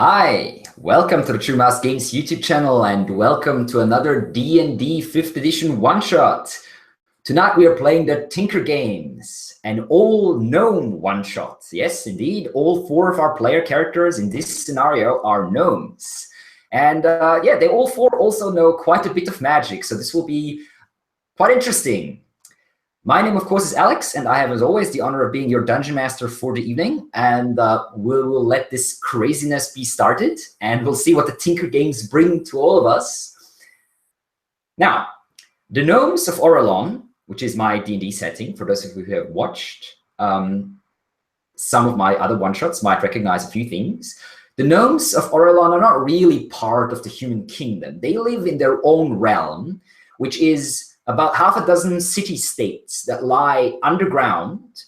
Hi, welcome to the True Mouse Games YouTube channel and welcome to another D&D 5th edition one-shot. Tonight we are playing the Tinker Games, an all-gnome one-shot. Yes, indeed, all 4 of our player characters in this scenario are gnomes. And yeah, they all 4 also know quite a bit of magic, so this will be quite interesting. My name, of course, is Alex, and I have, as always, the honor of being your dungeon master for the evening. And we will let this craziness be started, and we'll see what the Tinker Games bring to all of us. Now, the Gnomes of Orelon, which is my D&D setting, for those of you who have watched some of my other one-shots, might recognize a few things. The Gnomes of Orelon are not really part of the human kingdom. They live in their own realm, which is about half a dozen city-states that lie underground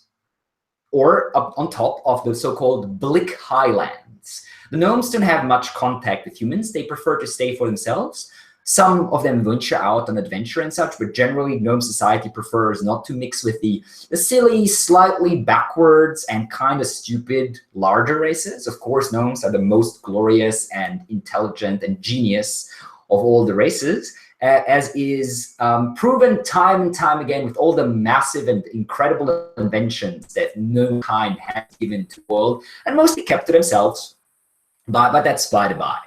or up on top of the so-called Blick Highlands. The gnomes don't have much contact with humans. They prefer to stay for themselves. Some of them venture out on adventure and such, but generally gnome society prefers not to mix with the silly, slightly backwards and kind of stupid larger races. Of course, gnomes are the most glorious and intelligent and genius of all the races, as is proven time and time again with all the massive and incredible inventions that gnome-kind has given to the world, and mostly kept to themselves, but that's by the by.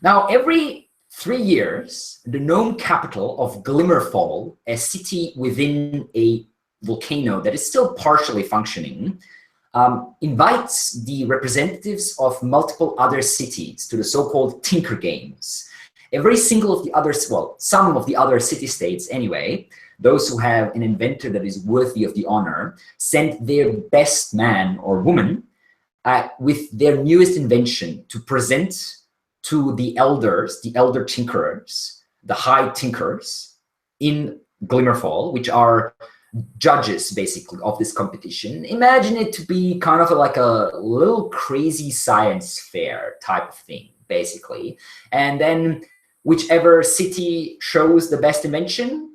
Now, every 3 years, the gnome capital of Glimmerfall, a city within a volcano that is still partially functioning, invites the representatives of multiple other cities to the so-called Tinker Games. Every single of the others, well, some of the other city-states anyway, those who have an inventor that is worthy of the honor, send their best man or woman with their newest invention to present to the elders, the elder tinkerers, the high tinkers in Glimmerfall, which are judges, basically, of this competition. Imagine it to be kind of like a little crazy science fair type of thing, basically. And then whichever city shows the best invention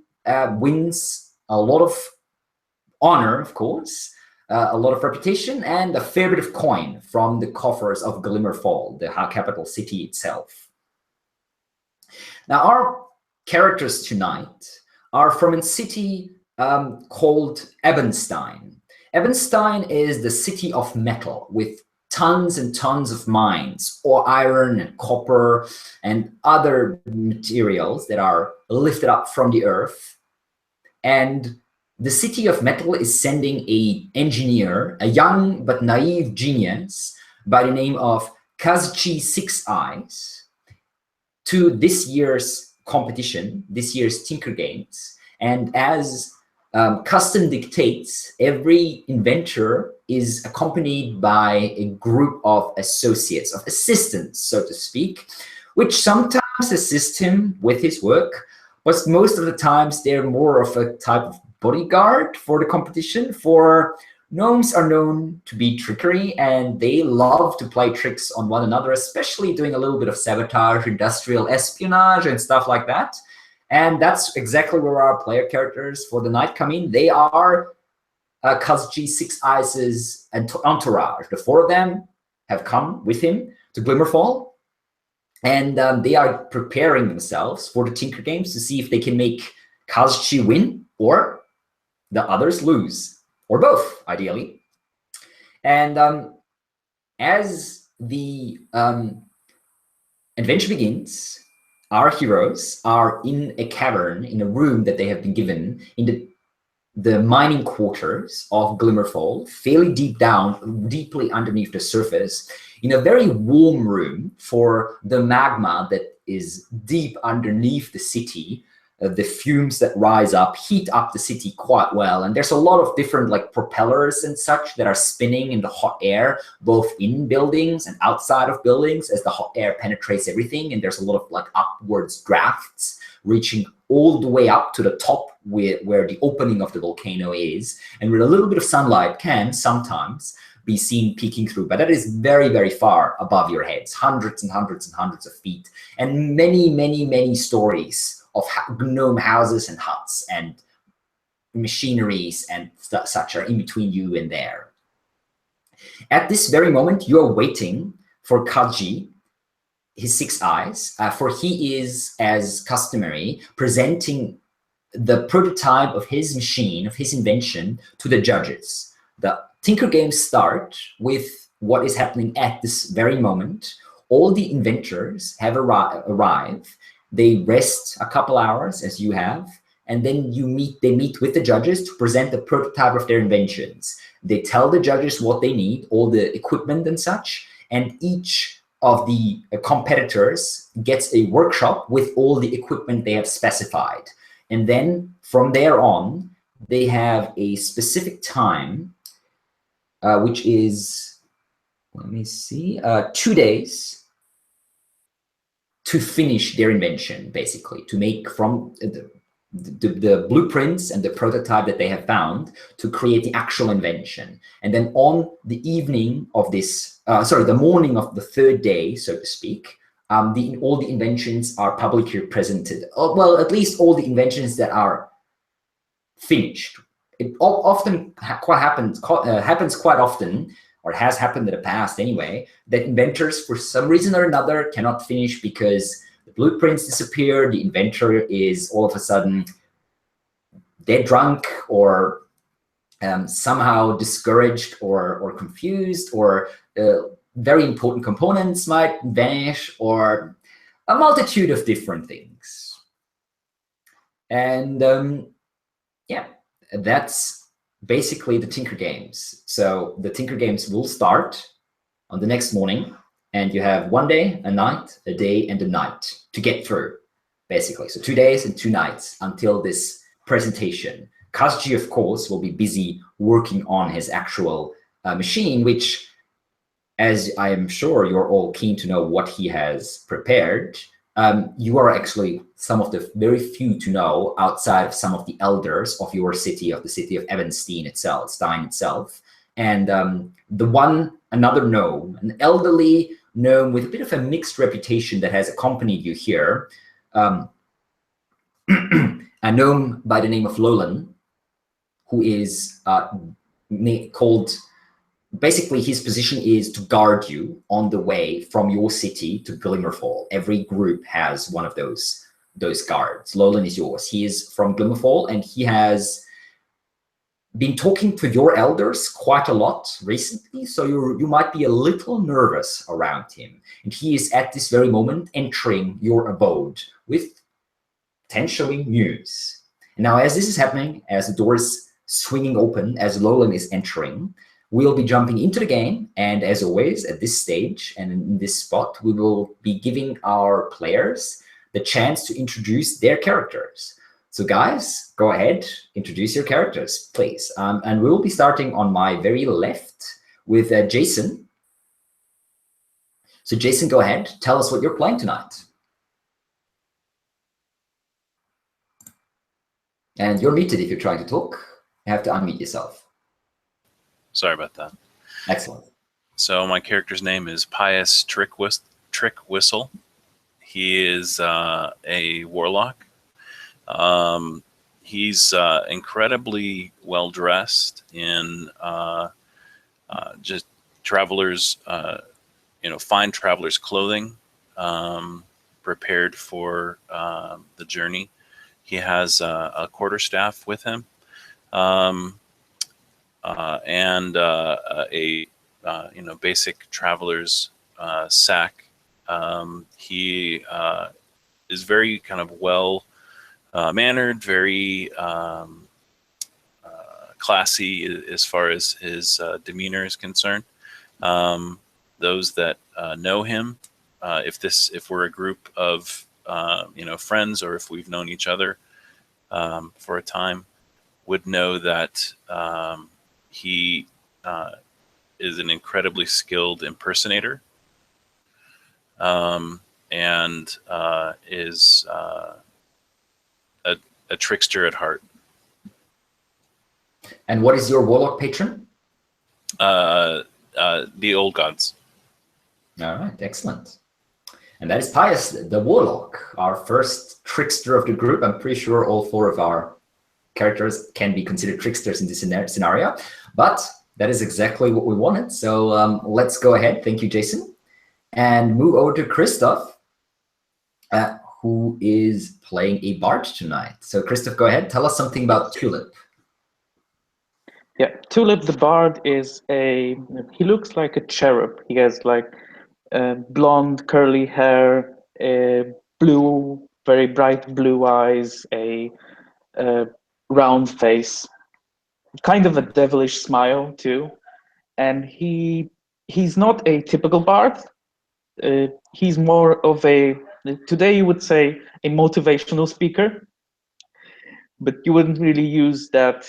wins a lot of honor, of course, a lot of reputation, and a fair bit of coin from the coffers of Glimmerfall, the capital city itself. Now, our characters tonight are from a city called Ebonstein. Ebonstein is the city of metal, with tons and tons of mines, or iron and copper and other materials that are lifted up from the earth. And the city of metal is sending an engineer, a young but naive genius by the name of Kasji Sixeyes, to this year's competition, this year's Tinker Games. And as custom dictates, every inventor is accompanied by a group of associates, of assistants, so to speak, which sometimes assist him with his work, but most of the times they're more of a type of bodyguard for the competition. For gnomes are known to be trickery, and they love to play tricks on one another, especially doing a little bit of sabotage, industrial espionage, and stuff like that. And that's exactly where our player characters for the night come in. They are Kasji Sixeyes' entourage. The 4 of them have come with him to Glimmerfall, and they are preparing themselves for the Tinker Games to see if they can make Kasji win or the others lose, or both, ideally. And as the adventure begins, our heroes are in a cavern, in a room that they have been given in the mining quarters of Glimmerfall, fairly deep down, deeply underneath the surface, in a very warm room for the magma that is deep underneath the city. The fumes that rise up heat up the city quite well. And there's a lot of different like propellers and such that are spinning in the hot air, both in buildings and outside of buildings, as the hot air penetrates everything. And there's a lot of like upwards drafts reaching all the way up to the top where the opening of the volcano is. And with a little bit of sunlight can sometimes be seen peeking through, but that is very, very far above your heads, hundreds and hundreds and hundreds of feet, and many, many, many stories of gnome houses and huts and machineries and such are in between you and there. At this very moment, you are waiting for Kasji his 6 eyes, for he is, as customary, presenting the prototype of his machine, of his invention, to the judges. The Tinker Games start with what is happening at this very moment. All the inventors have arrived. They rest a couple hours, as you have, and then they meet with the judges to present the prototype of their inventions. They tell the judges what they need, all the equipment and such, and each of the competitors gets a workshop with all the equipment they have specified. And then from there on, they have a specific time, which is, let me see, 2 days to finish their invention, basically, to make from the blueprints and the prototype that they have found to create the actual invention. And then on the evening of this, the morning of the 3rd day, so to speak, all the inventions are publicly presented. Well, at least all the inventions that are finished. It often happens quite often, or has happened in the past anyway, that inventors, for some reason or another, cannot finish because the blueprints disappear, the inventor is all of a sudden dead drunk, or somehow discouraged or confused, or very important components might vanish, or a multitude of different things. And yeah, that's basically the Tinker Games. So the Tinker Games will start on the next morning, and you have 1 day, a night, a day, and a night to get through, basically. So 2 days and 2 nights until this presentation. Kasji, of course, will be busy working on his actual machine, which, as I am sure you're all keen to know what he has prepared, you are actually some of the very few to know outside of some of the elders of your city, of the city of Ebonstein itself. And another gnome, an elderly gnome with a bit of a mixed reputation that has accompanied you here, a gnome by the name of Lolan, who is called, basically his position is to guard you on the way from your city to Glimmerfall. Every group has one of those guards. Lolan is yours. He is from Glimmerfall, and he has been talking to your elders quite a lot recently, so you might be a little nervous around him. And he is at this very moment entering your abode with potentially news. And now, as this is happening, as the door is swinging open, as Lolan is entering, we'll be jumping into the game, and as always, at this stage and in this spot, we will be giving our players the chance to introduce their characters. So guys, go ahead, introduce your characters, please. And we'll be starting on my very left with Jason. So Jason, go ahead, tell us what you're playing tonight. And you're muted if you're trying to talk. You have to unmute yourself. Sorry about that. Excellent. So my character's name is Pious Trick Whistle. He is a warlock. He's incredibly well dressed in just travelers, fine travelers clothing, prepared for the journey. He has a quarterstaff with him. And a basic traveler's sack. He is very kind of well mannered, very classy as far as his demeanor is concerned. Those that know him, if we're a group of friends, or if we've known each other for a time, would know that he is an incredibly skilled impersonator, and is a trickster at heart. And what is your warlock patron? The old gods. All right, excellent. And that is Pious, the warlock, our first trickster of the group. I'm pretty sure all 4 of our characters can be considered tricksters in this scenario, but that is exactly what we wanted. So let's go ahead. Thank you, Jason. and move over to Christoph, who is playing a bard tonight. So Christoph, go ahead. Tell us something about Tulip. Yeah, Tulip the Bard is he looks like a cherub. He has like blonde curly hair, blue, very bright blue eyes, a round face, kind of a devilish smile too. And he's not a typical bard. He's more of today you would say, a motivational speaker. But you wouldn't really use that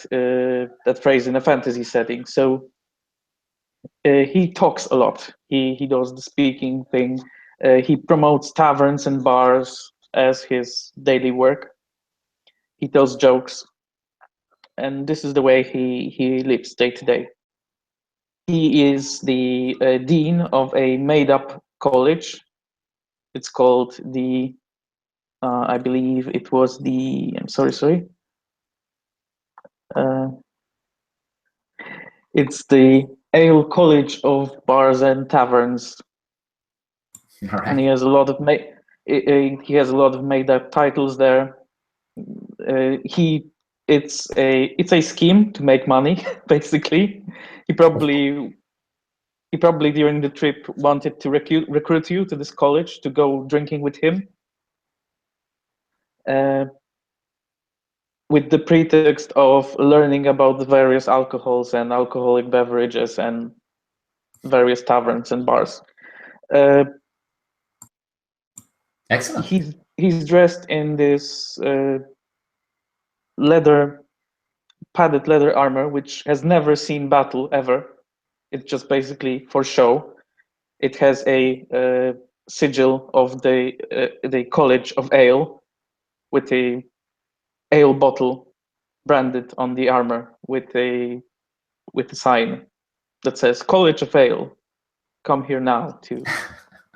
phrase in a fantasy setting. So he talks a lot. He does the speaking thing. He promotes taverns and bars as his daily work. He tells jokes, and this is the way he lives day to day. He is the dean of a made-up college. It's called the I believe it was the sorry. It's the Ale College of Bars and Taverns, All right. and he has a lot of made-up titles there. It's a scheme to make money, basically. He probably during the trip wanted to recruit you to this college to go drinking with him. With the pretext of learning about the various alcohols and alcoholic beverages and various taverns and bars. Excellent. He's dressed in this padded leather armor, which has never seen battle ever. It's just basically for show. It has a sigil of the College of Ale, with a ale bottle branded on the armor with a sign that says College of Ale, come here now to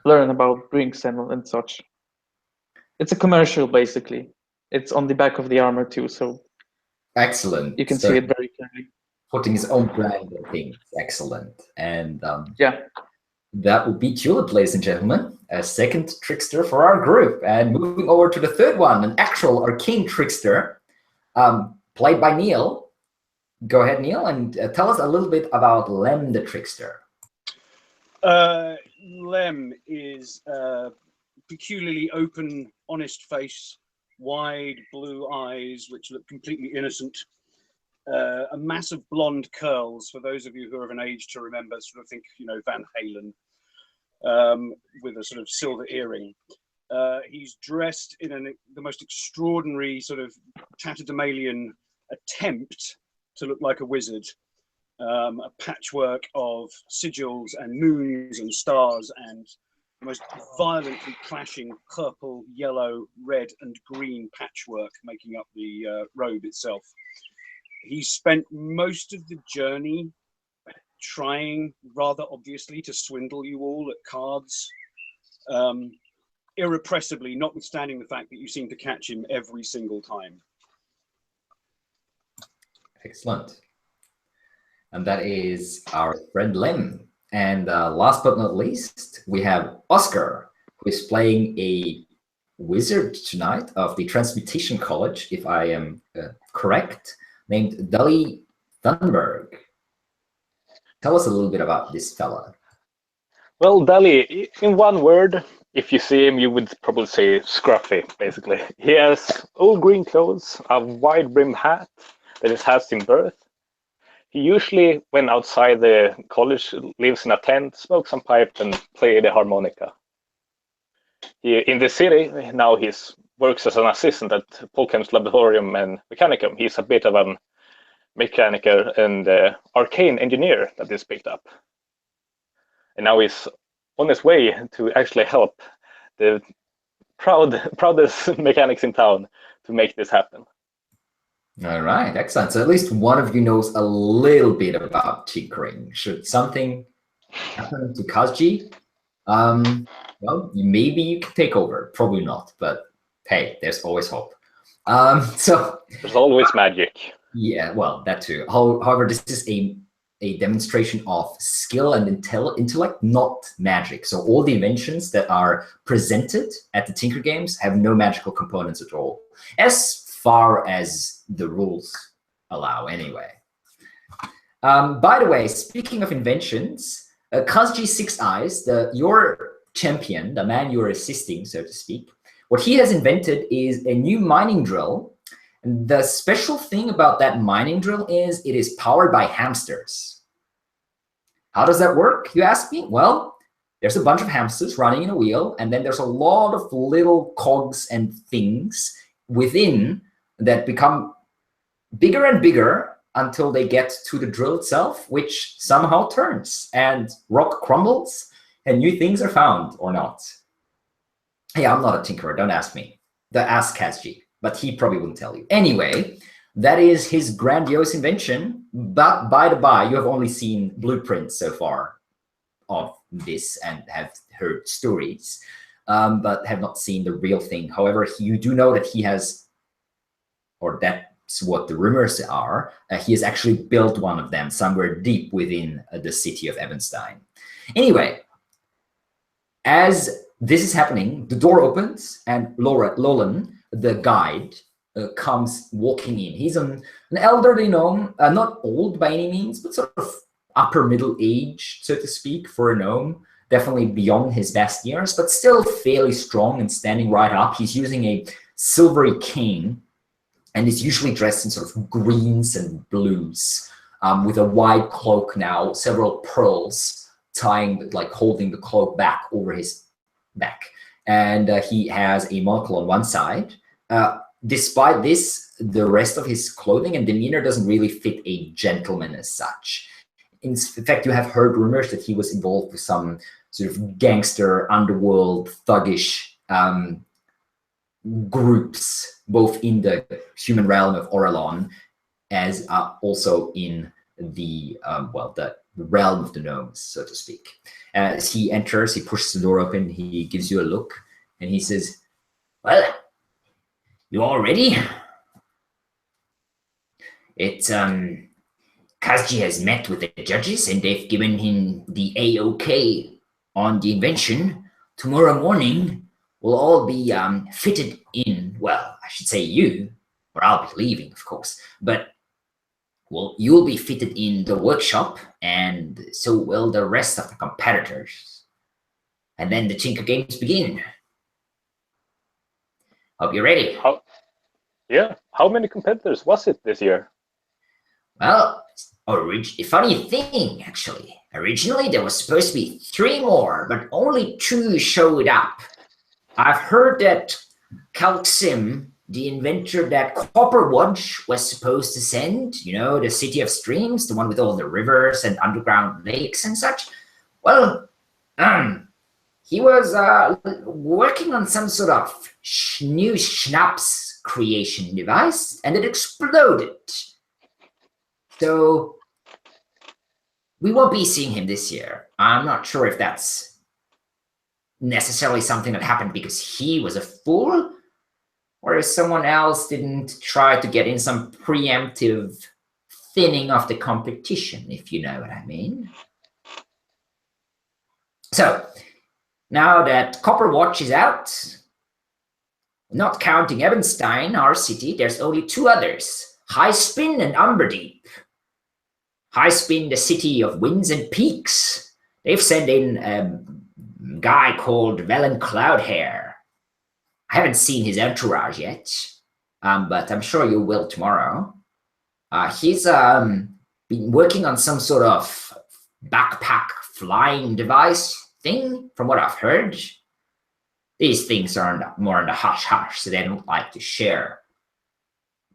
learn about drinks and such. It's a commercial, basically. It's on the back of the armor too, so excellent. You can so see it very clearly. Putting his own brand on things. Excellent. And yeah, that would be Tulip, ladies and gentlemen, a second trickster for our group. And moving over to the third one, an actual arcane trickster, played by Neil. Go ahead, Neil, and tell us a little bit about Lem the trickster. Lem is peculiarly open, honest face, wide blue eyes, which look completely innocent. A mass of blonde curls, for those of you who are of an age to remember, sort of think, Van Halen, with a sort of silver earring. He's dressed in the most extraordinary sort of tatterdemalion attempt to look like a wizard. A patchwork of sigils and moons and stars and the most violently clashing purple, yellow, red and green patchwork making up the robe itself. He spent most of the journey trying rather obviously to swindle you all at cards, irrepressibly, notwithstanding the fact that you seem to catch him every single time. Excellent. And that is our friend Lem. And last but not least, we have Oscar, who is playing a wizard tonight of the Transmutation College, if I am correct, named Dali Thunberg. Tell us a little bit about this fella. Well, Dali, in one word, if you see him, you would probably say scruffy, basically. He has old green clothes, a wide-brimmed hat that is has in birth. He usually, when outside the college, lives in a tent, smokes some pipe, and plays the harmonica. In the city, now he works as an assistant at Polkem's Laboratorium and Mechanicum. He's a bit of a mechanical and arcane engineer that is picked up. And now he's on his way to actually help the proudest mechanics in town to make this happen. All right, excellent. So at least one of you knows a little bit about tinkering. Should something happen to Kasji, well, maybe you can take over. Probably not, but hey, there's always hope. So there's always magic. Yeah, well, that too. However, this is a a demonstration of skill and intellect, not magic. So all the inventions that are presented at the Tinker Games have no magical components at all, as far as the rules allow anyway. By the way, speaking of inventions, Kasji Sixeyes, your champion, the man you're assisting, so to speak, what he has invented is a new mining drill. And the special thing about that mining drill is it is powered by hamsters. How does that work, you ask me? Well, there's a bunch of hamsters running in a wheel, and then there's a lot of little cogs and things within that become bigger and bigger until they get to the drill itself, which somehow turns, and rock crumbles, and new things are found, or not. Hey, I'm not a tinkerer, don't ask me. Ask Kasji, but he probably wouldn't tell you. Anyway, that is his grandiose invention, but by the by, you have only seen blueprints so far of this and have heard stories, but have not seen the real thing. However, you do know that he has, or that's what the rumors are, he has actually built one of them somewhere deep within the city of Ebonstein. Anyway, as this is happening, the door opens and Lolan, the guide, comes walking in. He's an elderly gnome, not old by any means, but sort of upper middle age, so to speak, for a gnome. Definitely beyond his best years, but still fairly strong and standing right up. He's using a silvery cane, and is usually dressed in sort of greens and blues, with a wide cloak now, several pearls tying, like holding the cloak back over his back. And he has a monocle on one side. Despite this, the rest of his clothing and demeanor doesn't really fit a gentleman as such. In fact, you have heard rumors that he was involved with some sort of gangster, underworld, thuggish groups, both in the human realm of Orelon, as also in the the realm of the gnomes, so to speak. As he enters, he pushes the door open, he gives you a look, and he says, "Well, you all ready? It's Kasji has met with the judges, and they've given him the A-OK on the invention. Tomorrow morning, we'll all be fitted in. Well, I should say you, or I'll be leaving, of course. But well, you'll be fitted in the workshop, and so will the rest of the competitors. And then the Tinker Games begin. Hope you're ready." How many competitors was it this year? Well, funny thing, actually. Originally, there was supposed to be 3 more, but only 2 showed up. I've heard that Kalxim, the inventor that Copperwatch was supposed to send, you know, the City of Streams, the one with all the rivers and underground lakes and such, well, he was working on some sort of new schnapps creation device, and it exploded. So we won't be seeing him this year. I'm not sure if that's necessarily something that happened because he was a fool, or if someone else didn't try to get in some preemptive thinning of the competition, if you know what I mean. So now that Copperwatch is out, not counting Ebonstein, our city, there's only 2 others, Highspin and Umberdeep. Highspin, the city of winds and peaks. They've sent in a guy called Velen Cloudhair. I haven't seen his entourage yet, but I'm sure you will tomorrow. He's been working on some sort of backpack flying device thing, from what I've heard. These things are more in the hush-hush, so they don't like to share,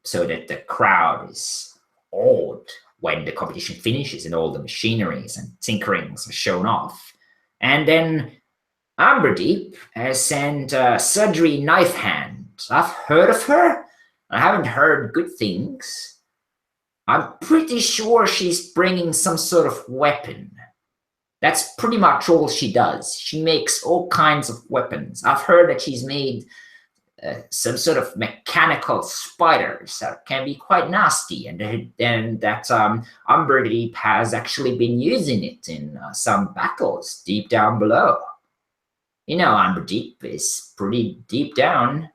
so that the crowd is awed when the competition finishes and all the machineries and tinkerings are shown off. And then Umberdeep has sent Sudri Knifehand. I've heard of her. I haven't heard good things. I'm pretty sure she's bringing some sort of weapon. That's pretty much all she does. She makes all kinds of weapons. I've heard that she's made some sort of mechanical spiders that can be quite nasty, and that Umber Deep has actually been using it in some battles deep down below. You know, Umber Deep is pretty deep down.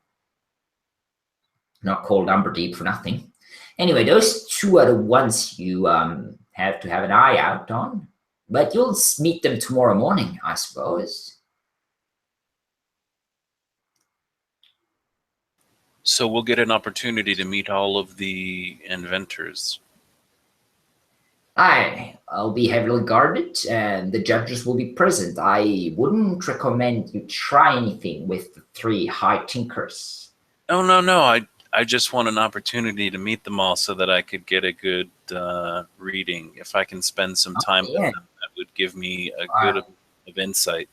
Not called Umber Deep for nothing. Anyway, those two are the ones you have to have an eye out on. But you'll meet them tomorrow morning, I suppose. So we'll get an opportunity to meet all of the inventors. I'll be heavily guarded, and the judges will be present. I wouldn't recommend you try anything with the 3 high tinkers. Oh, no. I just want an opportunity to meet them all so that I could get a good reading. If I can spend some time with them, that would give me a good of insight.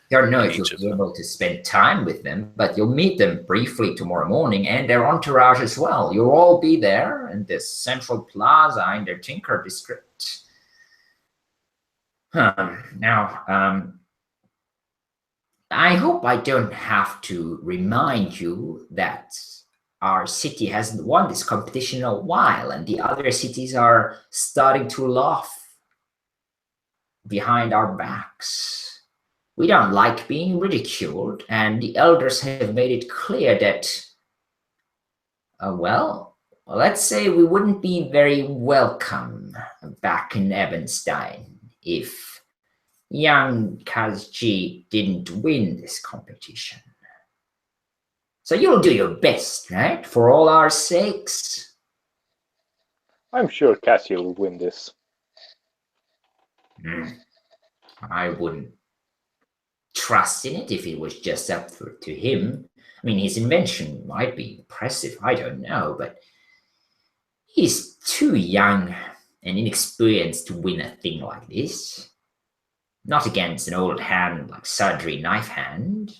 I don't know if you'll be able to spend time with them, but you'll meet them briefly tomorrow morning, and their entourage as well. You'll all be there in this central plaza in their Tinker district. Now, I hope I don't have to remind you that our city hasn't won this competition in a while, and the other cities are starting to laugh behind our backs. We don't like being ridiculed, and the elders have made it clear that, well, let's say we wouldn't be very welcome back in Ebonstein if young Kasji didn't win this competition. So you'll do your best, right? For all our sakes. I'm sure Kasji will win this. I wouldn't trust in it if it was just up to him. I mean, his invention might be impressive, I don't know, but he's too young and inexperienced to win a thing like this. Not against an old hand like Surgery Knife Hand.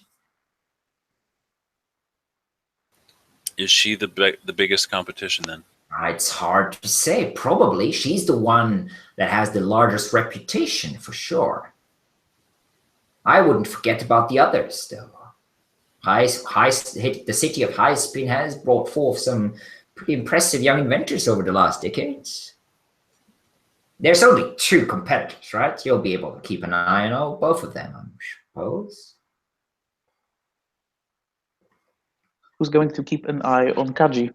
Is she the biggest competition then? It's hard to say. Probably. She's the one that has the largest reputation, for sure. I wouldn't forget about the others, though. The city of Highspin has brought forth some pretty impressive young inventors over the last decades. There's only 2 competitors, right? You'll be able to keep an eye on both of them, I suppose. Who's going to keep an eye on Kasji?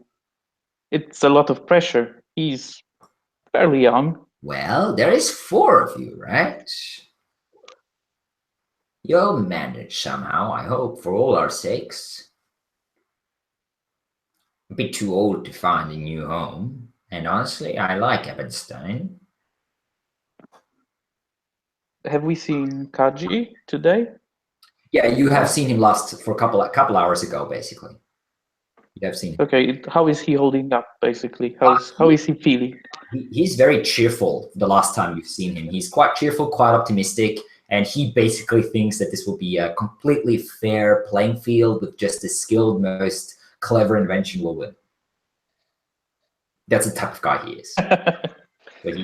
It's a lot of pressure. He's fairly young. Well, there is 4 of you, right? You'll manage somehow, I hope, for all our sakes. A bit too old to find a new home, and honestly, I like Ebonstein. Have we seen Kasji today? Yeah, you have seen him last for a couple hours ago, basically. You have seen him. Okay, how is he holding up, basically? How is he feeling? He's very cheerful the last time you've seen him. He's quite cheerful, quite optimistic, and he basically thinks that this will be a completely fair playing field with just the skilled, most clever invention will win. That's the type of guy he is. But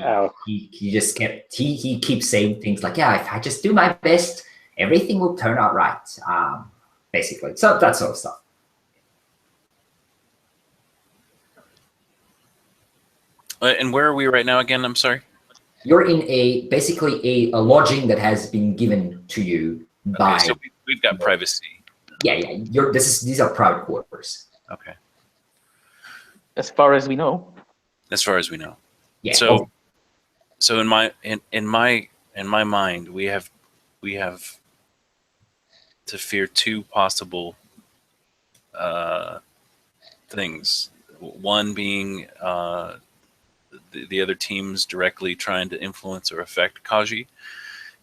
he just he keeps saying things like, yeah, if I just do my best, everything will turn out right. Basically, so that sort of stuff. And where are we right now again? I'm sorry. You're in basically a lodging that has been given to you by. Okay, so we've got privacy. Yeah. These are private quarters. Okay. As far as we know. As far as we know. Yeah. So in my mind, we have to fear 2 possible things. One being the other teams directly trying to influence or affect Kasji,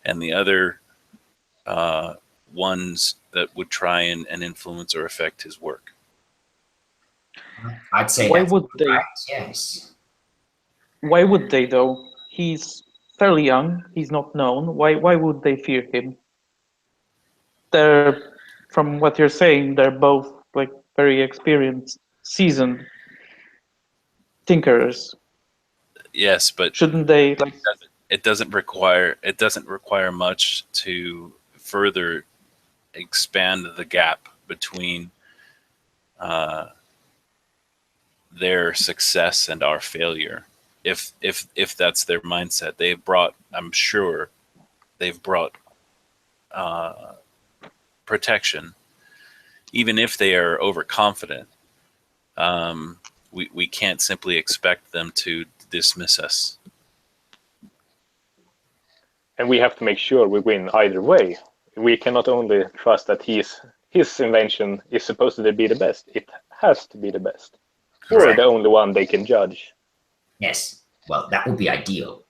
and the other ones that would try and influence or affect his work. I'd say why would they? Right, yes. Why would they though? He's fairly young. He's not known. Why would they fear him? They're, from what you're saying, they're both like very experienced, seasoned tinkerers. Yes, but shouldn't they like? It doesn't require much to further expand the gap between their success and our failure. If that's their mindset, I'm sure they've brought protection, even if they are overconfident. We can't simply expect them to dismiss us. And we have to make sure we win either way. We cannot only trust that his invention is supposed to be the best. It has to be the best. Or the only one they can judge. Yes. Well, that would be ideal.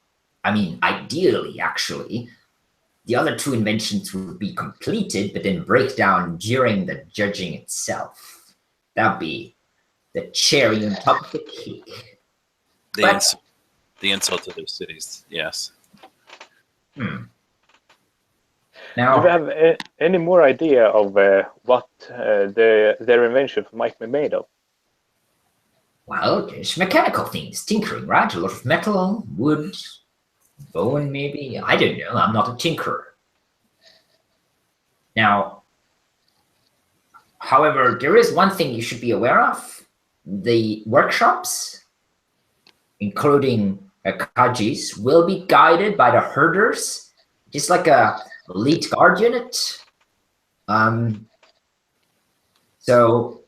I mean, ideally, actually, the other two inventions would be completed, but then break down during the judging itself. That'd be the cherry on top of the cake. The insult to their cities, yes. Now, do we have any more idea of what their invention might be made of? well, there's mechanical things, tinkering, right? A lot of metal, wood, bone, maybe. I don't know. I'm not a tinkerer. Now, however, there is one thing you should be aware of. The workshops, including Kasji's, will be guided by the herders, just like a elite guard unit. So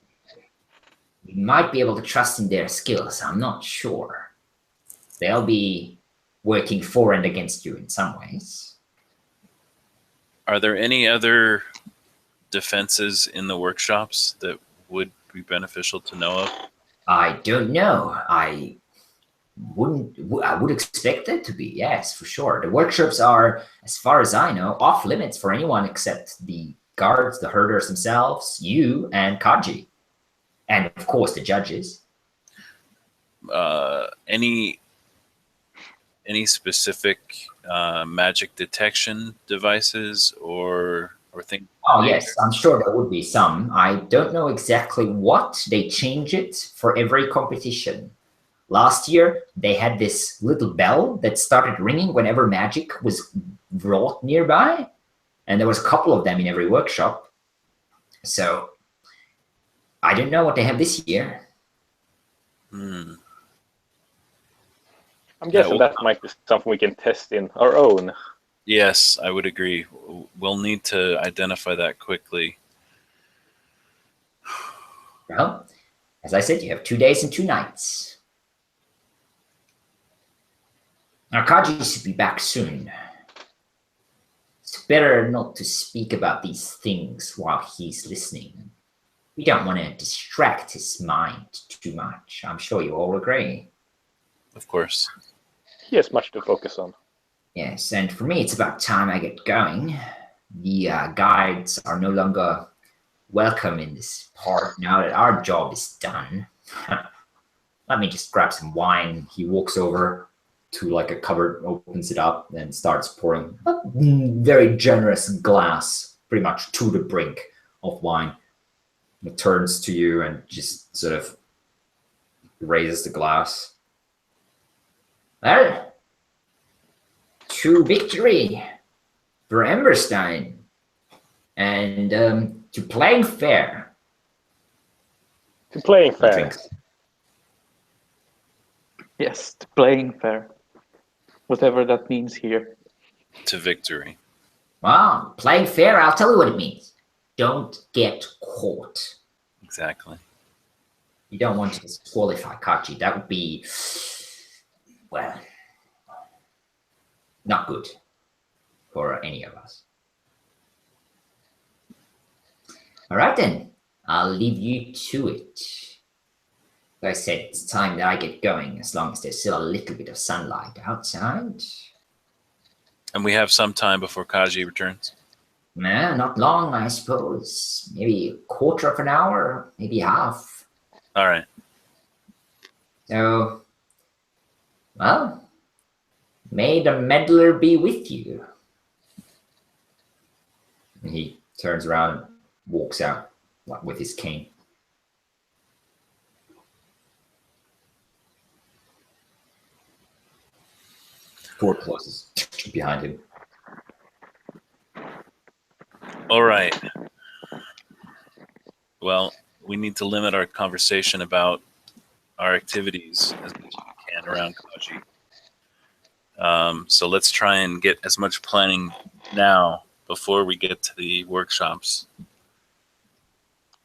you might be able to trust in their skills. I'm not sure. They'll be working for and against you in some ways. Are there any other defenses in the workshops that would be beneficial to know of? I don't know. I would expect there to be, yes, for sure. The workshops are, as far as I know, off limits for anyone except the guards, the herders themselves, you, and Kasji. And, of course, the judges. Any specific magic detection devices or things? Oh, yes, I'm sure there would be some. I don't know exactly what. They change it for every competition. Last year, they had this little bell that started ringing whenever magic was wrought nearby. And there was a couple of them in every workshop. So I don't know what they have this year. I'm guessing that might be something we can test in our own. Yes, I would agree. We'll need to identify that quickly. Well, as I said, you have 2 days and 2 nights. Now, Kasji should be back soon. It's better not to speak about these things while he's listening. We don't want to distract his mind too much. I'm sure you all agree. Of course. He has much to focus on. Yes, and for me, it's about time I get going. The guides are no longer welcome in this part now that our job is done. Let me just grab some wine. He walks over to like a cupboard, opens it up, and starts pouring a very generous glass, pretty much to the brink of wine. He turns to you and just sort of raises the glass. Well, to victory for Ebonstein, and to playing fair. To playing fair. Yes, to playing fair. Whatever that means here. To victory. Well, playing fair, I'll tell you what it means. Don't get caught. Exactly. You don't want to disqualify Kasji. That would be, well, not good for any of us. All right, then. I'll leave you to it. Like I said, it's time that I get going, as long as there's still a little bit of sunlight outside. And we have some time before Kasji returns? Nah, not long, I suppose. Maybe a quarter of an hour, maybe half. All right. So, well, may the meddler be with you. And he turns around and walks out with his cane. Door closes behind him. All right. Well, need to limit our conversation about our activities as much as we can around Kasji. So let's try and get as much planning now before we get to the workshops.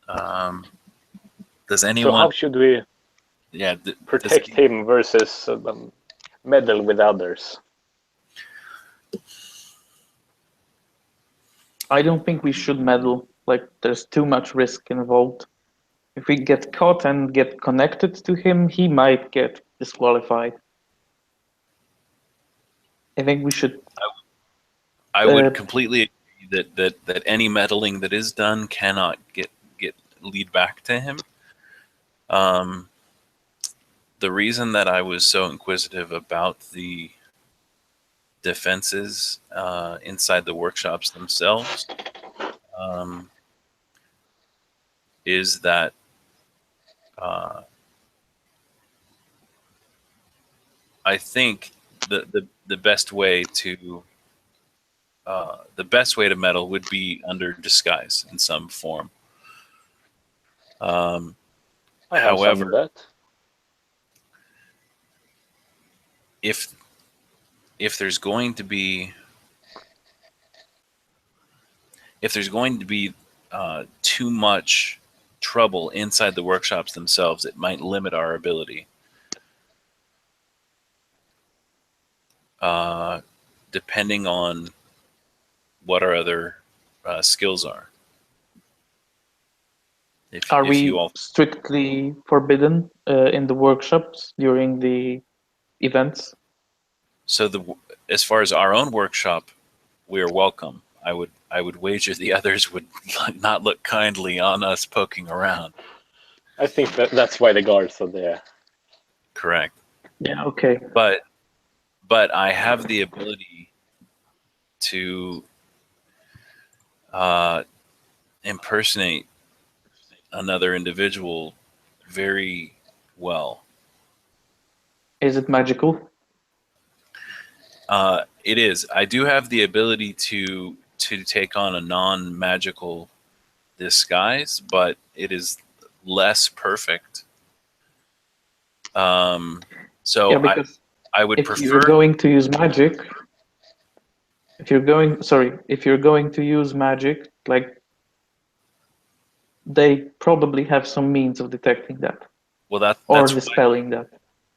Does anyone? So how should we protect him versus meddle with others? I don't think we should meddle. Like, there's too much risk involved. If we get caught and get connected to him, he might get disqualified. I think we should. I would completely agree that any meddling that is done cannot lead back to him. The reason that I was so inquisitive about the defenses inside the workshops themselves is that I think the best way to meddle would be under disguise in some form. However, if there's going to be too much trouble inside the workshops themselves, it might limit our ability. Depending on what our other skills are. Are we strictly forbidden in the workshops during the events? So as far as our own workshop, we are welcome. I would wager the others would not look kindly on us poking around. I think that's why the guards are there. Correct. Yeah. Okay. But I have the ability to impersonate another individual very well. Is it magical? It is. I do have the ability to take on a non-magical disguise, but it is less perfect. So yeah, I would prefer. If you're going to use magic, if you're going to use magic, like, they probably have some means of detecting that. Well, that's dispelling that.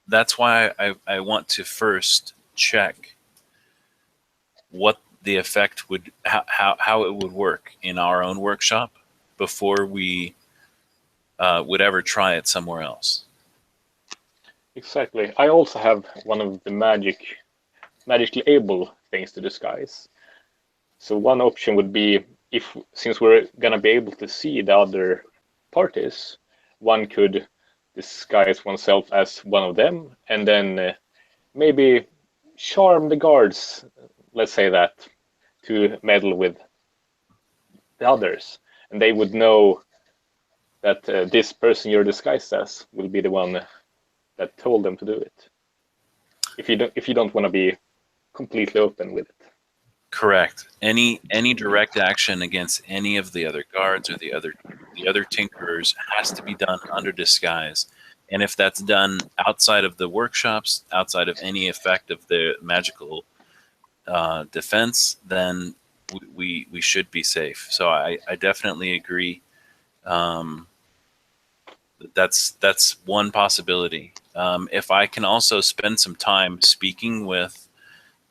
That's why I want to first check what the effect would, how it would work in our own workshop before we would ever try it somewhere else. Exactly. I also have one of the magically able things to disguise. So one option would be, since we're gonna be able to see the other parties, one could disguise oneself as one of them, and then maybe charm the guards, let's say that, to meddle with the others, and they would know that this person you're disguised as will be the one that told them to do it. If you don't want to be completely open with it. Correct. Any direct action against any of the other guards or the other tinkerers has to be done under disguise. And if that's done outside of the workshops, outside of any effect of the magical defense, then we should be safe. So I definitely agree. That's one possibility. If I can also spend some time speaking with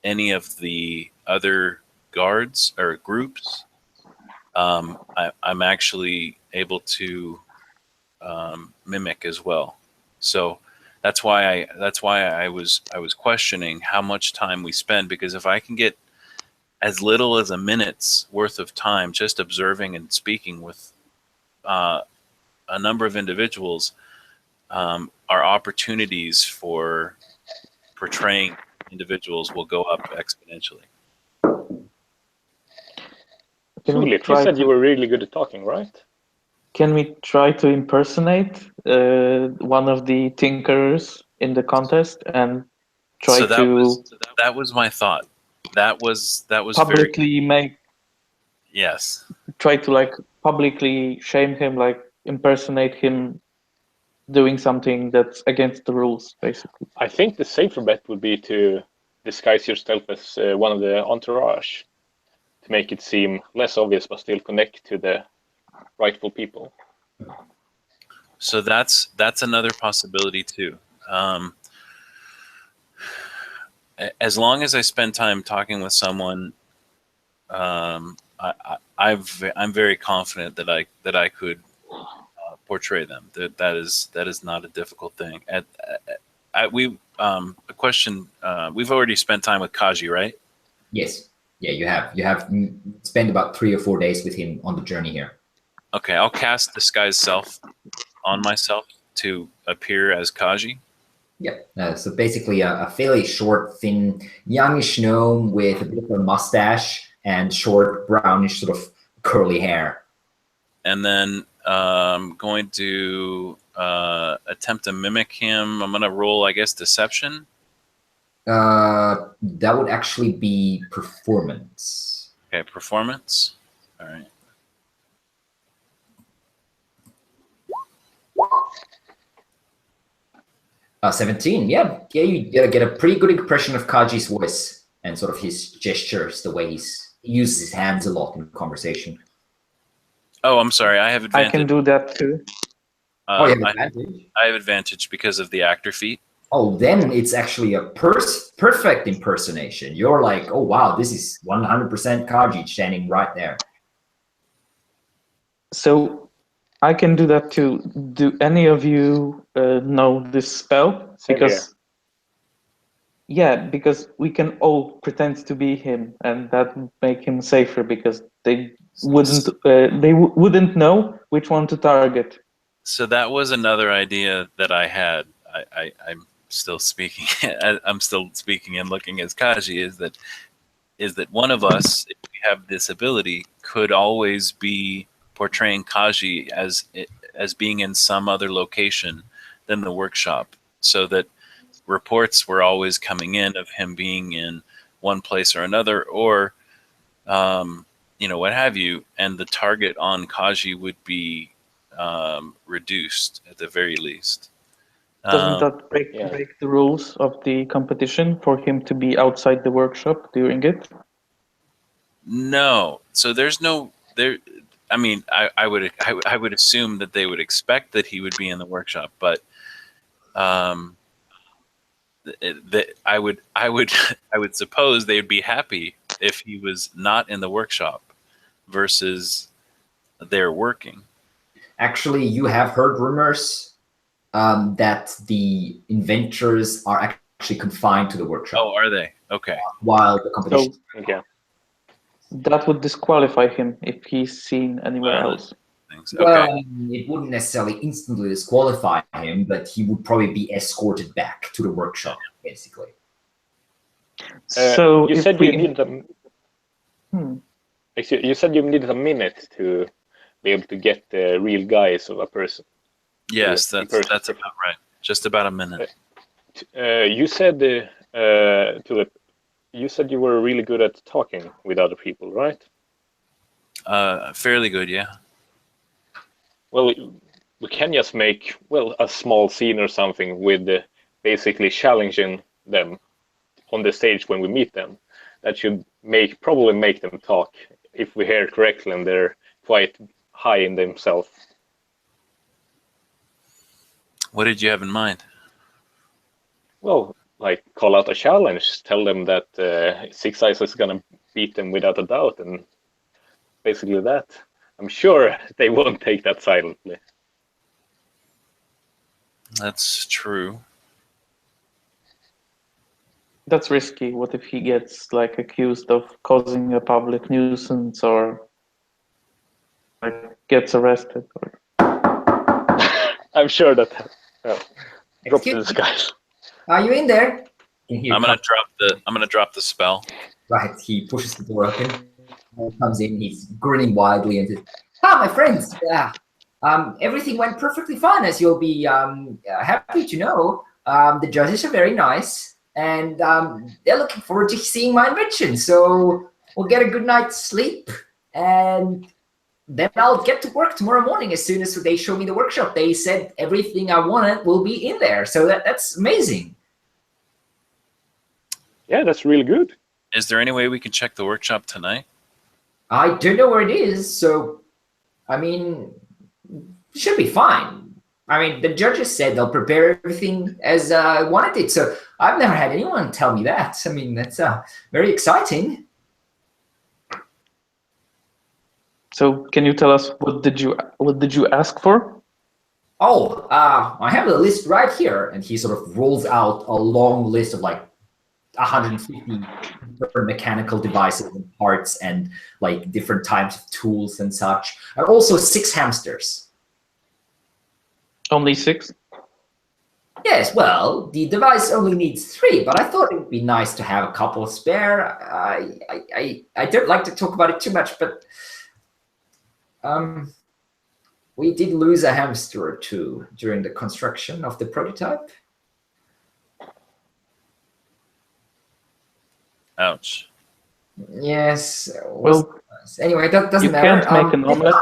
any of the other guards or groups, I'm actually able to mimic as well. So that's why I was questioning how much time we spend, because if I can get as little as a minute's worth of time just observing and speaking with a number of individuals, our opportunities for portraying individuals will go up exponentially. Philip, you said you were really good at talking, right? Can we try to impersonate one of the tinkerers in the contest and try that was my thought. That was publicly very... make... Yes. Try to, like, publicly shame him, like, impersonate him doing something that's against the rules, basically. I think the safer bet would be to disguise yourself as one of the entourage to make it seem less obvious, but still connect to the rightful people. So that's another possibility too. As long as I spend time talking with someone, I'm very confident that I could portray them. That is not a difficult thing. A question. We've already spent time with Kasji, right? Yes. Yeah, you have spent about 3 or 4 days with him on the journey here. Okay, I'll cast disguise self on myself to appear as Kasji. Yeah. So basically, a fairly short, thin, youngish gnome with a bit of a mustache and short, brownish, sort of curly hair. And then going to attempt to mimic him. I'm going to roll, I guess, deception. That would actually be performance. Okay, performance. All right. Uh, 17. Yeah, you get a pretty good impression of Kaji's voice and sort of his gestures, the way he uses his hands a lot in conversation. Oh, I'm sorry. I have advantage. I can do that too. Oh, you have advantage? I have advantage because of the actor feat. Oh, then it's actually a perfect impersonation. You're like, oh, wow, this is 100% Kaji standing right there. So I can do that too. Do any of you know this spell? Same Because because we can all pretend to be him, and that would make him safer because they wouldn't know which one to target. So that was another idea that I had. I'm still speaking. I'm still speaking and looking as Kasji. Is that one of us, if we have this ability, could always be portraying Kasji as being in some other location than the workshop, so that reports were always coming in of him being in one place or another, or what have you, and the target on Kasji would be reduced at the very least. Doesn't that break the rules of the competition for him to be outside the workshop during it? No. So there's no there. I mean, I would assume that they would expect that he would be in the workshop, but I would suppose they would be happy if he was not in the workshop versus they're working. Actually, you have heard rumors that the inventors are actually confined to the workshop. Oh, are they? Okay. While the competition. So, Okay. that would disqualify him if he's seen anywhere else. Okay. Well, I mean, it wouldn't necessarily instantly disqualify him, but he would probably be escorted back to the workshop, basically. So you said you needed You said you needed a minute to be able to get the real guise of a person. Yes, that's about right. Just about a minute. You said Tulip, you said you were really good at talking with other people, right? Fairly good, yeah. Well, we can just make a small scene or something with basically challenging them on the stage when we meet them. That should probably make them talk if we hear correctly and they're quite high in themselves. What did you have in mind? Well, like call out a challenge, tell them that Sixeyes is gonna beat them without a doubt, and basically that. I'm sure they won't take that silently. That's true. That's risky. What if he gets like accused of causing a public nuisance or like gets arrested? I'm sure that. Drop the disguise. Are you in there? I'm gonna drop the spell. Right, he pushes the door open. Comes in, he's grinning widely and says, my friends, everything went perfectly fine, as you'll be happy to know. The judges are very nice, and they're looking forward to seeing my invention. So we'll get a good night's sleep, and then I'll get to work tomorrow morning as soon as they show me the workshop. They said everything I wanted will be in there, so that's amazing. Yeah, that's really good. Is there any way we can check the workshop tonight? I don't know where it is, so I mean, it should be fine. I mean, the judges said they'll prepare everything as I wanted it, so I've never had anyone tell me that. I mean, that's very exciting. So can you tell us what did you ask for? Oh, I have the list right here, and he sort of rolls out a long list of like 150 different mechanical devices and parts and like different types of tools and such, and also 6 hamsters. Only 6? Yes, well, the device only needs 3, but I thought it would be nice to have a couple spare. I don't like to talk about it too much, but we did lose a hamster or 2 during the construction of the prototype. Ouch. Yes. Well, anyway, that doesn't you matter. can't make an omelette.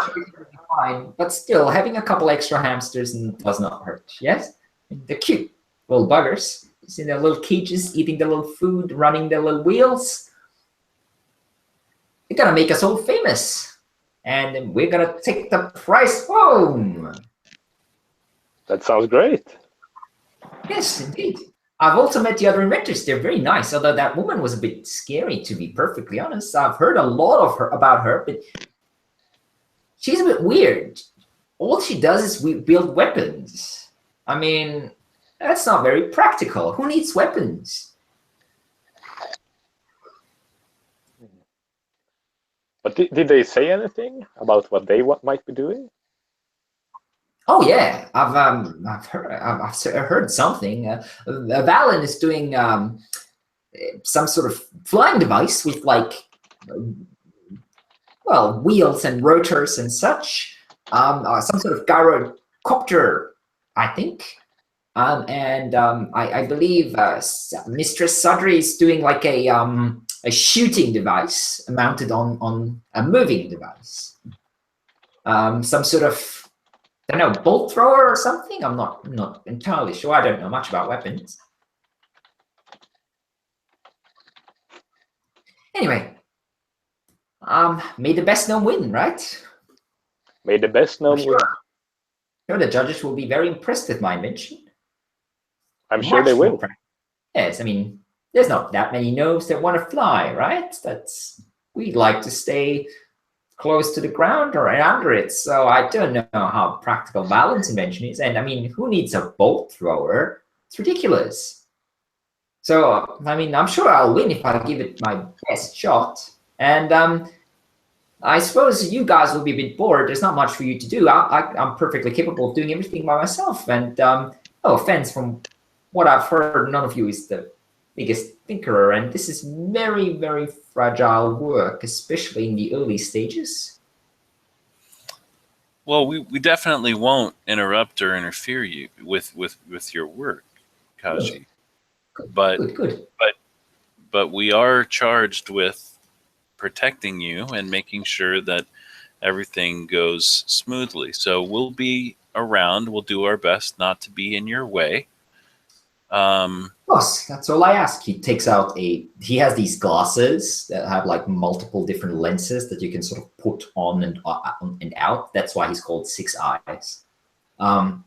Fine, but still, having a couple extra hamsters does not hurt. Yes, they're cute little buggers. You see their little cages, eating their little food, running their little wheels. They're gonna make us all famous, and we're gonna take the prize home. That sounds great. Yes, indeed. I've also met the other inventors. They're very nice, although that woman was a bit scary, to be perfectly honest. I've heard a lot about her, but she's a bit weird. All she does is build weapons. I mean, that's not very practical. Who needs weapons? But did they say anything about what they might be doing? Oh yeah, I've heard something. Valen is doing some sort of flying device with like, well, wheels and rotors and such. Some sort of gyrocopter, I think. I believe Mistress Sudri is doing like a shooting device mounted on a moving device. Some sort of, I don't know, bolt thrower or something? I'm not entirely sure. I don't know much about weapons. Anyway, may the best gnome win, right? May the best gnome win. Sure, the judges will be very impressed with my invention. I'm sure they will. Yes, I mean, there's not that many gnomes that want to fly, right? We like to stay close to the ground or under it. So I don't know how practical Valen's invention is. And I mean, who needs a bolt thrower? It's ridiculous. So, I mean, I'm sure I'll win if I give it my best shot. And I suppose you guys will be a bit bored. There's not much for you to do. I'm perfectly capable of doing everything by myself. And no offense, from what I've heard, none of you is the biggest thinker, and this is very, very fragile work, especially in the early stages. Well, we definitely won't interrupt or interfere you with your work, Kasji. Good. But we are charged with protecting you and making sure that everything goes smoothly. So we'll be around. We'll do our best not to be in your way. Boss, that's all I ask. He takes out he has these glasses that have like multiple different lenses that you can sort of put on and out. That's why he's called Sixeyes. So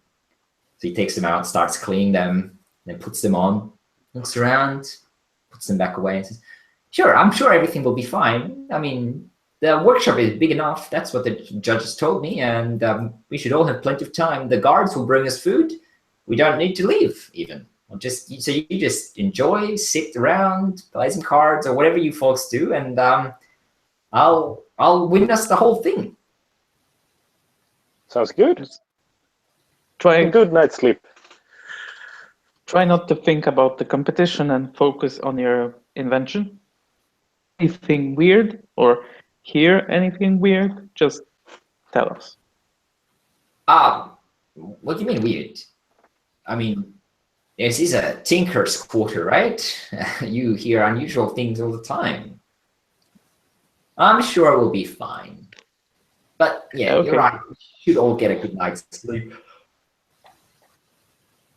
he takes them out, starts cleaning them, then puts them on, looks around, puts them back away, and says, "Sure, I'm sure everything will be fine. I mean, the workshop is big enough. That's what the judges told me, and we should all have plenty of time. The guards will bring us food. We don't need to leave even. So you just enjoy, sit around, play some cards or whatever you folks do, and I'll win us the whole thing." Sounds good. Try a good night's sleep. Try not to think about the competition and focus on your invention. Anything weird or hear anything weird, just tell us. What do you mean weird? I mean, this is a tinker's quarter, right? You hear unusual things all the time. I'm sure we'll be fine. But Yeah, Okay. you're right. We should all get a good night's sleep.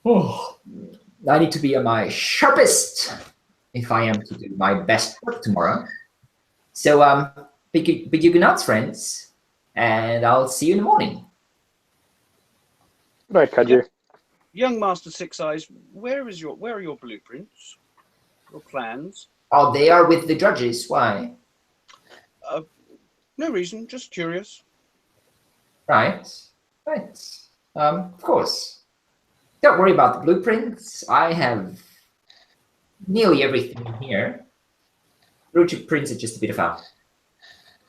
Oh, I need to be at my sharpest if I am to do my best work tomorrow. So, bid you good nights, friends, and I'll see you in the morning. Right, Kasji. Young Master Sixeyes, where are your blueprints? Your plans? Oh, they are with the judges. Why? No reason, just curious. Right. Of course. Don't worry about the blueprints. I have nearly everything here. Blueprints are just a bit of a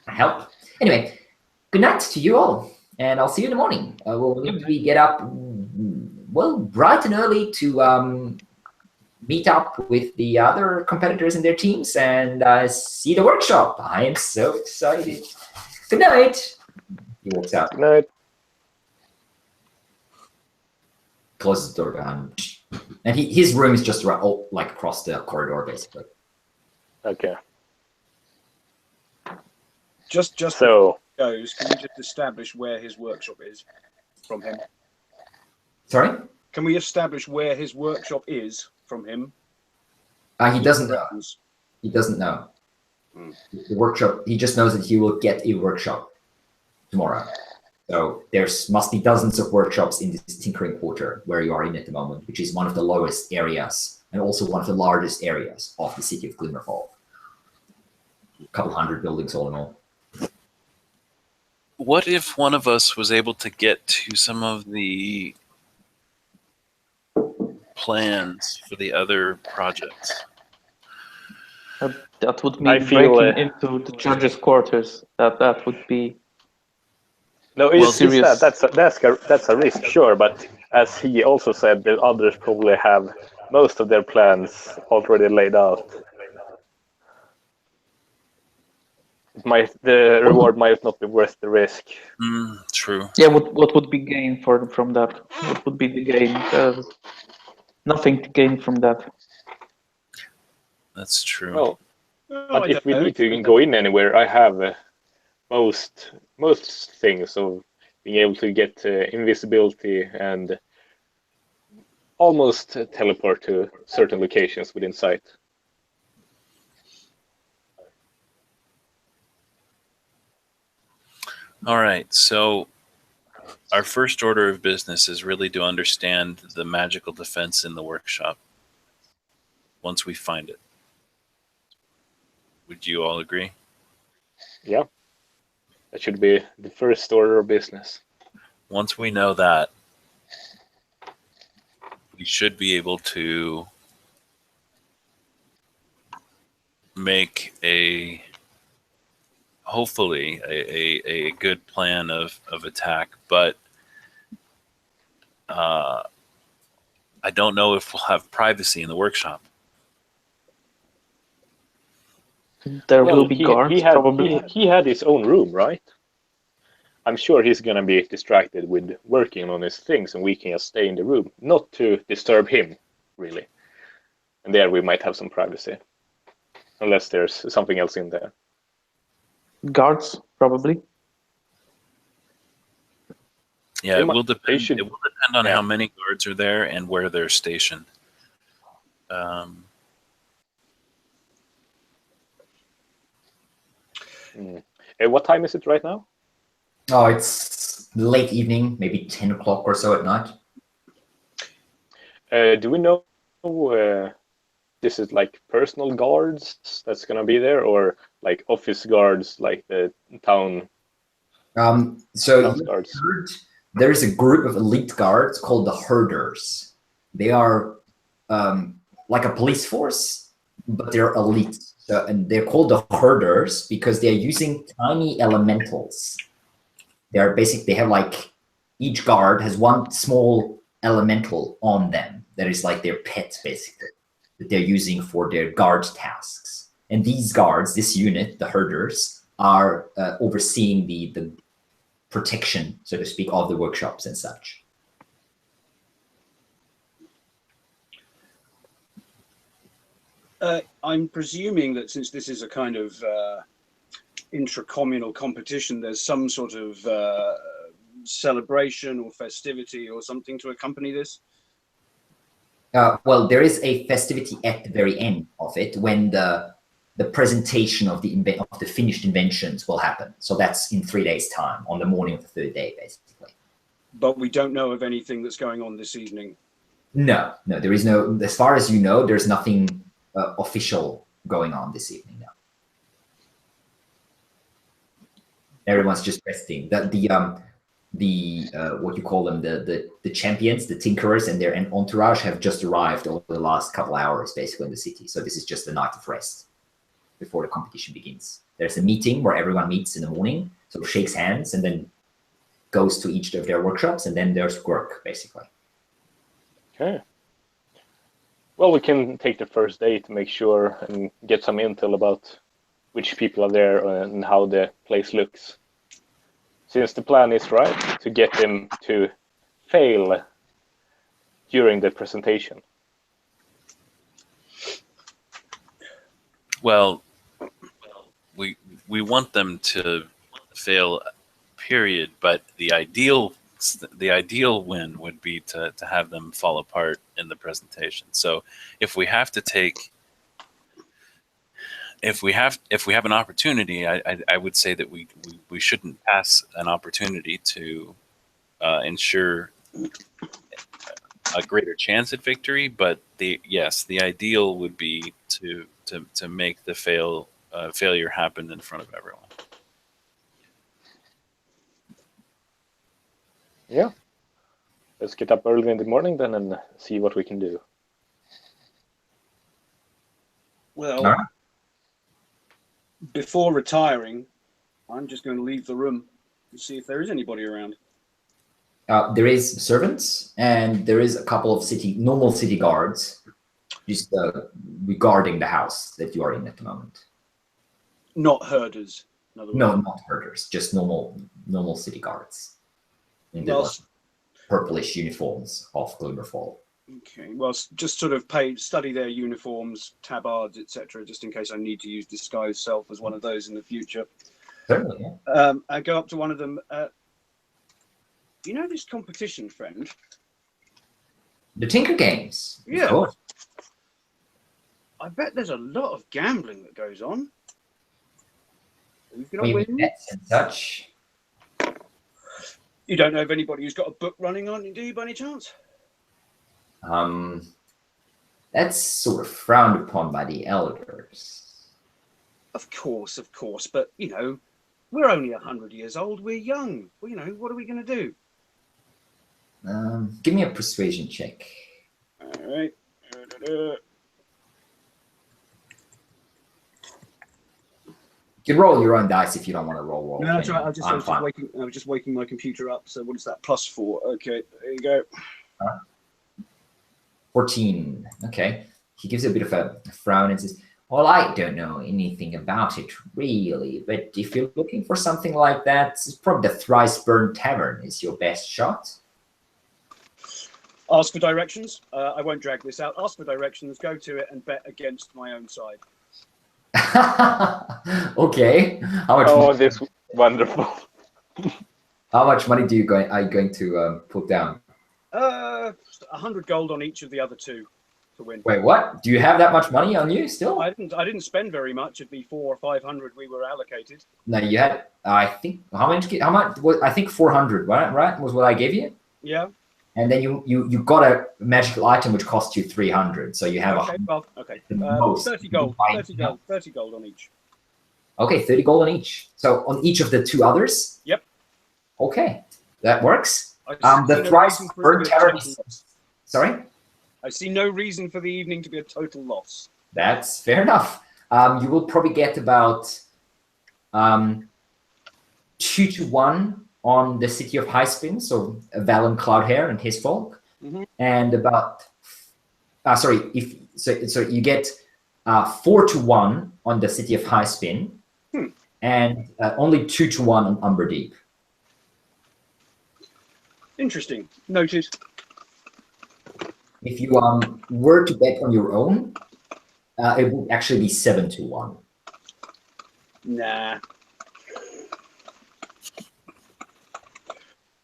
help. Anyway, good night to you all, and I'll see you in the morning. We'll need to get up, well, bright and early to meet up with the other competitors and their teams and see the workshop. I am so excited. Good night. He walks out. Good night. Closes the door behind him. And his room is just right, like across the corridor, basically. Okay. Just So, goes. Can we just establish where his workshop is from him? Sorry? Can we establish where his workshop is from him? He doesn't know. Reference. He doesn't know. Hmm. The workshop, he just knows that he will get a workshop tomorrow. So must be dozens of workshops in this tinkering quarter where you are in at the moment, which is one of the lowest areas and also one of the largest areas of the city of Glimmerfall. A couple hundred buildings all in all. What if one of us was able to get to some of the plans for the other projects? That would I mean feel, breaking into the judges' quarters. That would be no, Well, it's serious. that's a risk, sure, but as he also said, the others probably have most of their plans already laid out. The reward might not be worth the risk. True. Yeah. What would be gained from that? What would be the gain? Nothing to gain from that. That's true. Well, Oh, I but if don't we know. need to go in anywhere, I have most things of being able to get invisibility and almost teleport to certain locations within sight. All right, so our first order of business is really to understand the magical defense in the workshop once we find it. Would you all agree? Yeah, that should be the first order of business. Once we know that, we should be able to make hopefully a good plan of attack, but I don't know if we'll have privacy in the workshop. There will be guards, probably. He had his own room, right? I'm sure he's gonna be distracted with working on his things, and we can just stay in the room, not to disturb him, really. And there we might have some privacy, unless there's something else in there. Guards, probably. Yeah, it will depend. should- It will depend on yeah. how many guards are there and where they're stationed. What time is it right now? Oh, it's late evening, maybe 10 o'clock or so at night. Do we know this is like personal guards that's gonna be there, or like office guards, like the town So town guards? there is a group of elite guards called the Herders. They are like a police force, but they're elite. And they're called the Herders because they're using tiny elementals. They're they have like, each guard has one small elemental on them that is like their pet, basically, that they're using for their guard tasks. And these guards, this unit, the Herders, are overseeing the protection, so to speak, of the workshops and such. I'm presuming that since this is a kind of intra-communal competition, there's some sort of celebration or festivity or something to accompany this? Well, there is a festivity at the very end of it when the presentation of the finished inventions will happen. So that's in 3 days' time, on the morning of the third day, basically. But we don't know of anything that's going on this evening. No, there is no. As far as you know, there's nothing official going on this evening. No. Everyone's just resting. The what you call them, the champions, the tinkerers, and their entourage have just arrived over the last couple hours, basically, in the city. So this is just a night of rest before the competition begins. There's a meeting where everyone meets in the morning, so shakes hands, and then goes to each of their workshops, and then there's work, basically. Okay. Well, we can take the first day to make sure and get some intel about which people are there and how the place looks. Since the plan is right to get them to fail during the presentation. Well, we want them to fail, period. But the ideal win would be to have them fall apart in the presentation. So if we have to take, if we have an opportunity, I would say that we shouldn't pass an opportunity to ensure a greater chance at victory. But the ideal would be to make the failure happen in front of everyone. Yeah. Let's get up early in the morning then and see what we can do. Well, before retiring, I'm just going to leave the room and see if there is anybody around. There is servants, and there is a couple of normal city guards just regarding the house that you are in at the moment. Not herders, in other words. No, not herders, just normal city guards in the purplish uniforms of Glimmerfall. Okay, well, just sort of study their uniforms, tabards, etc., just in case I need to use disguise self as one of those in the future. Certainly, yeah. I go up to one of them. You know this competition, friend? The Tinker Games. Yeah. Of course. I bet there's a lot of gambling that goes on. Who's going to Maybe win? bets and such. You don't know of anybody who's got a book running on, do you, by any chance? That's sort of frowned upon by the elders. Of course, but you know, we're only 100 years old. We're young. Well, you know, what are we going to do? Give me a persuasion check. All right. You can roll your own dice if you don't want to roll. No, that's right. I was just waking my computer up. So what is that? +4. Okay, there you go. 14. Okay. He gives a bit of a frown and says, well, I don't know anything about it, really. But if you're looking for something like that, it's probably the Thrice Burned Tavern is your best shot. Ask for directions. I won't drag this out. Ask for directions, go to it, and bet against my own side. Okay. How much? Oh, this wonderful. How much money are you going to put down? 100 gold on each of the other two to win. Wait, what? Do you have that much money on you still? I didn't spend very much of the 400 or 500 we were allocated. No, you had. I think how much? I think 400. Right? Was what I gave you. Yeah. And then you got a magical item which cost you 300. So you have 30 gold. 30 gold on each. Okay, 30 gold on each. So on each of the two others? Yep. Okay, that works. The Thrice Burned Tavern. Sorry? I see no reason for the evening to be a total loss. That's fair enough. You will probably get about 2-1 on the city of Highspin, so Valen Cloudhair and his folk, and about you get 4-1 on the city of Highspin, and only 2-1 on Umberdeep. Interesting. Noted. If you were to bet on your own, it would actually be 7-1. Nah.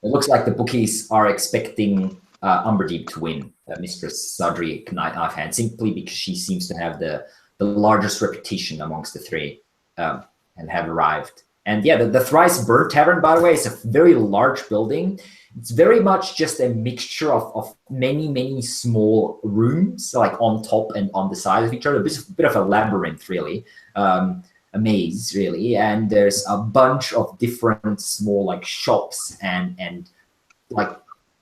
It looks like the bookies are expecting Umberdeep to win, Mistress Sadri Knife Hand, simply because she seems to have the largest reputation amongst the three and have arrived. And yeah, the Thrice Bird Tavern, by the way, is a very large building. It's very much just a mixture of many, many small rooms, like on top and on the side of each other. A bit of a labyrinth, really. A maze, really. And there's a bunch of different small like shops and like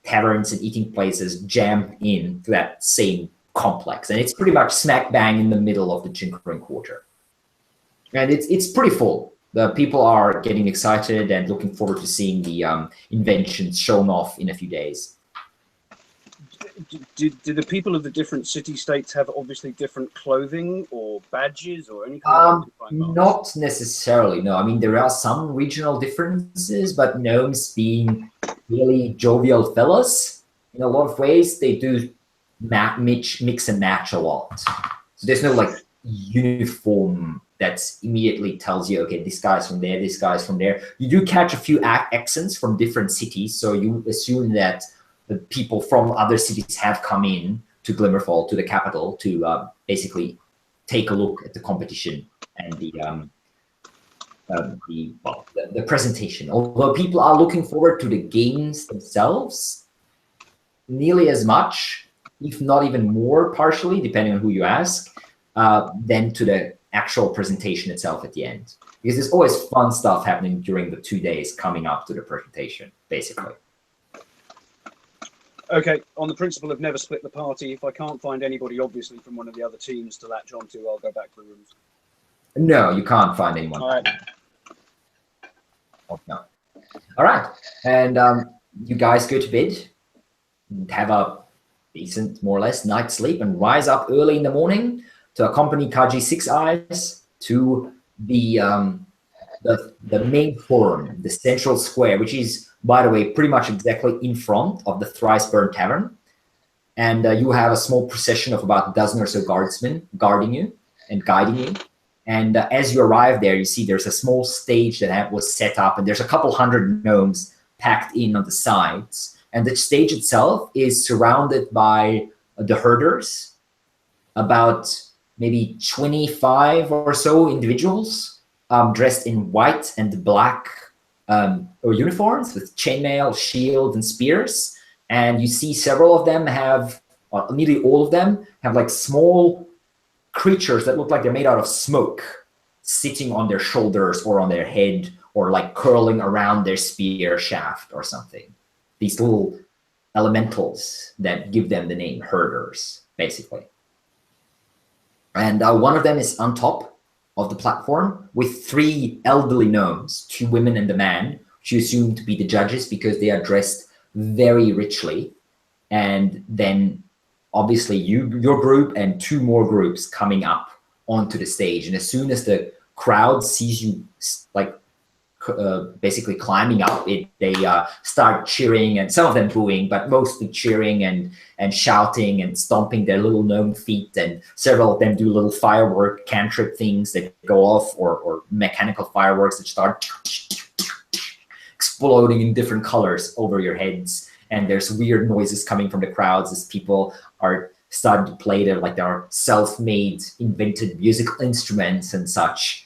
taverns and eating places jammed into that same complex. And it's pretty much smack bang in the middle of the Chinkering Quarter. And it's pretty full. The people are getting excited and looking forward to seeing the inventions shown off in a few days. Do the people of the different city-states have obviously different clothing or badges or any kind of not necessarily, no. I mean, there are some regional differences, but gnomes being really jovial fellas, in a lot of ways, they do mix and match a lot. So there's no like uniform that immediately tells you, okay, this guy's from there, this guy's from there. You do catch a few accents from different cities, so you assume that the people from other cities have come in to Glimmerfall, to the capital, to basically take a look at the competition and the presentation. Although people are looking forward to the games themselves nearly as much, if not even more partially, depending on who you ask, than to the actual presentation itself at the end. Because there's always fun stuff happening during the 2 days coming up to the presentation, basically. Okay, on the principle of never split the party, if I can't find anybody, obviously, from one of the other teams to latch onto, I'll go back to the rooms. No, you can't find anyone. All right. Oh, no. All right, and you guys go to bed, and have a decent, more or less, night's sleep, and rise up early in the morning to accompany Kasji Sixeyes to the main forum, the central square, which is, by the way, pretty much exactly in front of the Thrice Burned Tavern. And you have a small procession of about a dozen or so guardsmen guarding you and guiding you. And as you arrive there, you see there's a small stage that was set up, and there's a couple hundred gnomes packed in on the sides. And the stage itself is surrounded by the herders, about maybe 25 or so individuals dressed in white and black or uniforms with chainmail, shield, and spears. And you see several of them have, or nearly all of them, have like small creatures that look like they're made out of smoke sitting on their shoulders or on their head or like curling around their spear shaft or something. These little elementals that give them the name herders, basically. And one of them is on top of the platform with 3 elderly gnomes, 2 women and a man, which you assume to be the judges because they are dressed very richly. And then obviously your group and 2 more groups coming up onto the stage. And as soon as the crowd sees you like basically climbing up, they start cheering, and some of them booing, but mostly cheering and shouting and stomping their little gnome feet. And several of them do little firework cantrip things that go off, or mechanical fireworks that start exploding in different colors over your heads. And there's weird noises coming from the crowds as people are starting to play their self-made, invented musical instruments and such.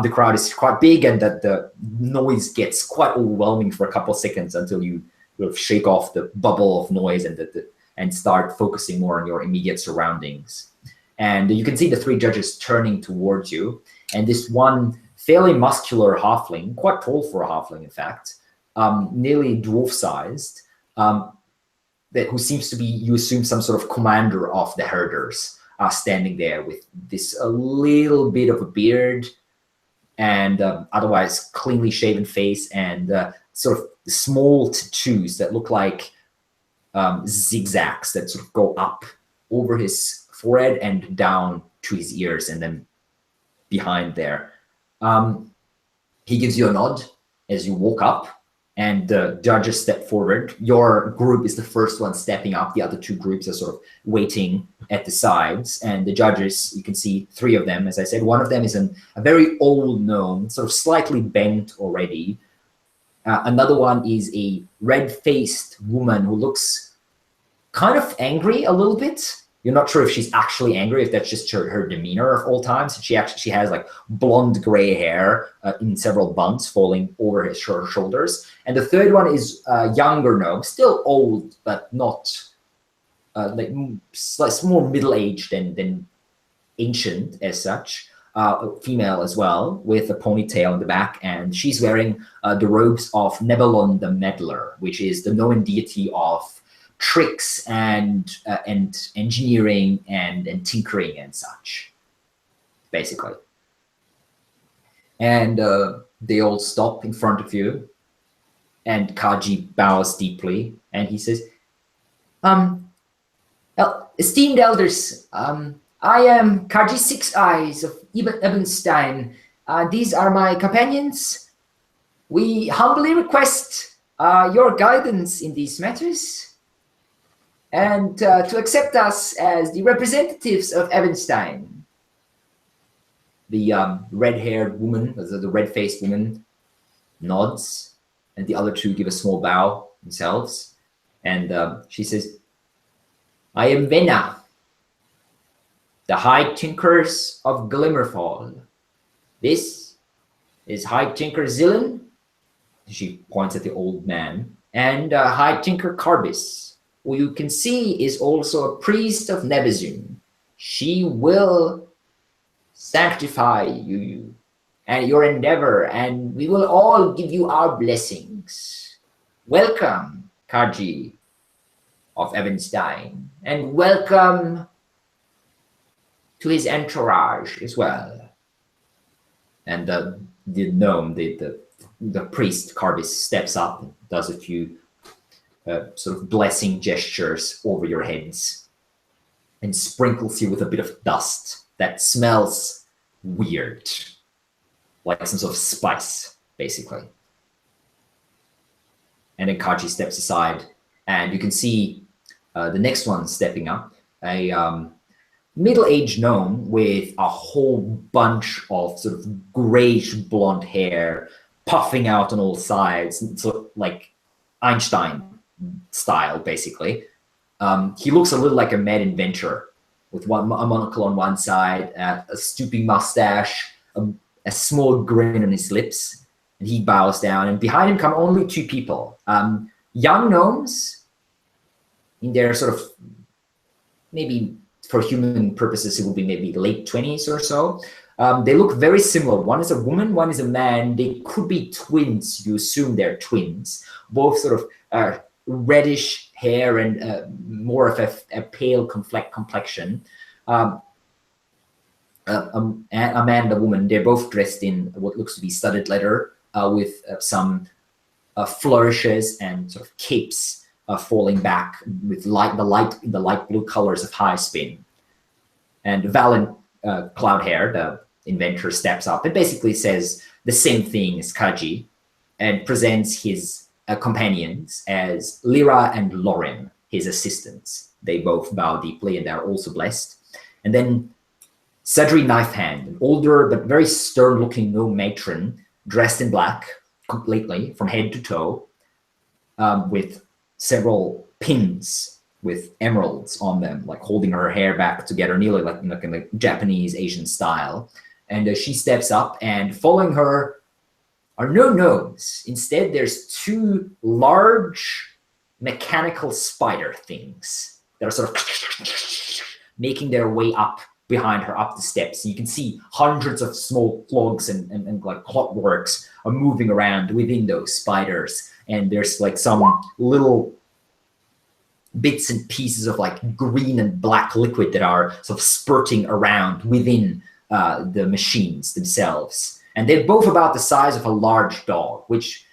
The crowd is quite big, and the noise gets quite overwhelming for a couple of seconds until you sort of shake off the bubble of noise and start focusing more on your immediate surroundings. And you can see the 3 judges turning towards you, and this one fairly muscular halfling, quite tall for a halfling, in fact, nearly dwarf-sized, who seems to be, you assume, some sort of commander of the herders, standing there with this a little bit of a beard, and otherwise cleanly shaven face, and sort of small tattoos that look like zigzags that sort of go up over his forehead and down to his ears and then behind there. He gives you a nod as you walk up, and the judges step forward. Your group is the first one stepping up. The other 2 groups are sort of waiting at the sides. And the judges, you can see 3 of them, as I said. One of them is a very old gnome, sort of slightly bent already, Another one is a red-faced woman who looks kind of angry a little bit. You're not sure if she's actually angry, if that's just her demeanor of all times. She has like blonde gray hair in several buns falling over her shoulders. And the third one is a younger gnome, still old, but not like more middle-aged than ancient as such. Female as well, with a ponytail in the back, and she's wearing the robes of Nebelon the Meddler, which is the known deity of tricks and engineering and tinkering and such, basically. And they all stop in front of you, and Kasji bows deeply, and he says, esteemed elders, I am Kasji Sixeyes of Ebonstein. These are my companions. We humbly request your guidance in these matters, and to accept us as the representatives of Ebonstein. The red-haired woman, the red-faced woman, nods, and the other two give a small bow themselves. And she says, I am Vena, the High Tinkers of Glimmerfall. This is High Tinker Zillen, she points at the old man, and High Tinker Carbis, who you can see is also a priest of Nebazun. She will sanctify you and your endeavor, and we will all give you our blessings. Welcome, Kasji of Ebonstein, and welcome to his entourage as well. And the gnome, the priest Carbis, steps up and does a few sort of blessing gestures over your heads and sprinkles you with a bit of dust that smells weird, like some sort of spice, basically. And then Kasji steps aside, and you can see the next one stepping up, a middle-aged gnome with a whole bunch of sort of grayish blonde hair puffing out on all sides, sort of like Einstein style, basically. He looks a little like a mad inventor, with a monocle on one side, a stooping mustache, a small grin on his lips, and he bows down. And behind him come only two people, young gnomes in their sort of, maybe for human purposes, it would be maybe late 20s or so. They look very similar. One is a woman, one is a man. They could be twins. You assume they're twins. Both sort of reddish hair and more of a pale complexion. A man and a woman, they're both dressed in what looks to be studded leather with some flourishes and sort of capes falling back with the light blue colors of high spin. And Valen Cloudhair, the inventor, steps up and basically says the same thing as Kasji and presents his companions as Lyra and Lauren, his assistants. They both bow deeply and are also blessed. And then Cedri Knifehand, an older but very stern-looking gnome matron, dressed in black completely from head to toe, with several pins with emeralds on them, like holding her hair back together, nearly like in the Japanese Asian style. And she steps up, and following her are no gnomes. Instead, there's two large mechanical spider things that are sort of making their way up behind her up the steps. You can see hundreds of small clogs and like clockworks are moving around within those spiders. And there's like some little bits and pieces of like green and black liquid that are sort of spurting around within the machines themselves. And they're both about the size of a large dog, which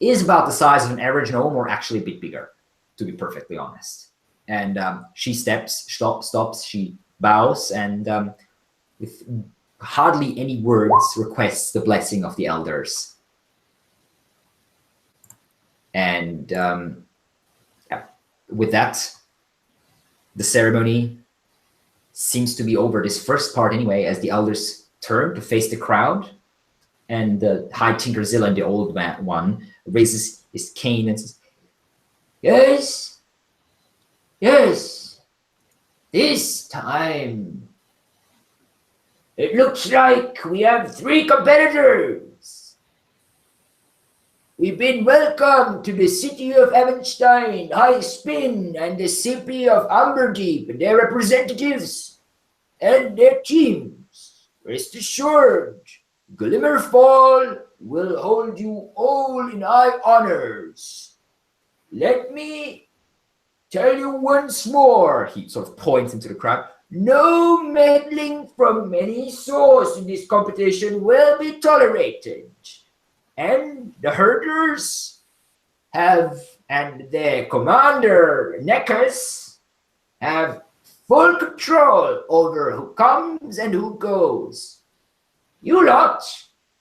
is about the size of an average gnome, or actually a bit bigger, to be perfectly honest. And she stops, she bows, and with hardly any words, requests the blessing of the elders. And with that, the ceremony seems to be over, this first part anyway, as the elders turn to face the crowd. And the High Tinkerzilla, the old one, raises his cane and says, "Yes, yes, this time it looks like we have 3 competitors. We've been welcomed to the city of Ebonstein, High Spin, and the city of Umberdeep, and their representatives and their teams. Rest assured, Glimmerfall will hold you all in high honors. Let me tell you once more," he sort of points into the crowd, "no meddling from any source in this competition will be tolerated. And the herders and their commander, Nekas, have full control over who comes and who goes. You lot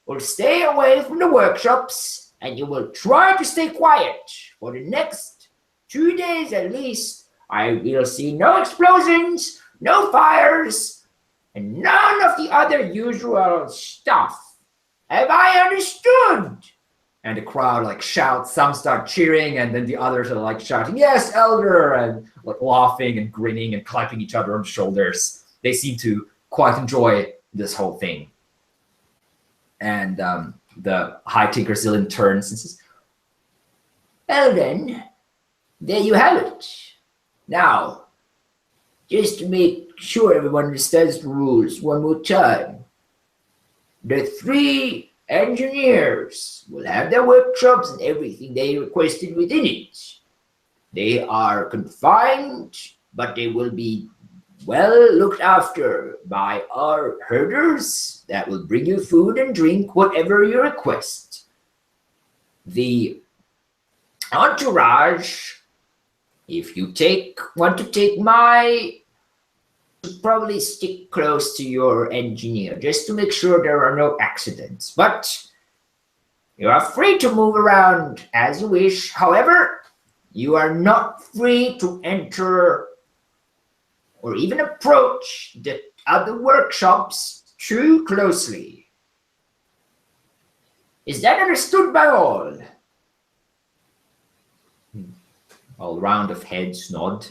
will stay away from the workshops, and you will try to stay quiet for the next 2 days at least. I will see no explosions, no fires, and none of the other usual stuff. Have I understood?" And the crowd shouts. Some start cheering, and then the others are shouting, "Yes, Elder," and laughing and grinning and clapping each other on the shoulders. They seem to quite enjoy this whole thing. And the High Tinkerzilla turns and says, "Well then, there you have it. Now, just to make sure everyone understands the rules one more time, the 3 engineers will have their workshops and everything they requested within it. They are confined, but they will be well looked after by our herders that will bring you food and drink, whatever you request. The entourage, if you want to take probably stick close to your engineer just to make sure there are no accidents. But you are free to move around as you wish. However, you are not free to enter or even approach the other workshops too closely. Is that understood by all?" All round of heads nod.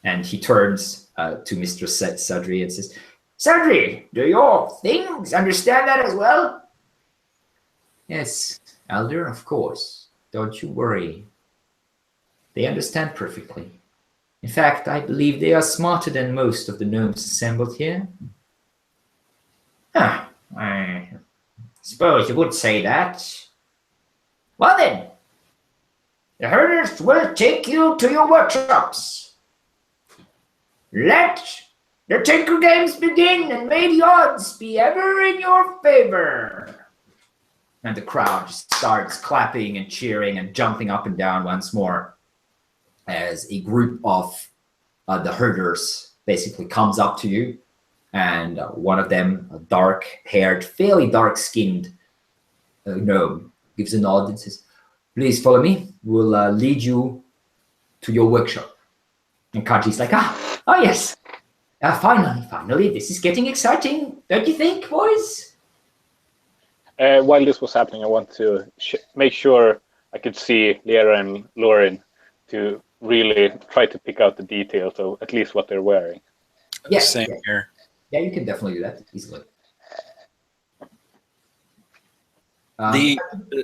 And he turns to Mr. Sudry and says, "Sudry, do your things understand that as well?" "Yes, Elder, of course. Don't you worry. They understand perfectly. In fact, I believe they are smarter than most of the gnomes assembled here." "I suppose you would say that. Well then, the herders will take you to your workshops. Let the Tinker Games begin, and may the odds be ever in your favor." And the crowd starts clapping and cheering and jumping up and down once more as a group of the herders basically comes up to you, and one of them, a dark-haired, fairly dark-skinned gnome, gives a nod and says, "Please follow me. We'll lead you to your workshop." And Kasji's like, oh yes, finally, this is getting exciting, don't you think, boys?" While this was happening, I want to make sure I could see Lera and Lauren to really try to pick out the details of at least what they're wearing. Yes, Same here. Yeah, you can definitely do that easily.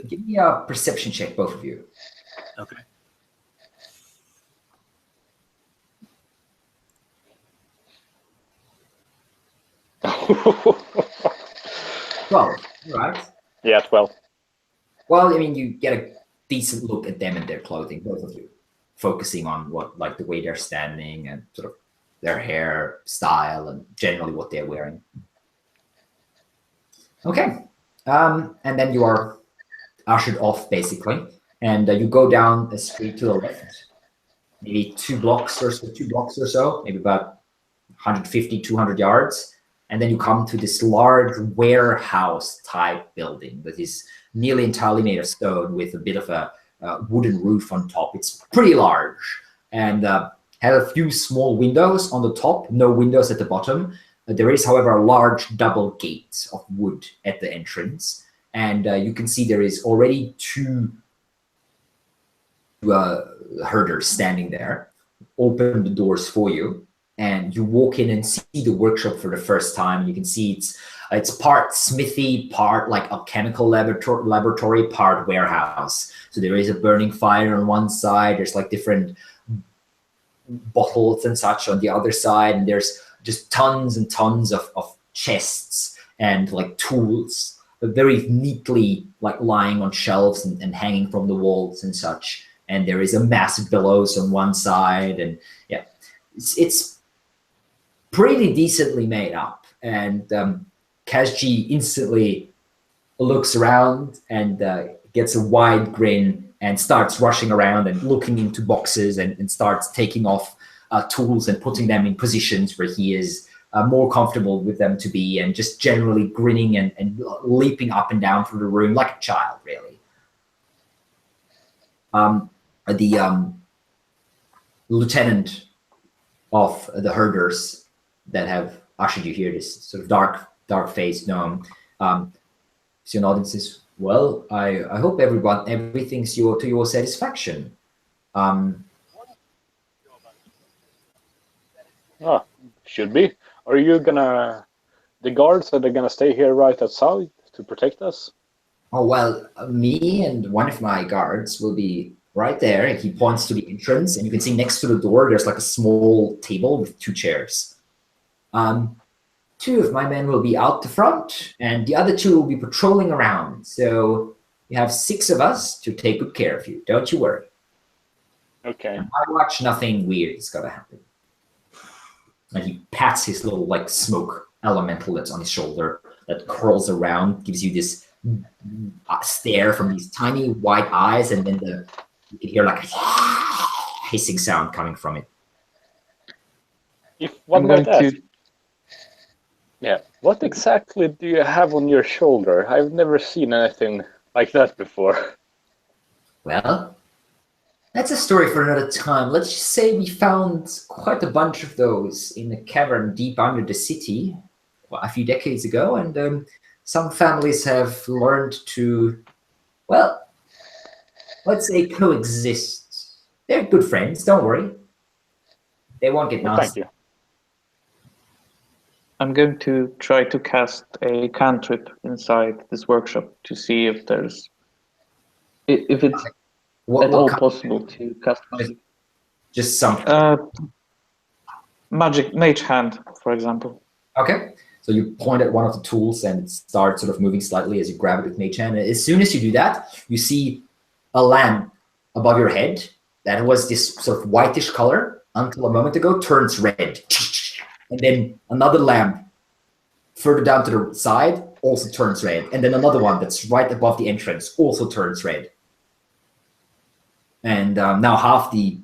Give me a perception check, both of you. Okay. Well, right. Yeah, 12. Well, I mean, you get a decent look at them and their clothing, both of you, focusing on the way they're standing and sort of their hair style and generally what they're wearing. Okay. And then you are ushered off, basically, and you go down the street to the left, maybe 2 blocks or so, maybe about 150, 200 yards. And then you come to this large warehouse type building that is nearly entirely made of stone with a bit of a wooden roof on top. It's pretty large and had a few small windows on the top, no windows at the bottom. There is, however, a large double gate of wood at the entrance, and you can see there is already two herders standing there. Open the doors for you, and you walk in and see the workshop for the first time. You can see it's part smithy, part like a chemical laboratory, part warehouse. So there is a burning fire on one side. There's like different bottles and such on the other side, and there's just tons and tons of chests and like tools, but very neatly like lying on shelves and hanging from the walls and such. And there is a massive bellows on one side, and yeah, it's pretty decently made up. And Kasji instantly looks around and gets a wide grin and starts rushing around and looking into boxes and starts taking off tools and putting them in positions where he is more comfortable with them to be, and just generally grinning and leaping up and down through the room like a child, really. The lieutenant of the herders that have ushered you here, this sort of dark-faced gnome, so nods and says, "Well, I hope everything's to your satisfaction." Should be. Are you gonna? The guards are they gonna stay here right outside to protect us? Oh well, me and one of my guards will be right there. And he points to the entrance, and you can see next to the door there's like a small table with two chairs. Two of my men will be out the front, and the other two will be patrolling around. So you have 6 of us to take good care of you. Don't you worry. Okay. I watch nothing weird is gonna happen. And he pats his little like smoke elemental that's on his shoulder that curls around, gives you this stare from these tiny white eyes, and then you can hear like a hissing sound coming from it. If one might ask, yeah, what exactly do you have on your shoulder? I've never seen anything like that before. Well, that's a story for another time. Let's just say we found quite a bunch of those in a cavern deep under the city a few decades ago, and some families have learned to, well, let's say coexist. They're good friends, don't worry. They won't get nasty. Thank you. I'm going to try to cast a cantrip inside this workshop to see if it's at all possible to cast magic. Just some Magic mage hand, for example. Okay. So you point at one of the tools and it starts sort of moving slightly as you grab it with mage hand. And as soon as you do that, you see a lamp above your head that was this sort of whitish color until a moment ago turns red. And then another lamp further down to the side also turns red. And then another one that's right above the entrance also turns red. And now half the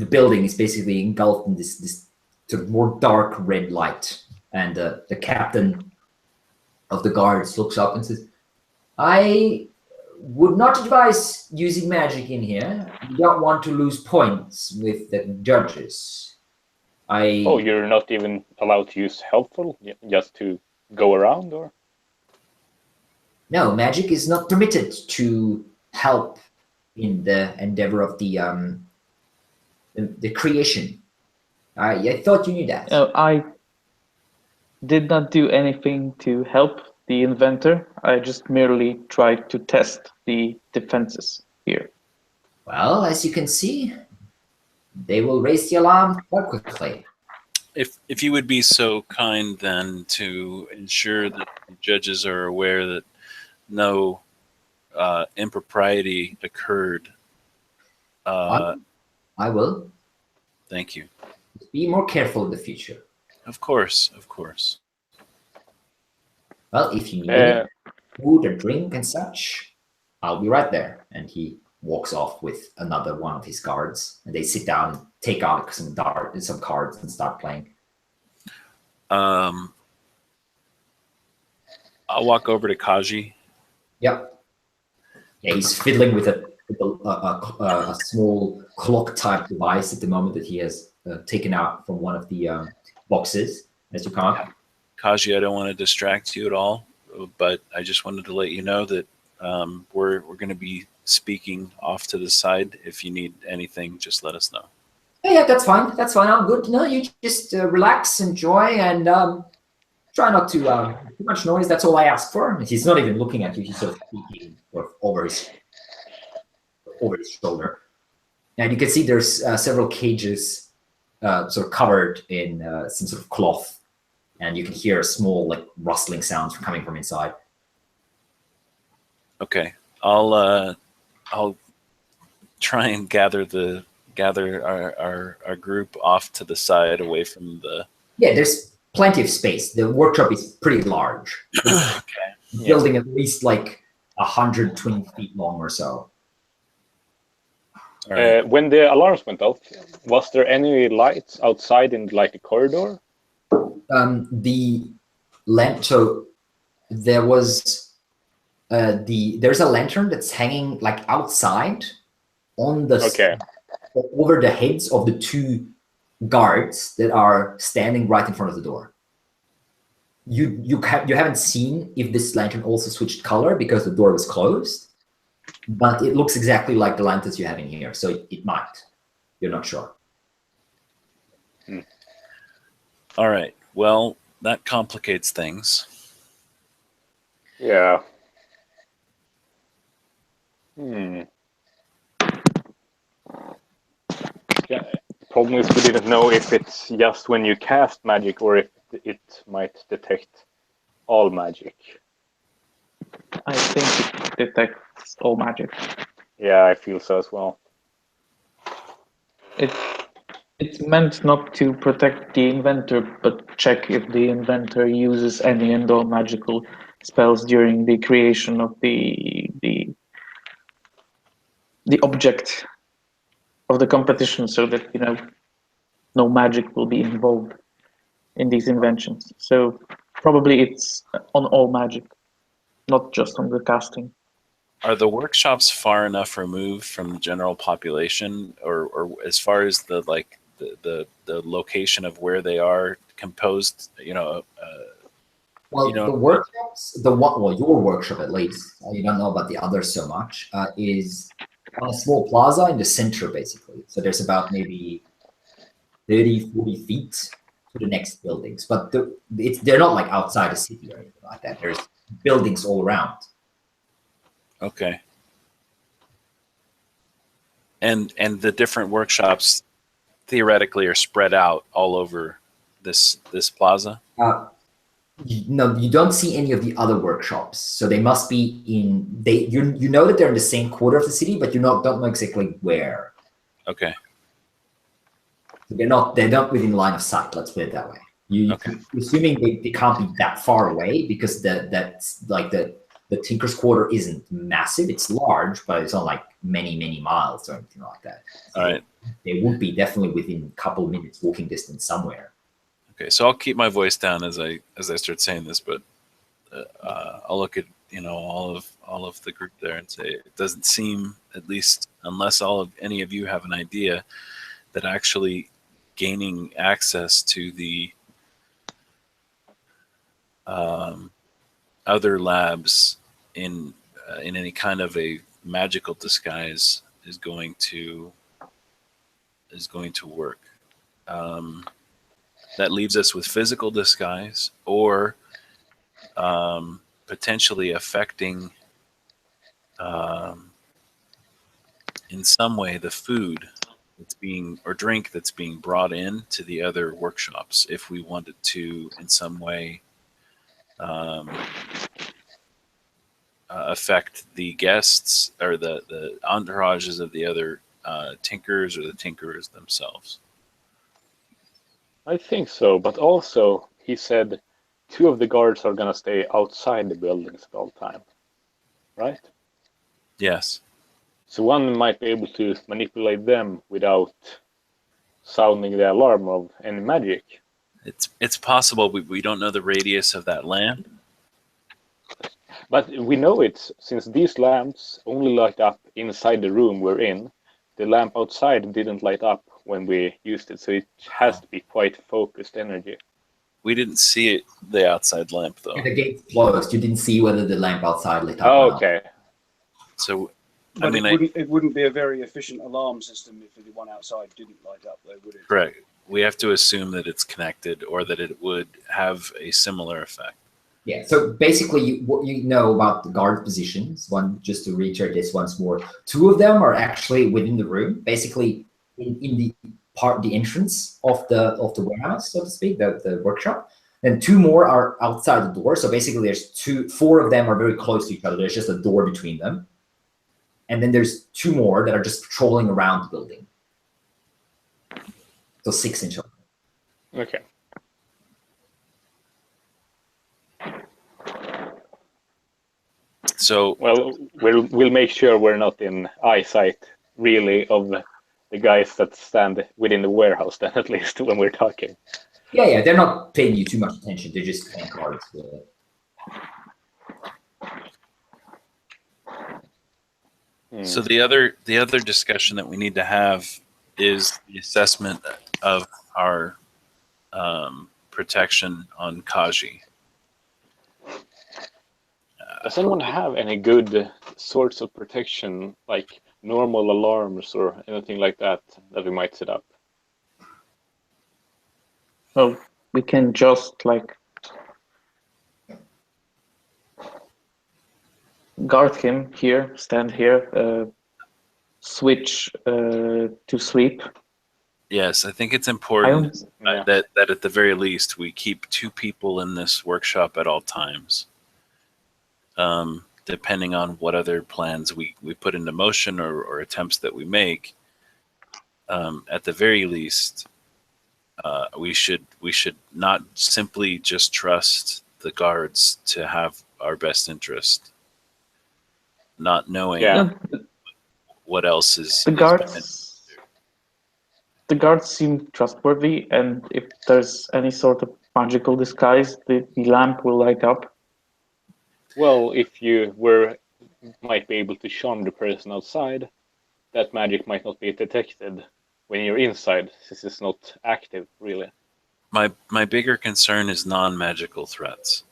building is basically engulfed in this sort of more dark red light. And the captain of the guards looks up and says, "I would not advise using magic in here. You don't want to lose points with the judges." Oh, you're not even allowed to use helpful, just to go around, or? No, magic is not permitted to help in the endeavor of the creation. I thought you knew that. I did not do anything to help the inventor. I just merely tried to test the defenses here. Well, as you can see, they will raise the alarm quite quickly. If you would be so kind then to ensure that the judges are aware that no impropriety occurred. I will. Thank you. Be more careful in the future. Of course, of course. Well, if you need food or drink and such, I'll be right there. And he walks off with another one of his guards, and they sit down and take out some cards and start playing. I'll walk over to Kasji. Yep. Yeah, he's fiddling with a small clock-type device at the moment that he has taken out from one of the boxes. as you come up. Kasji, I don't want to distract you at all, but I just wanted to let you know that we're going to be speaking off to the side. If you need anything, just let us know. Yeah, that's fine. That's fine. I'm good. No, you just relax, enjoy, and try not to too much noise. That's all I ask for. He's not even looking at you. He's sort of speaking sort of over his shoulder. And you can see there's several cages sort of covered in some sort of cloth. And you can hear small like rustling sounds coming from inside. Okay. I'll try and gather our group off to the side away from the... Yeah, there's plenty of space. The workshop is pretty large. Okay. Building at least like 120 feet long or so. All right. When the alarms went off, was there any lights outside in like the corridor? So there was there's a lantern that's hanging like outside on the over the heads of the two guards that are standing right in front of the door. You haven't seen if this lantern also switched color because the door was closed, but it looks exactly like the lanterns you have in here, so it might. You're not sure. All right. Well, that complicates things. Yeah. Yeah. Problem is we didn't know if it's just when you cast magic or if it might detect all magic. I think it detects all magic. Yeah, I feel so as well. It's meant not to protect the inventor, but check if the inventor uses any and all magical spells during the creation of the object of the competition, so that no magic will be involved in these inventions. So probably it's on all magic, not just on the casting. Are the workshops far enough removed from the general population, or as far as the location of where they are composed? The workshops, your workshop at least, you don't know about the others so much, is on a small plaza in the center, basically. So there's about maybe 30, 40 feet to the next buildings, but they're not like outside the city or anything like that. There's buildings all around. Okay. And the different workshops theoretically are spread out all over this plaza? No, you don't see any of the other workshops. So they must be you know that they're in the same quarter of the city, but don't know exactly where. Okay. So they're not within line of sight, let's put it that way. You're assuming they can't be that far away, because that's like the Tinker's Quarter isn't massive. It's large, but it's not like many miles or anything like that. So all right. They would be definitely within a couple of minutes walking distance somewhere. Okay, so I'll keep my voice down as I start saying this, but I'll look at all of the group there and say it doesn't seem, at least unless any of you have an idea, that actually gaining access to the other labs in any kind of a magical disguise is going to work. That leaves us with physical disguise, or potentially affecting in some way the food or drink that's being brought in to the other workshops, if we wanted to in some way affect the guests or the entourages of the other tinkers or the tinkerers themselves. I think so, but also he said 2 of the guards are gonna stay outside the buildings at all time, right? Yes. So one might be able to manipulate them without sounding the alarm of any magic. It's possible. We don't know the radius of that lamp. But we know it, since these lamps only light up inside the room we're in. The lamp outside didn't light up when we used it, so it has to be quite focused energy. We didn't see it, the outside lamp though. And the gate's closed. You didn't see whether the lamp outside lit up Oh, or not. okay. So, But I mean, it wouldn't be a very efficient alarm system if the one outside didn't light up, though, would it? correct. We have to assume that it's connected or that it would have a similar effect. Yeah, so basically what you know about the guard positions, just to reiterate this once more, 2 of them are actually within the room, basically in the entrance of the warehouse, so to speak, the workshop. And 2 more are outside the door. So basically there's 4 of them are very close to each other. There's just a door between them. And then there's 2 more that are just patrolling around the building. So 6 in total. Okay. So, Well, we'll make sure we're not in eyesight, really, of the guys that stand within the warehouse, then, at least, when we're talking. Yeah, they're not paying you too much attention. They're just playing cards. so the other discussion that we need to have is the assessment of our protection on Kasji. Does anyone have any good sorts of protection, like normal alarms or anything like that we might set up? Well, we can just like guard him here, stand here, switch to sleep. Yes, I think it's important Yeah. that at the very least we keep 2 people in this workshop at all times. Depending on what other plans we put into motion or attempts that we make, at the very least, we should not simply just trust the guards to have our best interest, not knowing what else is. The guards seem trustworthy, and if there's any sort of magical disguise, the lamp will light up. Well, if you might be able to charm the person outside, that magic might not be detected when you're inside, since it's not active, really. My bigger concern is non-magical threats.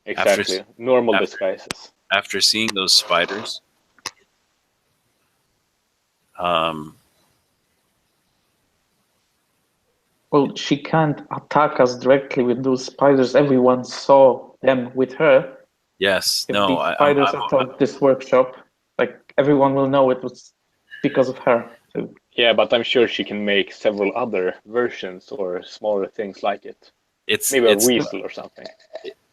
Exactly. Normal disguises. After seeing those spiders, Well, she can't attack us directly with those spiders. Everyone saw them with her. yes, If no, these spiders attacked this workshop, like everyone will know it was because of her. So, yeah, but I'm sure she can make several other versions or smaller things like it. Maybe a weasel or something.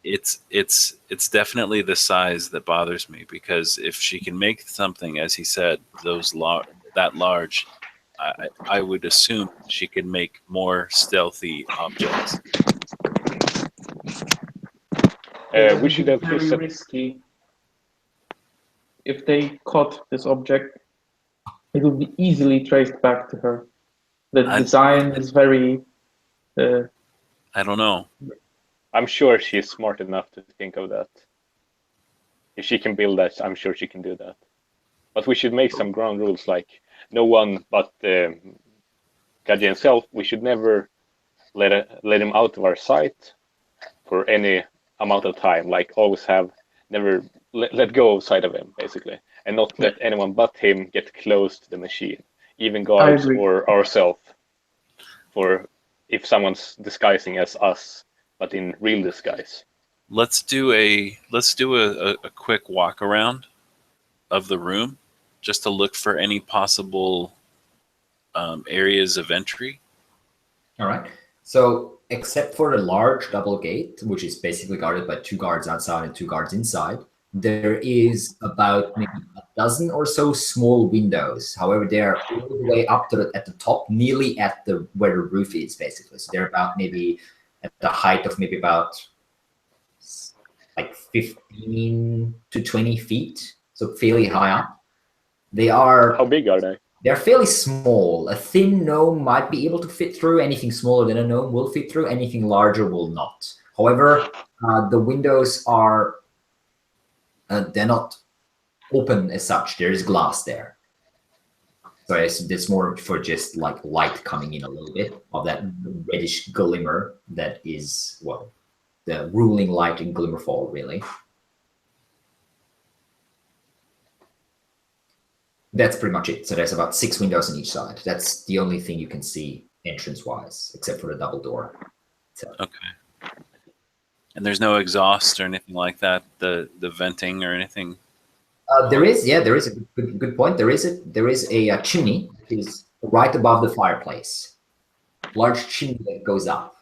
It's definitely the size that bothers me, because if she can make something, as he said, that large, I would assume she can make more stealthy objects. We should have very risky. If they caught this object, it would be easily traced back to her. The design is very. I don't know. I'm sure she's smart enough to think of that. If she can build that, I'm sure she can do that. But we should make some ground rules, like no one but Kasji himself. We should never let him out of our sight for any amount of time. Like always never let go of sight of him, basically, and not let anyone but him get close to the machine, even guards or ourselves. For if someone's disguising as us, but in real disguise. Let's do a quick walk around of the room, just to look for any possible areas of entry. All right. So except for the large double gate, which is basically guarded by 2 guards outside and 2 guards inside, there is about maybe a dozen or so small windows. However, they're all the way up to at the top, nearly at where the roof is, basically. So they're about maybe at the height of maybe about like 15 to 20 feet, so fairly high up. They are. How big are they? They're fairly small. A thin gnome might be able to fit through. Anything smaller than a gnome will fit through. Anything larger will not. However, the windows are they're not open as such. There is glass there. So it's more for just like light coming in a little bit of that reddish glimmer that is, well, the ruling light in Glimmerfall, really. That's pretty much it. So there's about 6 windows on each side. That's the only thing you can see entrance-wise, except for the double door. So. Okay. And there's no exhaust or anything like that, the venting or anything? There is a good point. There is a chimney that is right above the fireplace. Large chimney that goes up.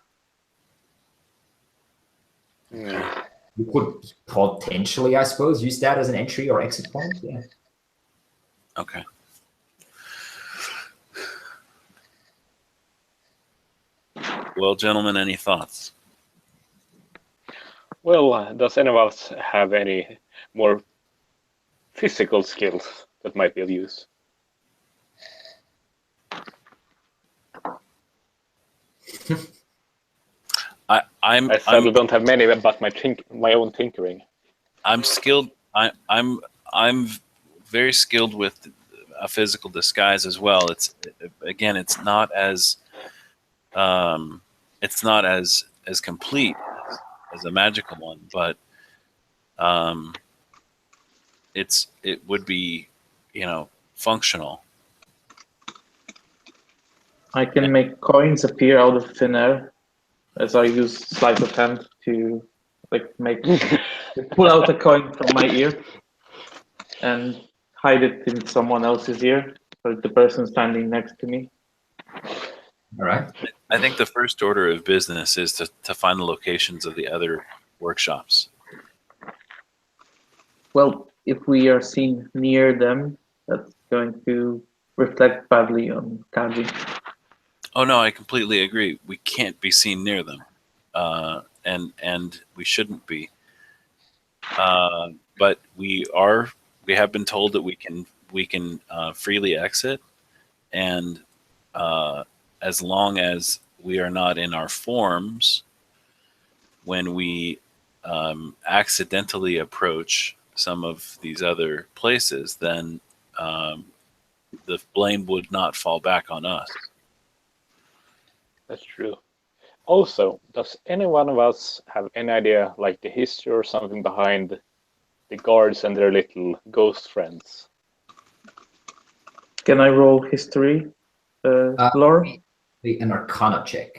Hmm. You could potentially, I suppose, use that as an entry or exit point. Yeah. Okay. Well, gentlemen, any thoughts? Well, does any of us have any more physical skills that might be of use? I sadly don't have many, but my own tinkering. I'm skilled. I'm very skilled with a physical disguise as well. It's not as complete as a magical one, but it would be, functional. I can make coins appear out of thin air, as I use sleight of hand to pull out a coin from my ear and hide it in someone else's ear, or the person standing next to me. All right. I think the first order of business is to find the locations of the other workshops. Well, if we are seen near them, that's going to reflect badly on Kasji. Oh no, I completely agree. We can't be seen near them, and we shouldn't be. But we have been told that we can freely exit, and as long as we are not in our forms when we accidentally approach some of these other places, then the blame would not fall back on us. That's true. Also, does any one of us have any idea, like the history or something behind the guards and their little ghost friends? Can I roll history, Laura? An Arcana check.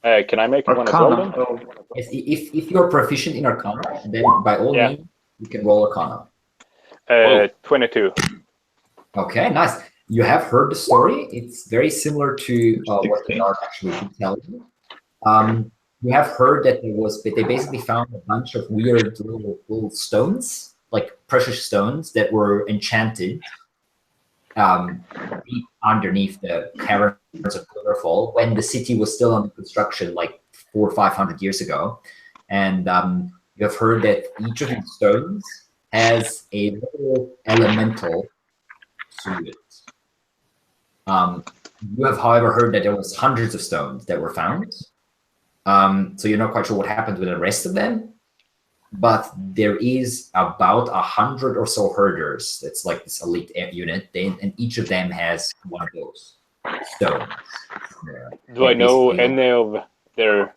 Can I make one as well? Then? Oh. Yes, if you're proficient in Arcana, then by all means you can roll Arcana. 22. Okay, nice. You have heard the story. It's very similar to what the guard actually did tell you. You have heard that they basically found a bunch of weird little stones, like precious stones that were enchanted deep underneath the caverns of Glimmerfall when the city was still under construction, like 400 or 500 years ago. And you have heard that each of these stones has a little elemental to it. You have, however, heard that there was hundreds of stones that were found. So you're not quite sure what happened with the rest of them. But there is about 100 or so herders. That's like this elite unit, and each of them has one of those stones. Do I know any of their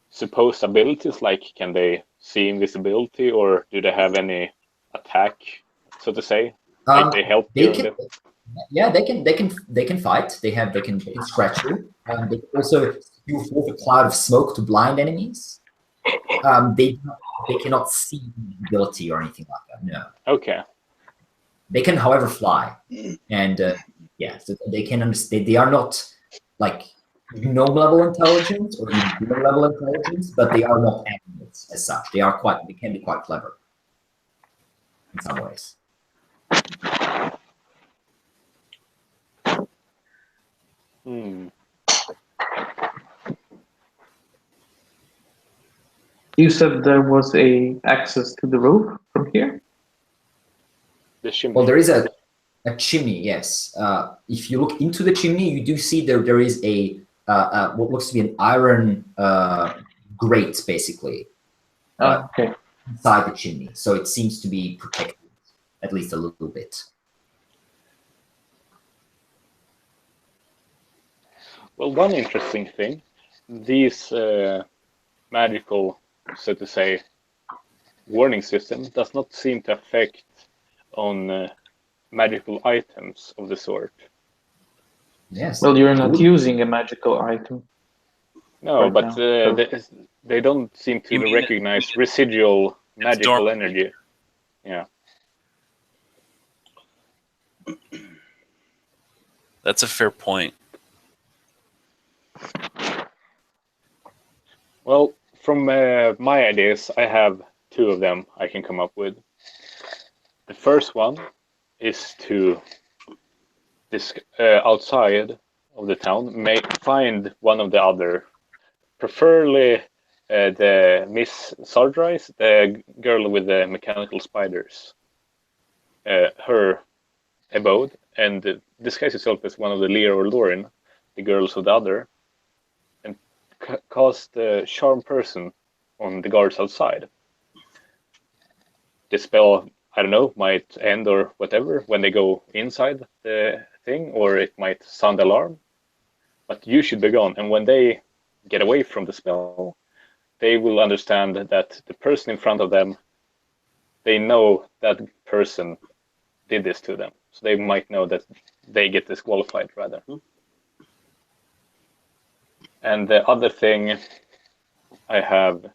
supposed abilities? Like, can they see invisibility, or do they have any attack, so to say? Like they help you. Yeah, they can fight. They can scratch you. They can also spew forth a cloud of smoke to blind enemies. They cannot see invisibility or anything like that. No. Okay. They can, however, fly, and so they can understand. They are not like gnome level intelligence or even human level intelligence, but they are not animals as such. They can be quite clever in some ways. You said there was a access to the roof from here? The chimney. Well, there is a chimney, yes. If you look into the chimney, you do see there is a what looks to be an iron grate, basically, Okay. inside the chimney. So it seems to be protected, at least a little bit. Well, one interesting thing, these magical, so to say, warning system does not seem to affect on magical items of the sort. Yes. Well, you're not Cool. using a magical item. No, Right but now. they don't seem You to mean recognize residual magical dormant. energy. Yeah. That's a fair point. Well, from my ideas, I have two of them I can come up with. The first one is to outside of the town, find one of the other, preferably the Miss Sardrice, the girl with the mechanical spiders, her abode, and disguise yourself as one of the Lear or Lauren, the girls of the other, and cast Charm Person on the guards outside. The spell, I don't know, might end or whatever when they go inside the thing, or it might sound alarm. But you should be gone, and when they get away from the spell, they will understand that the person in front of them, they know that person did this to them. So they might know that they get disqualified rather. And the other thing I have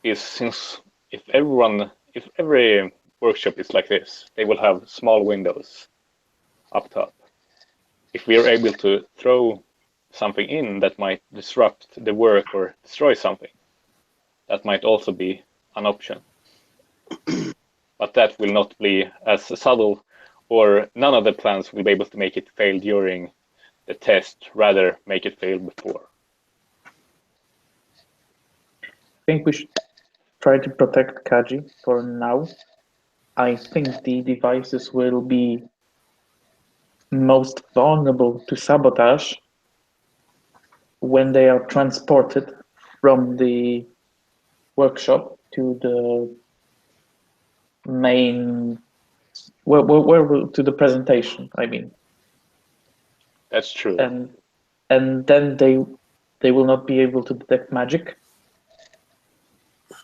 is, since if every workshop is like this, they will have small windows up top. If we are able to throw something in that might disrupt the work or destroy something, that might also be an option. But that will not be as subtle, or none of the plans will be able to make it fail during the test, rather make it fail before. I think we should try to protect Kasji for now. I think the devices will be most vulnerable to sabotage when they are transported from the workshop to the main, to the presentation, I mean. That's true. And then they will not be able to detect magic,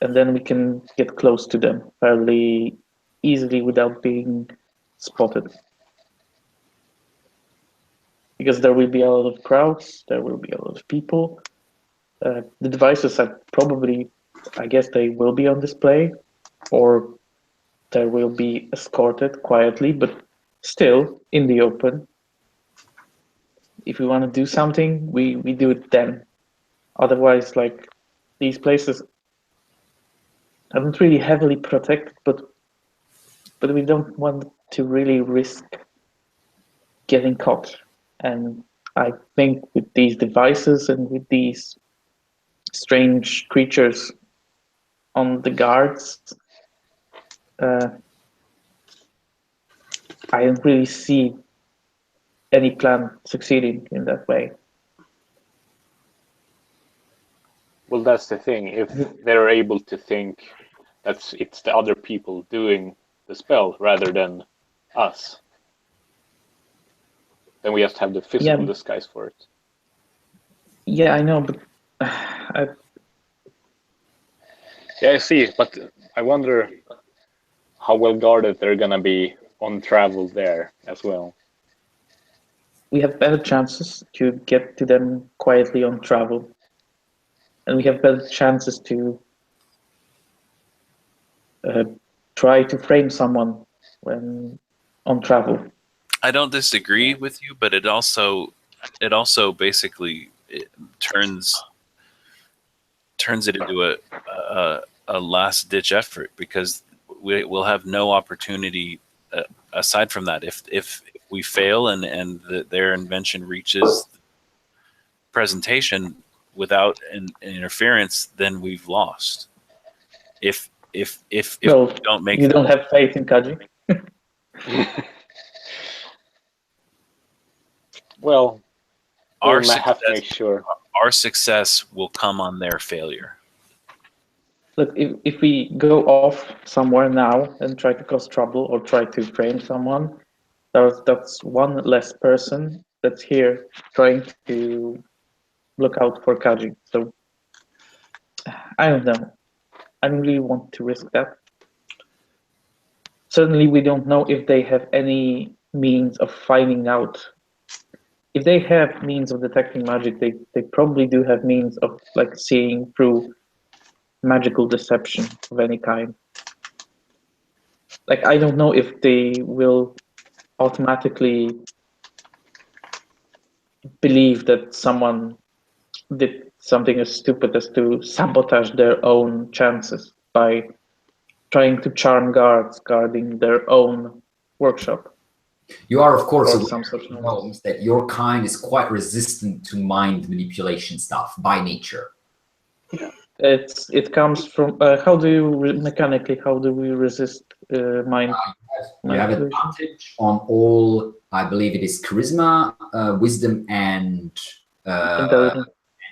and then we can get close to them fairly easily without being spotted. Because there will be a lot of crowds, there will be a lot of people. The devices are probably, I guess they will be on display, or they will be escorted quietly, but still in the open. If we want to do something, we do it then. Otherwise, like, these places aren't really heavily protected, but we don't want to really risk getting caught. And I think with these devices and with these strange creatures on the guards, I don't really see any plan succeeding in that way. Well, that's the thing. If they're able to think that it's the other people doing the spell rather than us, then we just have the physical disguise for it. Yeah, I know, but Yeah, I see, but I wonder how well guarded they're gonna be on travel there as well. we have better chances to get to them quietly on travel, and we have better chances to try to frame someone when on travel. I don't disagree with you, but it also basically turns it into a last ditch effort, because we will have no opportunity aside from that. If we fail and their invention reaches presentation without an interference, then we've lost. If Well, we don't make you don't have faith in Kasji. Well, our we'll have to make sure. Our success will come on their failure. Look, if we go off somewhere now and try to cause trouble or try to frame someone, that's one less person that's here trying to look out for Kasji. So I don't know. I don't really want to risk that. Certainly, we don't know if they have any means of finding out. If they have means of detecting magic, they probably do have means of like seeing through magical deception of any kind. Like, I don't know if they will automatically believe that someone did something as stupid as to sabotage their own chances by trying to charm guards guarding their own workshop. You are, of course, Or aware, some such Gnomes, that your kind is quite resistant to mind manipulation stuff by nature. It comes from how do you mechanically? How do we resist mind? You have advantage on all, I believe it is charisma, wisdom, and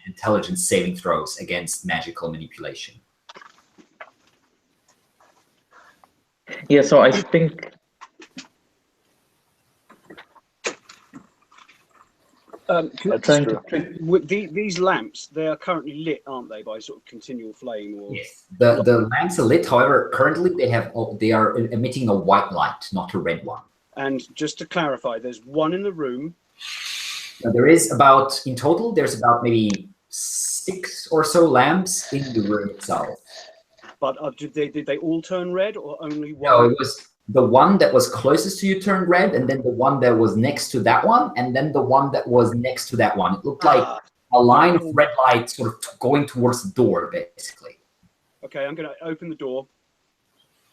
intelligence saving throws against magical manipulation. Yeah, so I think these lamps, they are currently lit, aren't they, by sort of continual flame? Or... Yes, the lamps are lit. However, currently they are emitting a white light, not a red one. And just to clarify, there's one in the room. Now, there is about, in total, there's about maybe 6 or so lamps in the room itself. But did they all turn red, or only one? No, it was the one that was closest to you turned red, and then the one that was next to that one, and then the one that was next to that one. It looked like a line of red light sort of going towards the door, basically. Okay, I'm going to open the door.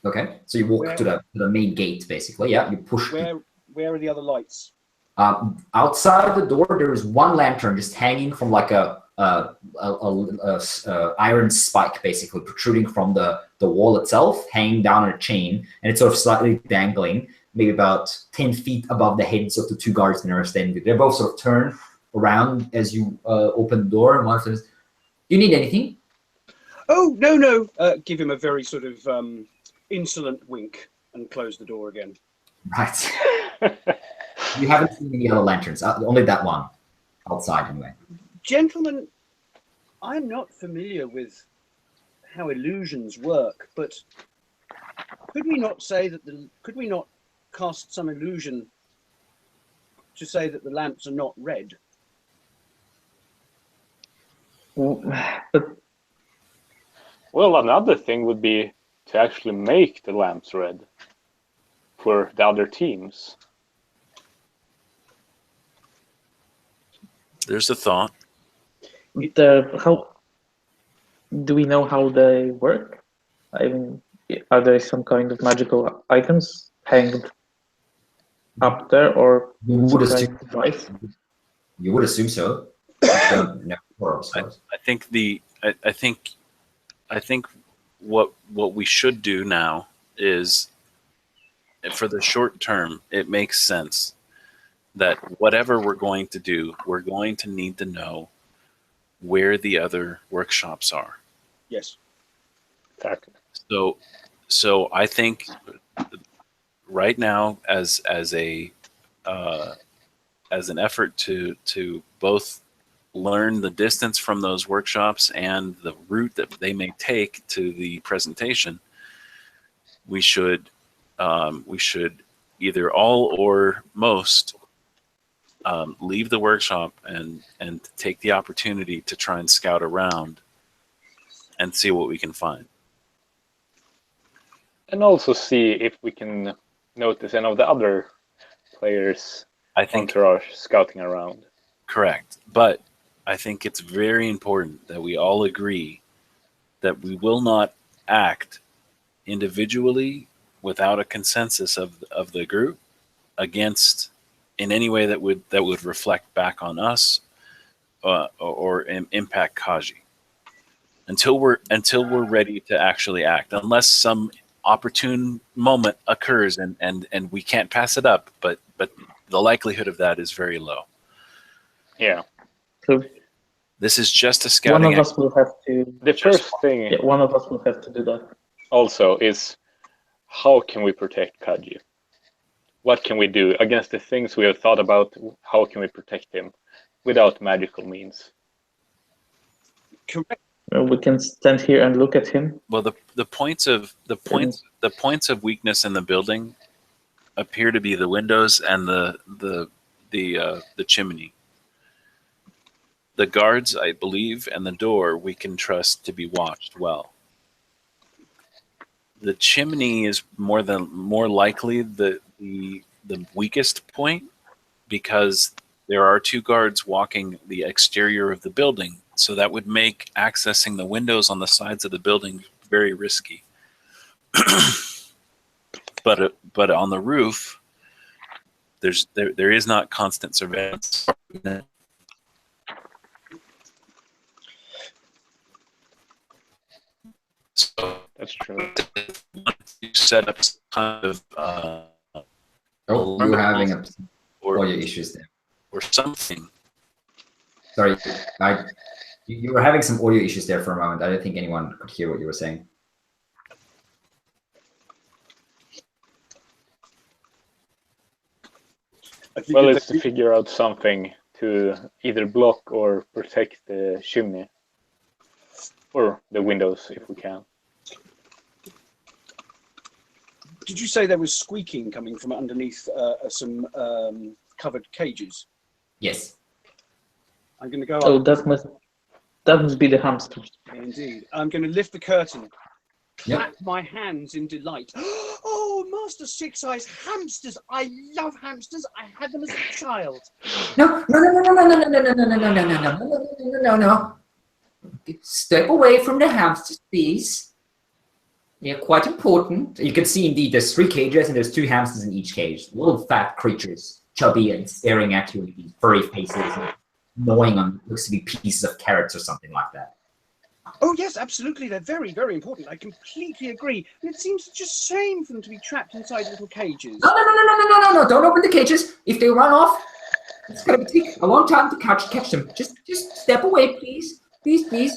Okay, so you walk to the main gate, basically. Yeah, you push. Where are the other lights? Outside the door, there is one lantern just hanging from like a iron spike, basically protruding from the wall itself, hanging down on a chain, and it's sort of slightly dangling, maybe about 10 feet above the heads of the 2 guards that are standing. They're both sort of turned around as you open the door, and one says, "You need anything?" Oh, no. Give him a very sort of insolent wink and close the door again. Right. You haven't seen any other lanterns, only that one outside anyway. Gentlemen, I'm not familiar with how illusions work, but could we not cast some illusion to say that the lamps are not red? Well, another thing would be to actually make the lamps red for the other teams. There's a thought. How do we know how they work? I mean, are there some kind of magical items hanged up there, or you would assume device? You would assume so. I think what we should do now is, for the short term, it makes sense that whatever we're going to do, we're going to need to know where the other workshops are. Yes. Exactly. So I think right now, as an effort to both learn the distance from those workshops and the route that they may take to the presentation, we should either all or most leave the workshop and take the opportunity to try and scout around and see what we can find. And also see if we can notice any of the other players' entourage scouting around. Correct. But I think it's very important that we all agree that we will not act individually without a consensus of the group against in any way that would reflect back on us or impact Kasji. Until we're ready to actually act, unless some opportune moment occurs and we can't pass it up, but the likelihood of that is very low. Yeah. So this is just a scouting. One of us will have to. The first thing. Yeah, one of us will have to do that. Also, is how can we protect Kasji? what can we do against the things we have thought about? How can we protect him without magical means? Correct. We can stand here and look at him. Well, the points of weakness in the building appear to be the windows and the chimney. The guards, I believe, and the door we can trust to be watched well. The chimney is more likely the weakest point, because there are 2 guards walking the exterior of the building, so that would make accessing the windows on the sides of the building very risky. But on the roof, there is not constant surveillance. So That's true. you set up some kind of Oh, you're having or audio issues there. or something. Sorry, you were having some audio issues there for a moment. I don't think anyone could hear what you were saying. Well, it's to figure out something to either block or protect the chimney or the windows if we can. Did you say there was squeaking coming from underneath some covered cages? Yes. I'm going to go Oh, up. that must be the hamsters. Indeed. I'm going to lift the curtain, Yep. clap my hands in delight. Oh, Master Sixeyes, hamsters! I love hamsters. I had them as a child. No. Step away from the hamsters, please. They're quite important. You can see indeed there's 3 cages and there's 2 hamsters in each cage. Little fat creatures, chubby and staring at you with these furry faces and gnawing on looks to be pieces of carrots or something like that. Oh, yes, absolutely. They're very, very important. I completely agree. And it seems such a shame for them to be trapped inside little cages. No, don't open the cages. If they run off, it's going to take a long time to catch them. Just step away, please. Please.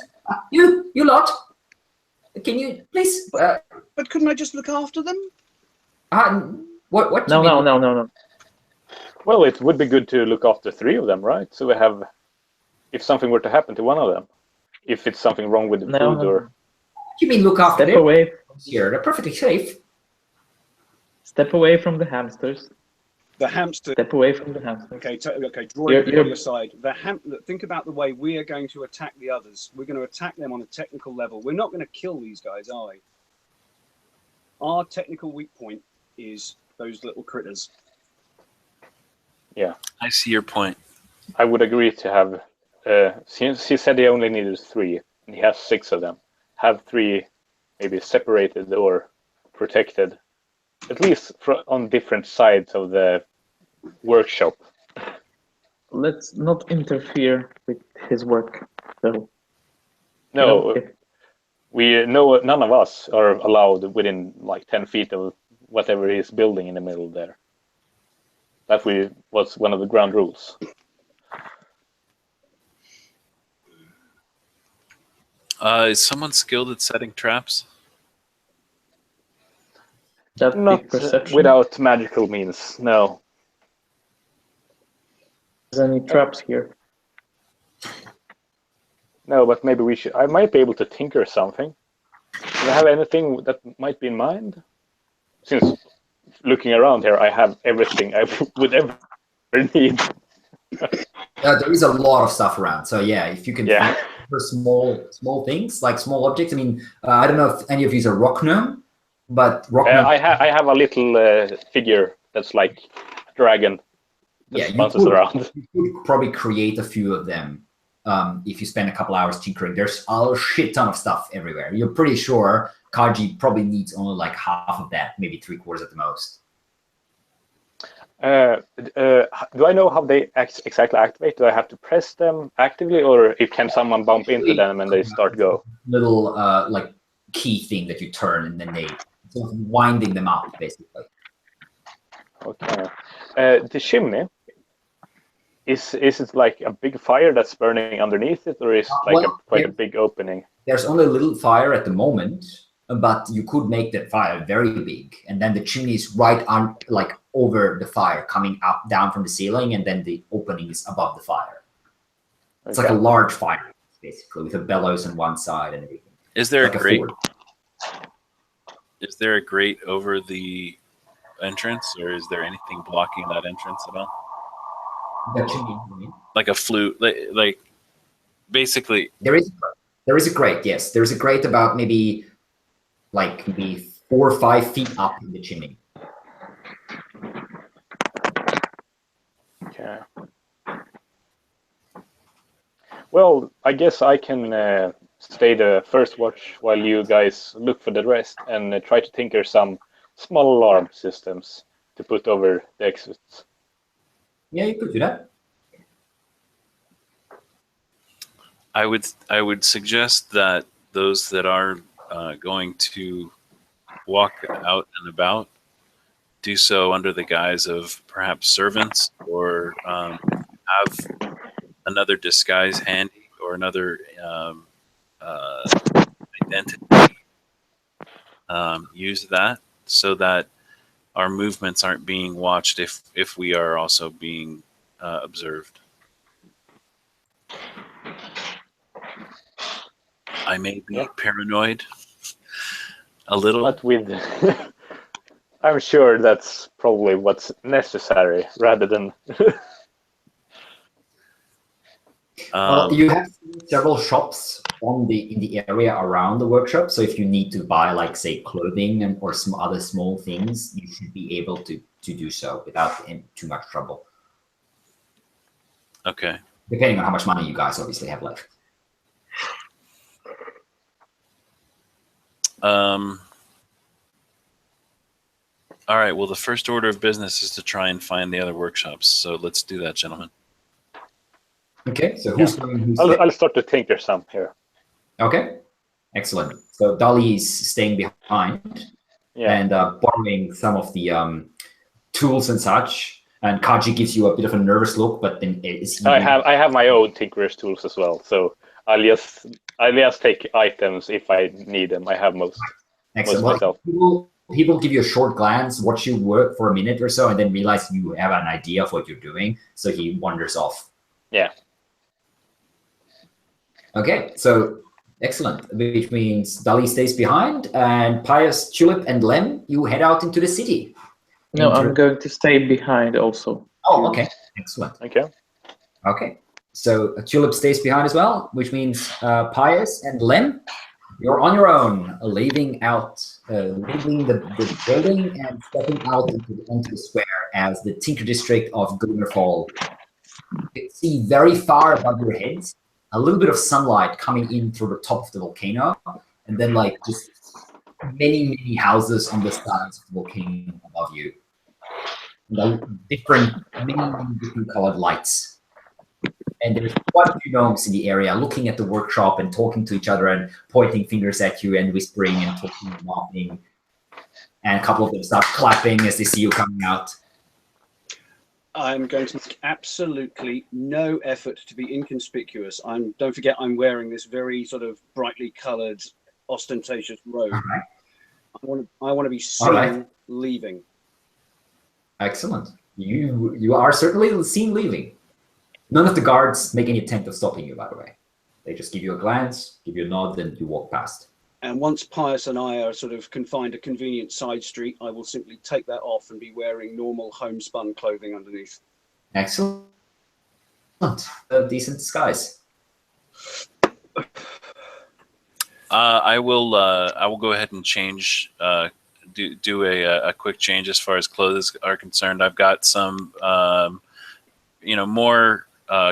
You lot. Can you please? But couldn't I just look after them? What? No. Well, it would be good to look after 3 of them, right? So we have, if something were to happen to one of them, if it's something wrong with the food or... You mean look after Step them? away. Here, they're perfectly safe. Step away from the hamsters. The hamster. Step away from the hamsters. Okay, draw everybody aside. Think about the way we are going to attack the others. We're going to attack them on a technical level. We're not going to kill these guys, are we? Our technical weak point is those little critters. Yeah. I see your point. I would agree to have, since he said he only needed 3, and he has 6 of them, have 3 maybe separated or protected, at least on different sides of the workshop. Let's not interfere with his work, though. No, we know none of us are allowed within like 10 feet of whatever he's building in the middle there. That was one of the ground rules. Is someone skilled at setting traps? That Not perception. without magical means, no. Is there any traps here? No, but maybe we should. I might be able to tinker something. Do you have anything that might be in mind? Since looking around here, I have everything I would ever need. There is a lot of stuff around. So yeah, if you can Yeah. for small things, like small objects. I mean, I don't know if any of you are rock gnome, but rock gnome. I have a little figure that's like a dragon that bounces around. You could probably create a few of them if you spend a couple hours tinkering. There's a shit ton of stuff everywhere. You're pretty sure Kasji probably needs only like half of that, maybe 3/4 at the most. Do I know how they exactly activate? Do I have to press them actively, or can someone bump into them and they start go? Little like key thing that you turn and then they sort of winding them up basically. Okay. The chimney, is it like a big fire that's burning underneath it, or is it like quite a big opening? There's only a little fire at the moment, but you could make that fire very big, and then the chimney is right on, like over the fire, coming up down from the ceiling, and then the opening is above the fire. It's like a large fire, basically, with a bellows on one side and everything. Is there like a grate? fort. Is there a grate over the entrance, or is there anything blocking that entrance at all? The chimney, you mean? Like a flute, like basically. There is a grate. Yes, there is a grate about maybe 4 or 5 feet up in the chimney. Okay. Well, I guess I can stay the first watch while you guys look for the rest and try to tinker some small alarm systems to put over the exits. Yeah, you could do that. I would suggest that those that are going to walk out and about do so under the guise of perhaps servants, or have another disguise handy, or another identity. Use that so that our movements aren't being watched if we are also being observed. I may be paranoid a little. But with, I'm sure that's probably what's necessary rather than. Well, you have several shops in the area around the workshop, so if you need to buy, like, say, clothing or some other small things, you should be able to do so without too much trouble. Okay. Depending on how much money you guys obviously have left. All right. Well, the first order of business is to try and find the other workshops. So let's do that, gentlemen. Okay. So who's going? I'll start to tinker some here. Okay. Excellent. So Dali is staying behind and borrowing some of the tools and such. And Kasji gives you a bit of a nervous look, but then I have my own tinkerer's tools as well. So I'll just take items if I need them. I have most myself. People give you a short glance, watch you work for a minute or so, and then realize you have an idea of what you're doing. So he wanders off. Yeah. Okay, so excellent. Which means Dali stays behind, and Pius, Tulip, and Lem, you head out into the city. No, I'm going to stay behind also. Oh, okay. Excellent. Okay. Okay. So Tulip stays behind as well, which means Pius and Lem, you're on your own, leaving the building and stepping out onto the square as the Tinker District of Glimmerfall. You can see very far above your heads a little bit of sunlight coming in through the top of the volcano, and then like just many houses on the sides of the volcano above you. Many different colored lights. And there's quite a few gnomes in the area looking at the workshop and talking to each other and pointing fingers at you and whispering and talking and laughing. And a couple of them start clapping as they see you coming out. I'm going to make absolutely no effort to be inconspicuous. Don't forget, I'm wearing this very sort of brightly coloured, ostentatious robe. Right. I want to be seen leaving. Excellent. You are certainly seen leaving. None of the guards make any attempt of stopping you, by the way. They just give you a glance, give you a nod, and you walk past. And once Pius and I are sort of confined to a convenient side street, I will simply take that off and be wearing normal homespun clothing underneath. Excellent. A decent disguise. I will go ahead and change. Do a quick change as far as clothes are concerned. I've got some, more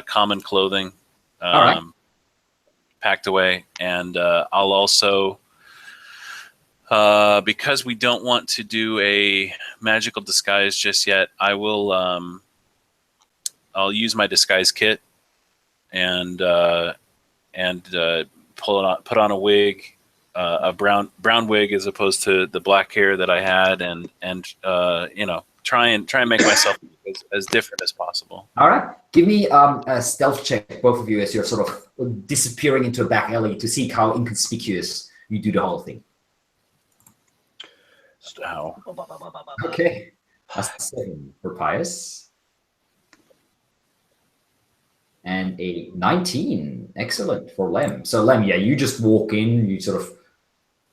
common clothing packed away, and I'll also, because we don't want to do a magical disguise just yet, I will I'll use my disguise kit and put on a wig, a brown wig as opposed to the black hair that I had, and try and make myself as different as possible. All right. Give me a stealth check, both of you, as you're sort of disappearing into a back alley to see how inconspicuous you do the whole thing. Ow. Okay. A 7 for Pius. And a 19. Excellent for Lem. So Lem, yeah, you just walk in, you sort of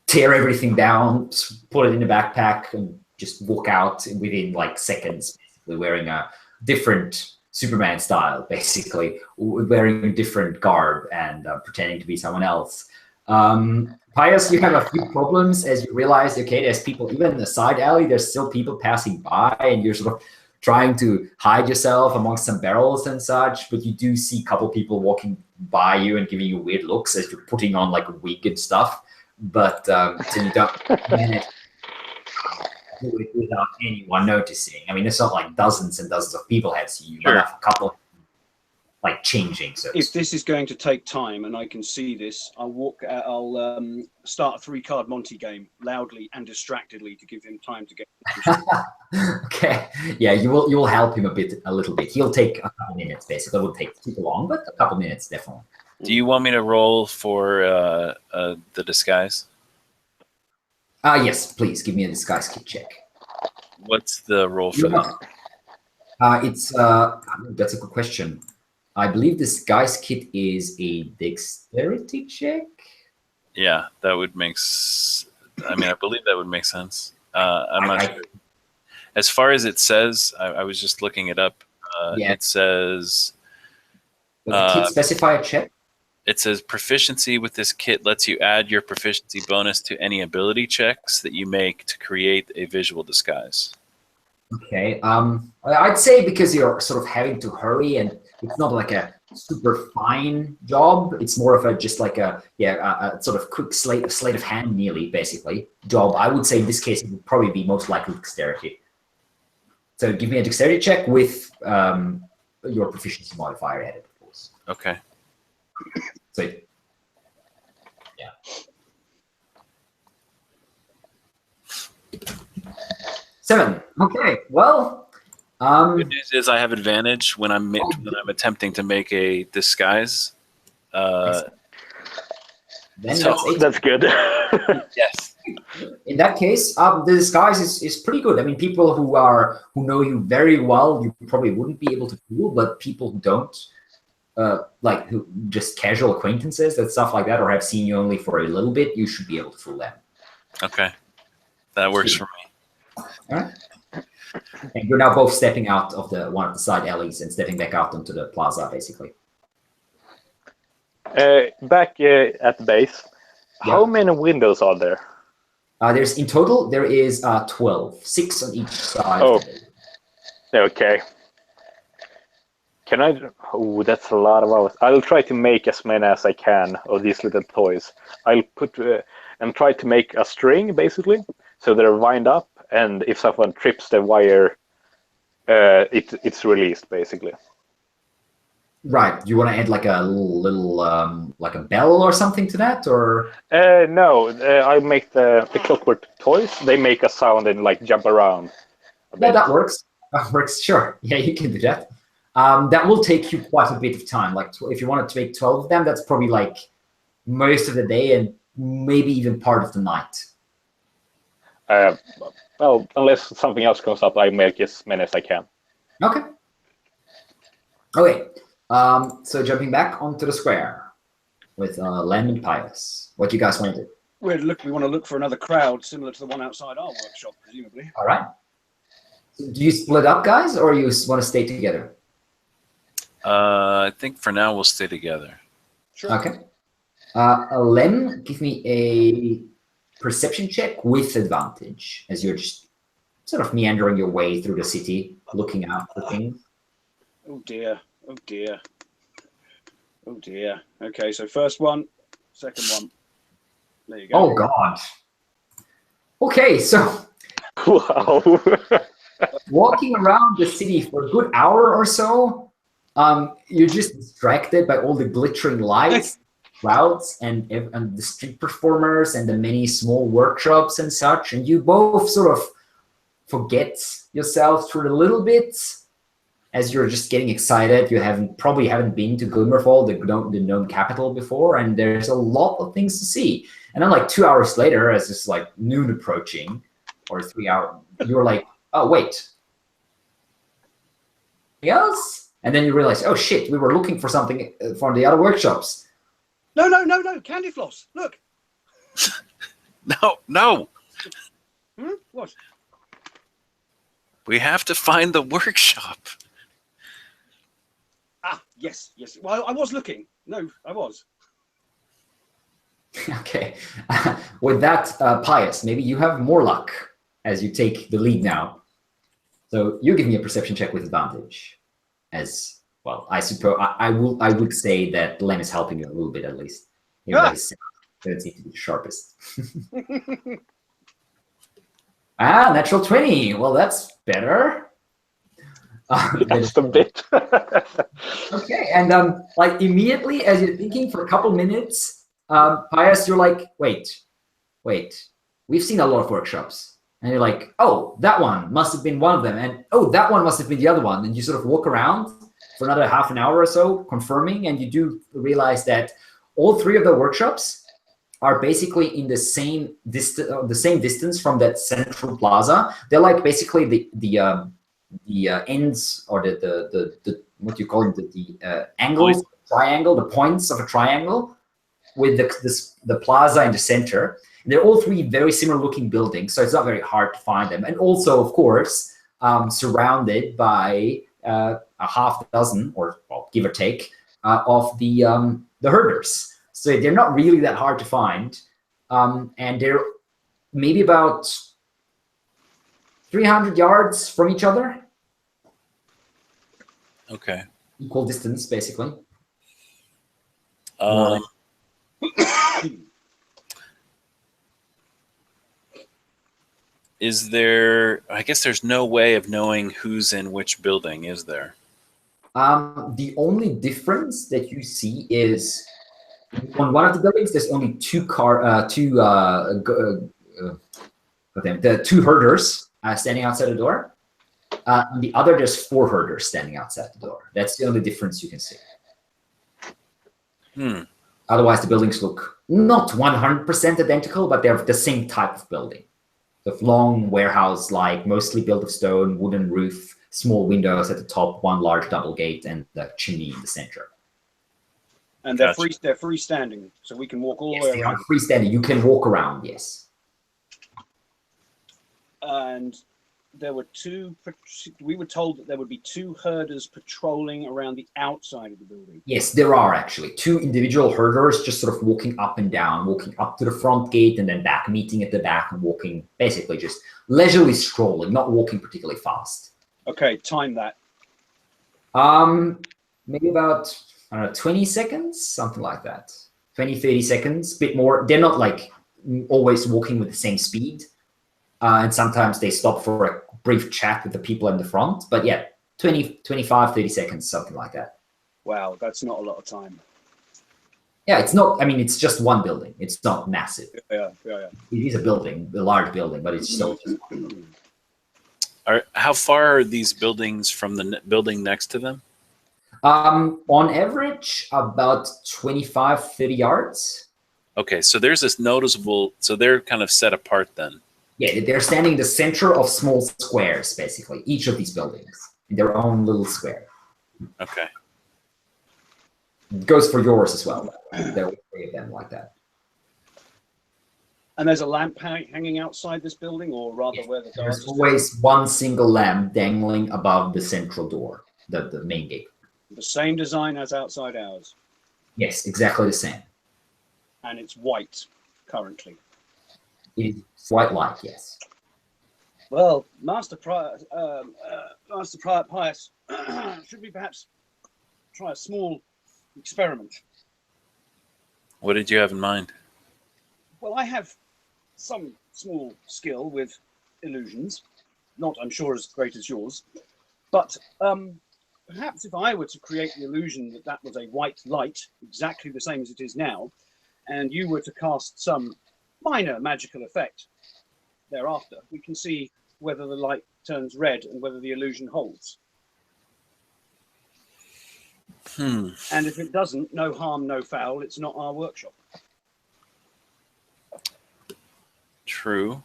tear everything down, put it in a backpack, and just walk out within like seconds, basically wearing a different Superman style, basically, wearing different garb and pretending to be someone else. Pius, you have a few problems as you realize, okay, there's people, even in the side alley, there's still people passing by, and you're sort of trying to hide yourself amongst some barrels and such, but you do see a couple people walking by you and giving you weird looks as you're putting on like a wig and stuff. But so you don't manage to do it without anyone noticing. I mean, it's not like dozens and dozens of people have seen you, but a couple like changing. So if this is going to take time and I can see this, I'll start a 3-card Monty game loudly and distractedly to give him time to get. Okay, yeah, you will help him a little bit. He'll take a couple minutes. Basically, it won't take too long, but a couple minutes definitely. Do you want me to roll for the disguise? Yes, please give me a disguise kit check. What's the roll for that? It's that's a good question. I believe this disguise kit is a dexterity check. Yeah, that would make. I mean, I believe that would make sense. I'm not sure. As far as it says, I was just looking it up. Yeah. It says. Does the kit specify a check? It says proficiency with this kit lets you add your proficiency bonus to any ability checks that you make to create a visual disguise. Okay. I'd say because you're sort of having to hurry and it's not like a super fine job. It's more of a just like a sort of quick sleight of hand, nearly basically job. I would say in this case it would probably be most likely dexterity. So give me a dexterity check with your proficiency modifier added, of course. Okay. So yeah. Seven. Okay. Well. Good news is I have advantage when I'm attempting to make a disguise. Then that's good. Yes. In that case, the disguise is pretty good. I mean, people who know you very well, you probably wouldn't be able to fool, but people who don't, like who just casual acquaintances and stuff like that, or have seen you only for a little bit, you should be able to fool them. Okay, that works for me. All right. And you're now both stepping out of one of the side alleys and stepping back out onto the plaza, basically. Back at the base, how many windows are there? In total, there is 12, 6 on each side. Oh, okay. Can I? Oh, that's a lot of hours. I'll try to make as many as I can of these little toys. I'll put and try to make a string, basically, so they're wound up, and if someone trips the wire, it's released, basically. Right. You want to add like a little like a bell or something to that, or? No. I make the clockwork toys. They make a sound and like jump around. Yeah, that works. That works. Sure. Yeah, you can do that. That will take you quite a bit of time. Like if you wanted to make 12 of them, that's probably like most of the day and maybe even part of the night. Well, unless something else comes up, I make as many as I can. Okay. Okay. So jumping back onto the square with Lem and Pius. What do you guys want to do? We want to look for another crowd similar to the one outside our workshop, presumably. All right. So do you split up, guys, or you want to stay together? I think for now we'll stay together. Sure. Okay. Lem, give me a perception check with advantage as you're just sort of meandering your way through the city, looking out for things. Oh dear. Oh dear. Oh dear. Okay, so first one, second one. There you go. Oh God. Okay, so Wow. walking around the city for a good hour or so, you're just distracted by all the glittering lights, crowds, and the street performers and the many small workshops and such, and you both sort of forget yourself for a little bit as you're just getting excited. You probably haven't been to Glimmerfall, the gnome capital, before, and there's a lot of things to see. And then like 2 hours later, as it's like noon approaching, or 3 hours, you're like, oh wait, else? And then you realize, oh shit, we were looking for something from the other workshops. No, no, no, no. Candy floss. Look. No, no. What? We have to find the workshop. Ah, yes, yes. Well, I was looking. No, I was. Okay. With that, Pius, maybe you have more luck as you take the lead now. So you give me a perception check with advantage. As well, I suppose I would say that Len is helping you a little bit at least. Even though his doesn't seem to be the sharpest. Natural 20. Well, that's better. Just a bit. Okay, and like immediately as you're thinking for a couple minutes, Pius, you're like, wait, we've seen a lot of workshops. And you're like, oh, that one must have been one of them. And oh, that one must have been the other one. And you sort of walk around for another half an hour or so, confirming, and you do realize that all three of the workshops are basically in the same distance from that central plaza. They're like basically the ends or the what do you call it, the angles, triangle, the points of a triangle with the plaza in the center. And they're all three very similar looking buildings, so it's not very hard to find them. And also, of course, surrounded by a half dozen, or well, give or take, of the herders. So they're not really that hard to find, and they're maybe about 300 yards from each other. Okay. Equal distance, basically. Is there? I guess there's no way of knowing who's in which building, is there? The only difference that you see is on one of the buildings, there's only two herders standing outside the door. On the other, there's 4 herders standing outside the door. That's the only difference you can see. Otherwise, the buildings look not 100% identical, but they're the same type of building. The long warehouse-like, mostly built of stone, wooden roof, small windows at the top, one large double gate, and the chimney in the center. And they're freestanding, so we can walk all the way They around. are freestanding. You can walk around, yes. And there were we were told that there would be 2 herders patrolling around the outside of the building. Yes, there are actually 2 individual herders just sort of walking up and down, walking up to the front gate and then back, meeting at the back and walking, basically just leisurely strolling, not walking particularly fast. Okay, time that. Maybe about, I don't know, 20 seconds, something like that. 20, 30 seconds, a bit more. They're not like always walking with the same speed. And sometimes they stop for a brief chat with the people in the front. But yeah, 20, 25, 30 seconds, something like that. Wow, that's not a lot of time. Yeah, it's not, I mean, it's just one building. It's not massive. Yeah. It is a building, a large building, but it's still just one building. How far are these buildings from the building next to them? On average, about 25, 30 yards. Okay, so there's this noticeable, so they're kind of set apart then. Yeah, they're standing in the center of small squares, basically, each of these buildings, in their own little square. Okay. It goes for yours as well. There are 3 of them like that. And there's a lamp hanging outside this building, or rather where the There's always one single lamp dangling above the central door, the main gate. The same design as outside ours. Yes, exactly the same. And it's white currently. It is white light, yes. Well, Master Pius, should we perhaps try a small experiment? What did you have in mind? Well, I have some small skill with illusions, not, I'm sure, as great as yours, but perhaps if I were to create the illusion that that was a white light, exactly the same as it is now, and you were to cast some minor magical effect thereafter, we can see whether the light turns red and whether the illusion holds. And if it doesn't, no harm, no foul, it's not our workshop. True.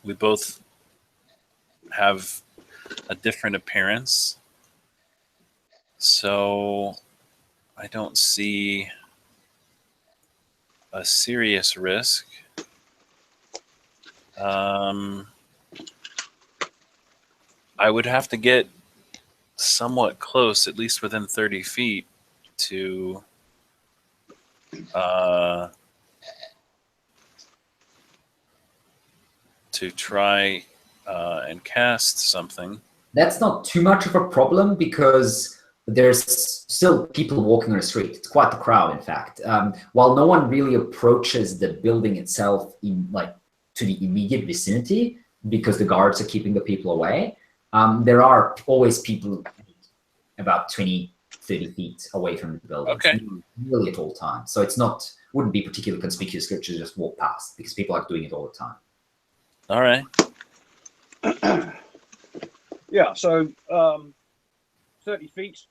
we both have a different appearance, so I don't see a serious risk. I would have to get somewhat close, at least within 30 feet, to try and cast something. That's not too much of a problem because there's still people walking on the street. It's quite the crowd, in fact. While no one really approaches the building itself in to the immediate vicinity because the guards are keeping the people away, there are always people about 20, 30 feet away from the building. Okay. Really at all times. So wouldn't be particularly conspicuous to just walk past because people are doing it all the time. All right. Yeah, so 30 feet.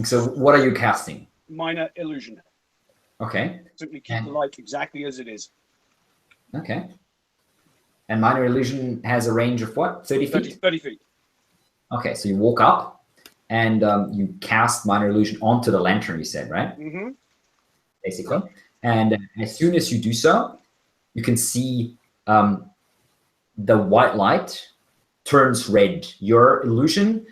So what are you casting? Minor illusion. Okay. Simply keep the light exactly as it is. Okay. And minor illusion has a range of what? 30 feet? 30 feet. Okay, so you walk up and you cast minor illusion onto the lantern, you said, right? Mm-hmm. Basically. And as soon as you do so, you can see the white light turns red. Your illusion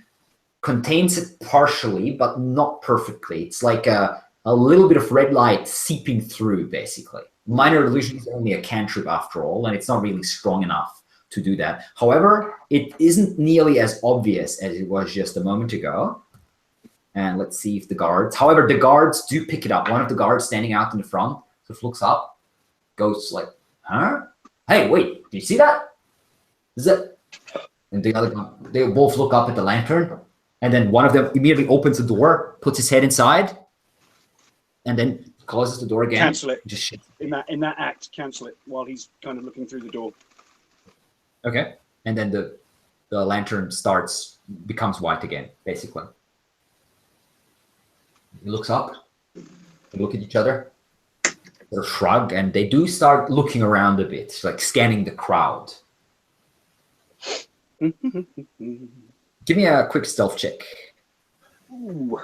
contains it partially, but not perfectly. It's like a little bit of red light seeping through, basically. Minor illusion is only a cantrip after all, and it's not really strong enough to do that. However, it isn't nearly as obvious as it was just a moment ago. And let's see if the guards... However, the guards do pick it up. One of the guards standing out in the front sort of looks up, goes like, huh? Hey, wait, do you see that? Is it? And the other one, they both look up at the lantern, and then one of them immediately opens the door, puts his head inside, and then closes the door again. Cancel it. Just In that act, cancel it while he's kind of looking through the door. Okay. And then the lantern becomes white again, basically. He looks up, they look at each other, they shrug, and they do start looking around a bit, like scanning the crowd. Give me a quick stealth check. Ooh.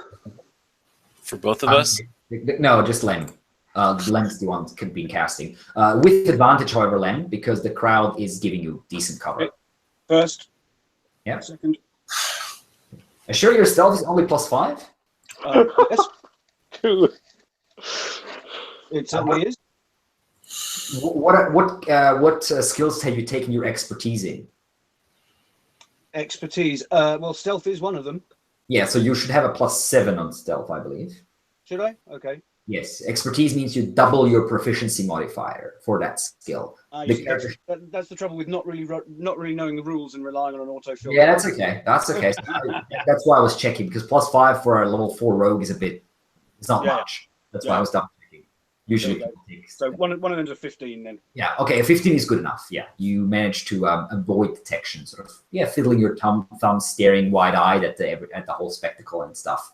For both of us? No, just Lem. Lem's the one could be casting. With advantage, however, Lem, because the crowd is giving you decent cover. Okay. First. Yeah. Second. Sure your stealth is only +5? Yes. 2. It certainly is. What skills have you taken your expertise in? Expertise. Well, stealth is one of them. Yeah, so you should have a +7 on stealth, I believe. Should I? Okay. Yes, expertise means you double your proficiency modifier for that skill. That's the trouble with not really knowing the rules and relying on an autofill. Yeah, that's okay. That's okay. That's why I was checking, because +5 for a level 4 rogue is it's not much. That's why I was double checking. Usually people take. So one of them's a 15 then. Yeah, okay, a 15 is good enough. Yeah, you managed to avoid detection, sort of, fiddling your thumb, staring wide-eyed at the whole spectacle and stuff.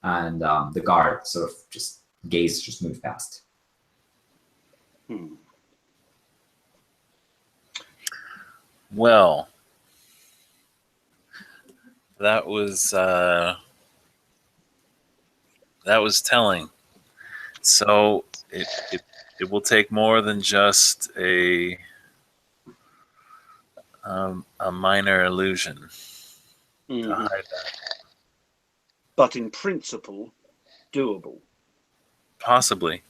And the guard sort of just move past. Well, that was telling. So it will take more than just a minor illusion to hide that. But in principle, doable. Possibly.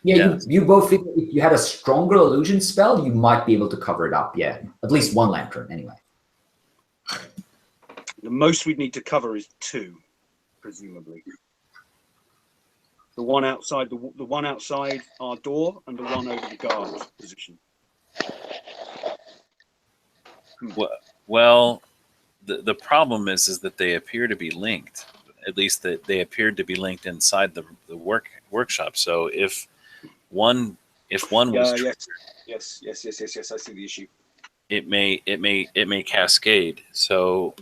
Yeah, you both think if you had a stronger illusion spell, you might be able to cover it up. Yeah, at least one lantern anyway. The most we'd need to cover is 2, presumably. The one outside the one outside our door, and the one over the guard position. Well, the problem is that they appear to be linked. At least that they appeared to be linked inside the workshop. So if one was yes, I see the issue. It may cascade. So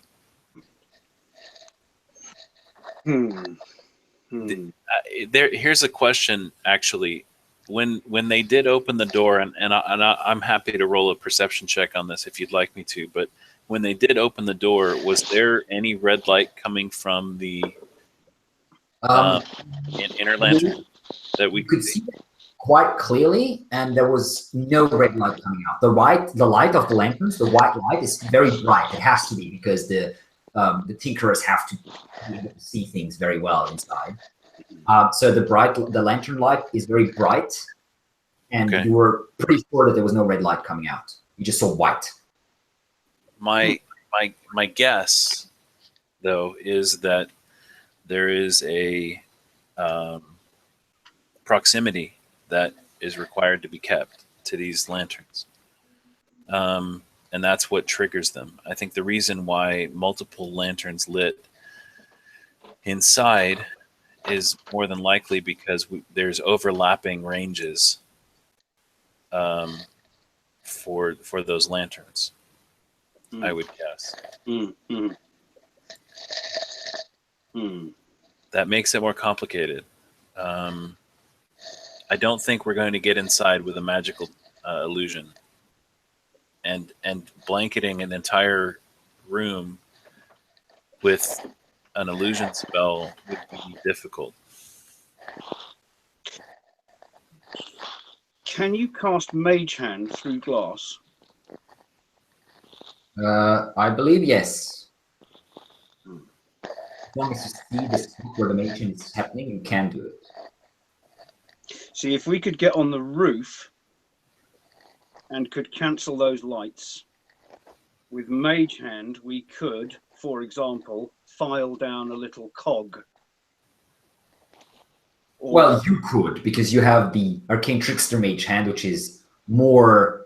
here's a question actually, when they did open the door, I'm happy to roll a perception check on this if you'd like me to, but when they did open the door, was there any red light coming from the inner lantern that we could see quite clearly, and there was no red light coming out. The light of the lanterns, the white light, is very bright. It has to be, because the tinkerers have to be able to see things very well inside. So the lantern light is very bright, and you were pretty sure that there was no red light coming out. You just saw white. My guess, though, is that there is a proximity that is required to be kept to these lanterns. And that's what triggers them. I think the reason why multiple lanterns lit inside is more than likely because there's overlapping ranges for those lanterns, I would guess. That makes it more complicated. I don't think we're going to get inside with a magical illusion, and blanketing an entire room with an illusion spell would be difficult. Can you cast Mage Hand through glass? I believe yes. As long as you see the spot where the Mage Hand is happening, you can do it. See, if we could get on the roof and could cancel those lights, with Mage Hand, we could, for example, file down a little cog. Well, you could, because you have the Arcane Trickster Mage Hand, which is more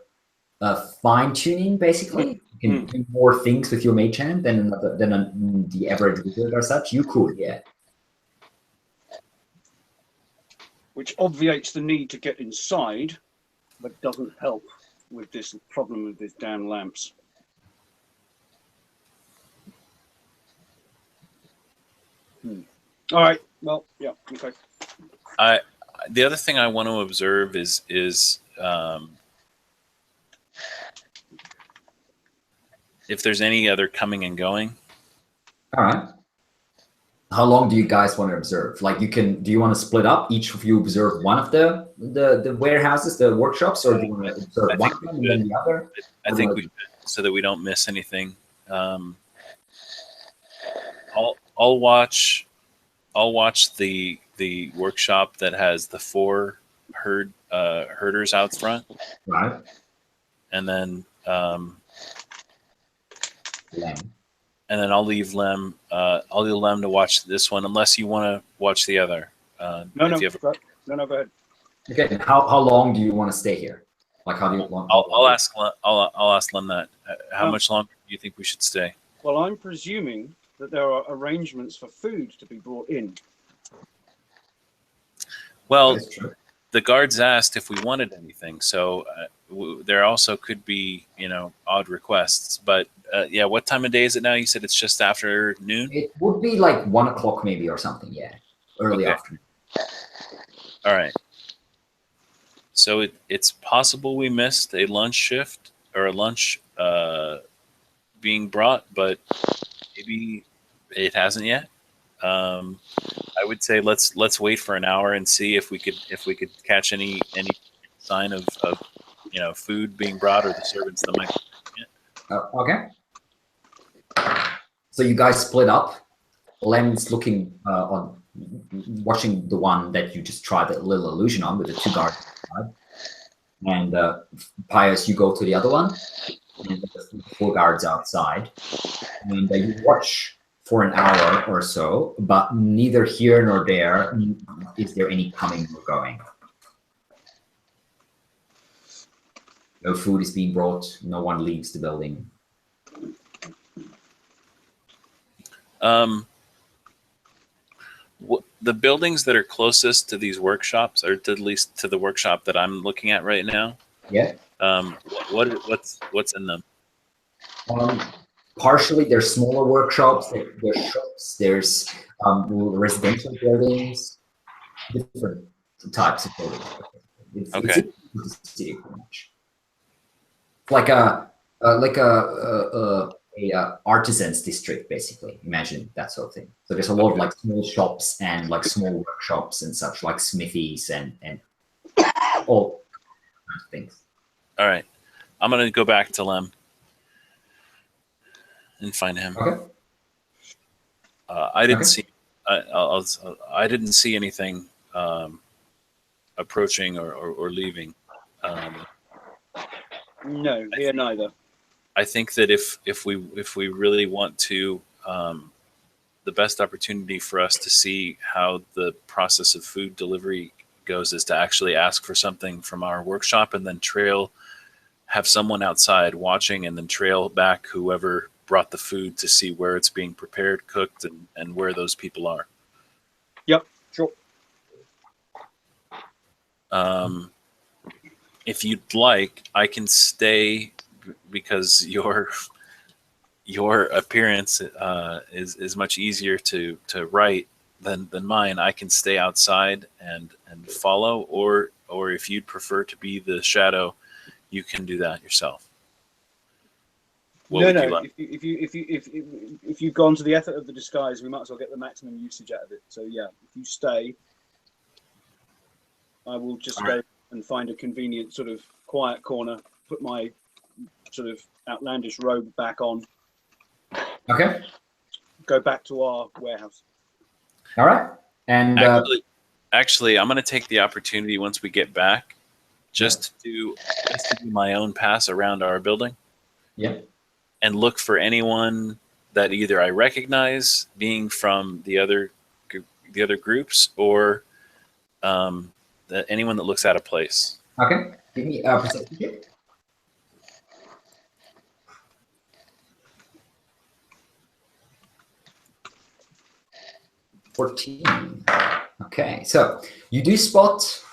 fine-tuning, basically. You can do more things with your Mage Hand than the average wizard or such. You could, yeah. Which obviates the need to get inside, but doesn't help with this problem with these damn lamps. All right. Well, yeah. Okay. The other thing I want to observe is if there's any other coming and going. All right. How long do you guys want to observe? Like, do you want to split up? Each of you observe one of the warehouses, the workshops, or do you want to observe one of them and then the other? I think we should, so that we don't miss anything. I'll watch the workshop that has the 4 herders out front. Right. And then I'll leave Lem to watch this one, unless you want to watch the other. No, go ahead. Okay. And how long do you want to stay here? Like, how do you want? I'll ask Lem that. How much longer do you think we should stay? Well, I'm presuming that there are arrangements for food to be brought in. Well, the guards asked if we wanted anything, so there also could be, odd requests. But yeah, what time of day is it now? You said it's just after noon? It would be like 1 o'clock maybe or something, yeah. Early afternoon. All right. So it's possible we missed a lunch shift or a lunch being brought, but maybe it hasn't yet. I would say let's wait for an hour and see if we could catch any sign of food being brought, or the servants that might. Okay. So you guys split up. Lem's looking watching the one that you just tried a little illusion on with the 2 guards. And Pius, you go to the other one, and there's 4 guards outside, and you watch for an hour or so, but neither here nor there is there any coming or going. No food is being brought. No one leaves the building. The buildings that are closest to these workshops, or at least to the workshop that I'm looking at right now. Yeah. What's in them? Partially, there's smaller workshops. There's shops. There's residential buildings. Different types of buildings. It's Okay. the city pretty much. Like a artisans district, basically. Imagine that sort of thing. So there's a lot of like small shops and like small workshops and such, like smithies and all kinds of things. All right. I'm gonna go back to Lem and find him. Okay. I didn't see. I didn't see anything approaching or leaving. No, here neither. I think that if we really want to, the best opportunity for us to see how the process of food delivery goes is to actually ask for something from our workshop and then have someone outside watching and then trail back whoever brought the food to see where it's being prepared, cooked, and where those people are. Yep, sure. If you'd like, I can stay because your appearance is much easier to write than mine. I can stay outside and follow, or if you'd prefer to be the shadow, you can do that yourself. No. If you've gone to the effort of the disguise, we might as well get the maximum usage out of it. So yeah, if you stay, I will just go and find a convenient sort of quiet corner, put my sort of outlandish robe back on. Okay. Go back to our warehouse. All right. And actually, I'm going to take the opportunity once we get back, just to do my own pass around our building. Yeah. And look for anyone that either I recognize being from the other groups, or anyone that looks out of place. Okay. Give me a perception check. 14. Okay, so you do spot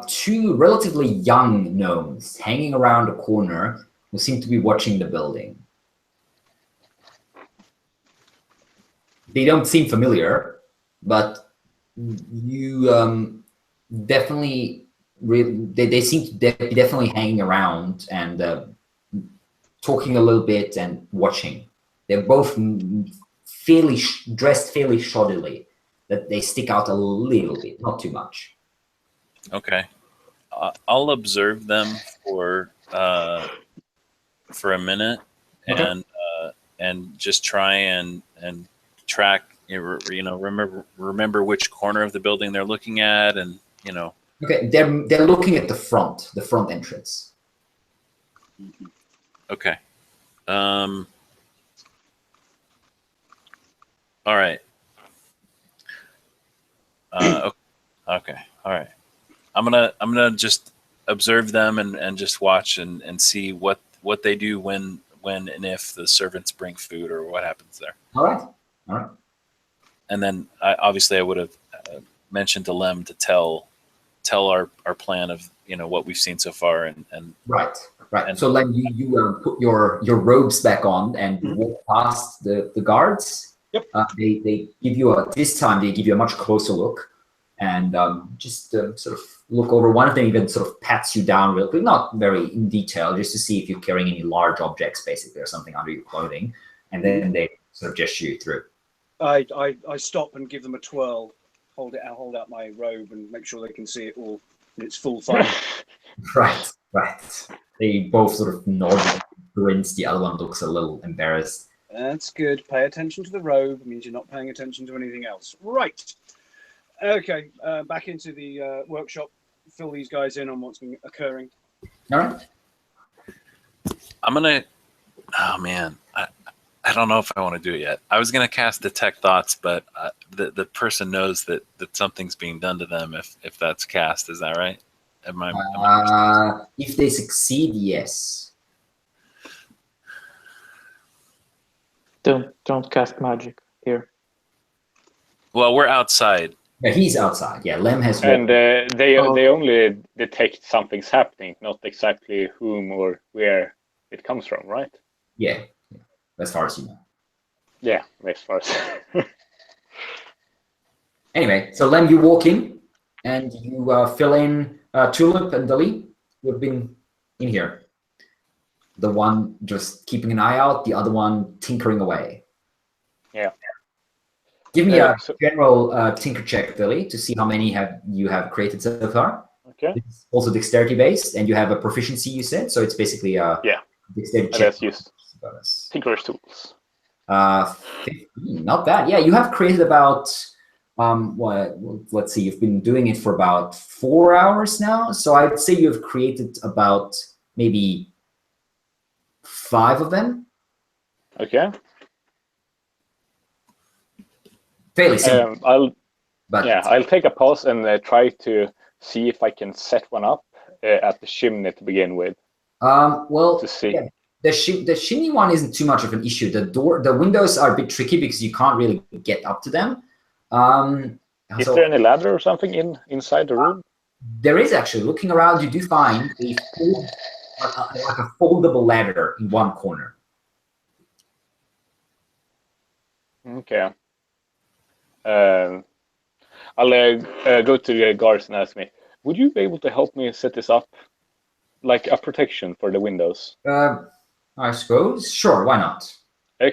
two relatively young gnomes hanging around a corner who seem to be watching the building. They don't seem familiar, but you definitely they seem to be definitely hanging around and talking a little bit and watching. They're both dressed fairly shoddily. That they stick out a little bit, not too much. Okay, I'll observe them for a minute, Okay. and just try and track. Remember which corner of the building they're looking at, and Okay, they're looking at the front entrance. Okay. All right. Okay. All right. I'm gonna just observe them and just watch and see what they do when and if the servants bring food or what happens there. All right. And then I would have mentioned to Lem to tell our plan of what we've seen so far and Right. And so Len, you put your robes back on and walk past the guards. Yep. They give you this time they give you a much closer look, and just sort of look over. One of them even sort of pats you down real quick, not very in detail, just to see if you're carrying any large objects, basically, or something under your clothing, and then they sort of gesture you through. I stop and give them a twirl, hold out my robe, and make sure they can see it all in its full fire. Right. They both sort of nod and grins. The other one looks a little embarrassed. That's good. Pay attention to the robe. It means you're not paying attention to anything else. Right. Okay. Back into the workshop. Fill these guys in on what's been occurring. All right. I'm gonna. Oh man, I don't know if I want to do it yet. I was gonna cast detect thoughts, but the person knows that something's being done to them if that's cast. Is that right? Am I if they succeed, yes. Don't cast magic here. Well, we're outside. Yeah, he's outside. Yeah, Lem has. And they only detect something's happening, not exactly whom or where it comes from, right? Yeah, as far as you know. Yeah, as far as. Anyway, so Lem, you walk in and you fill in Tulip and Dali, who've been in here. The one just keeping an eye out, the other one tinkering away. Yeah. Give me a so- general tinker check, Dali, to see how many you have created so far. Okay. It's also dexterity based, and you have a proficiency, you said, so it's basically a dexterity check. Let's use bonus. Tinker's Tools. 15, not bad. Yeah, you have created about let's see, you've been doing it for about 4 hours now, so I'd say you've created about maybe 5 of them. Okay. Fairly simple. I'll take a pause and try to see if I can set one up at the chimney to begin with. To see. Yeah, the chimney one isn't too much of an issue. The windows are a bit tricky because you can't really get up to them. Is there any ladder or something inside the room? There is actually. Looking around, you do find like a foldable ladder in one corner. Okay. I'll go to the guards and ask me, would you be able to help me set this up, like a protection for the windows? I suppose. Sure, why not?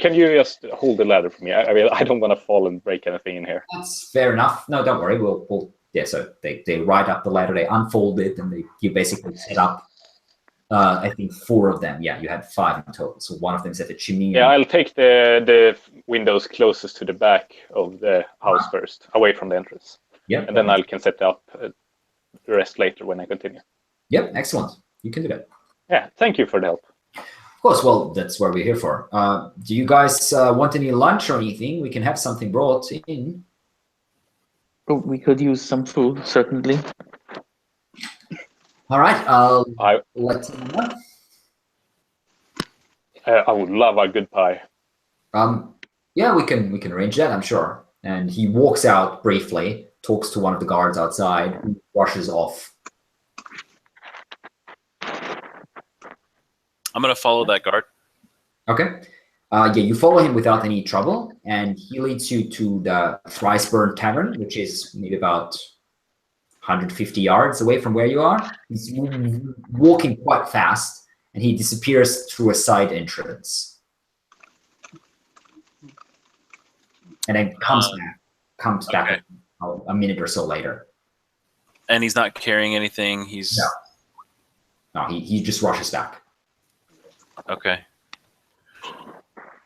Can you just hold the ladder for me? I mean, I don't want to fall and break anything in here. That's fair enough. No, don't worry. We'll so they ride up the ladder, they unfold it, and you basically set up. I think 4 of them. Yeah, you had 5 in total. So one of them is at the chimney. Yeah, I'll take the windows closest to the back of the house first, away from the entrance. Yeah. And then I can set up the rest later when I continue. Yep, excellent. You can do that. Yeah, thank you for the help. Of course, well, that's what we're here for. Do you guys want any lunch or anything? We can have something brought in. Oh, we could use some food, certainly. All right, I'll let him know. I would love a good pie. Yeah, we can arrange that, I'm sure. And he walks out briefly, talks to one of the guards outside, and rushes off. I'm going to follow that guard. Okay. Yeah, you follow him without any trouble, and he leads you to the Thriceburn Tavern, which is maybe about 150 yards away from where you are. He's walking quite fast, and he disappears through a side entrance. And then comes back a minute or so later. And he's not carrying anything. No, he just rushes back. Okay.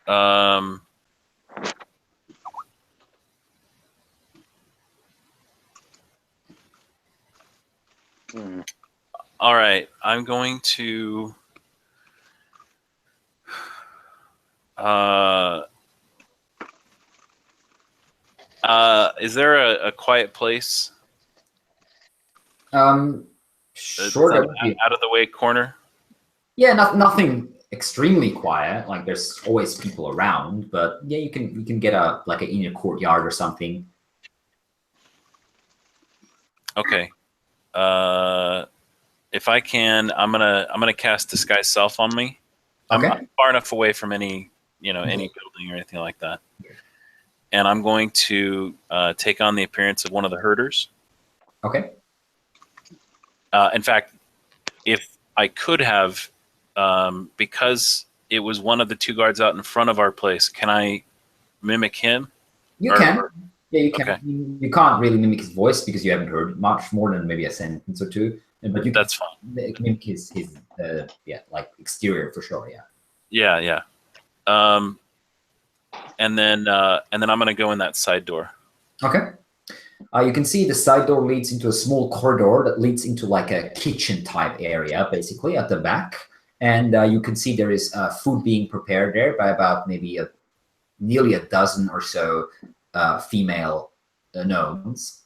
All right, I'm going to is there a quiet place? Sure. Out of the way corner? Yeah, nothing extremely quiet. Like there's always people around, but yeah, you can get an inner courtyard or something. Okay. If I can, I'm gonna cast Disguise Self on me. Okay. I'm far enough away from any any building or anything like that, and I'm going to take on the appearance of one of the herders. Okay. In fact, if I could have, because it was one of the 2 guards out in front of our place, can I mimic him? You can. Yeah, you can. Okay. You can't really mimic his voice because you haven't heard much more than maybe a sentence or 2. But That's fine. Mimic his exterior for sure. Yeah. Yeah. And then I'm gonna go in that side door. Okay. You can see the side door leads into a small corridor that leads into like a kitchen type area, basically at the back. And you can see there is food being prepared there by about maybe nearly a dozen or so female gnomes.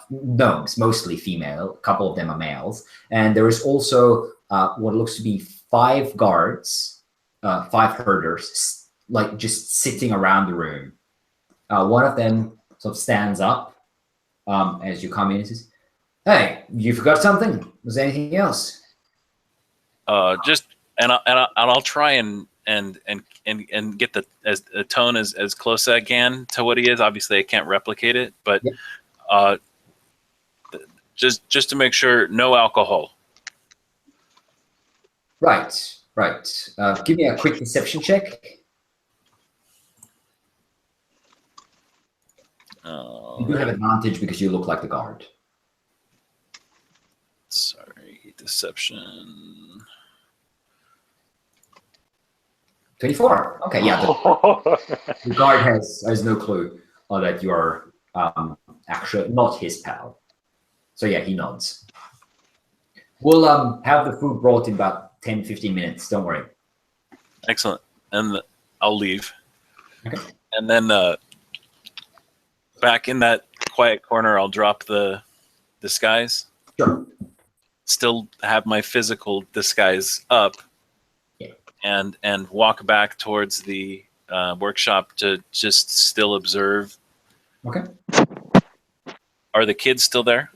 Gnomes, mostly female. A couple of them are males. And there is also what looks to be 5 guards, 5 herders, like just sitting around the room. One of them sort of stands up as you come in and says, "Hey, you forgot something? Was there anything else?" I'll try and get the tone as close as I can to what he is. Obviously, I can't replicate it, but Just to make sure, no alcohol. Right. Give me a quick deception check. You do have advantage because you look like the guard. Sorry, deception. 24. Okay, yeah. The guard has no clue that you are actually not his pal. So yeah, he nods. We'll have the food brought in about 10-15 minutes. Don't worry. Excellent. And I'll leave. Okay. And then back in that quiet corner, I'll drop the disguise. Sure. Still have my physical disguise up. Yeah. And walk back towards the workshop to just still observe. Okay. Are the kids still there?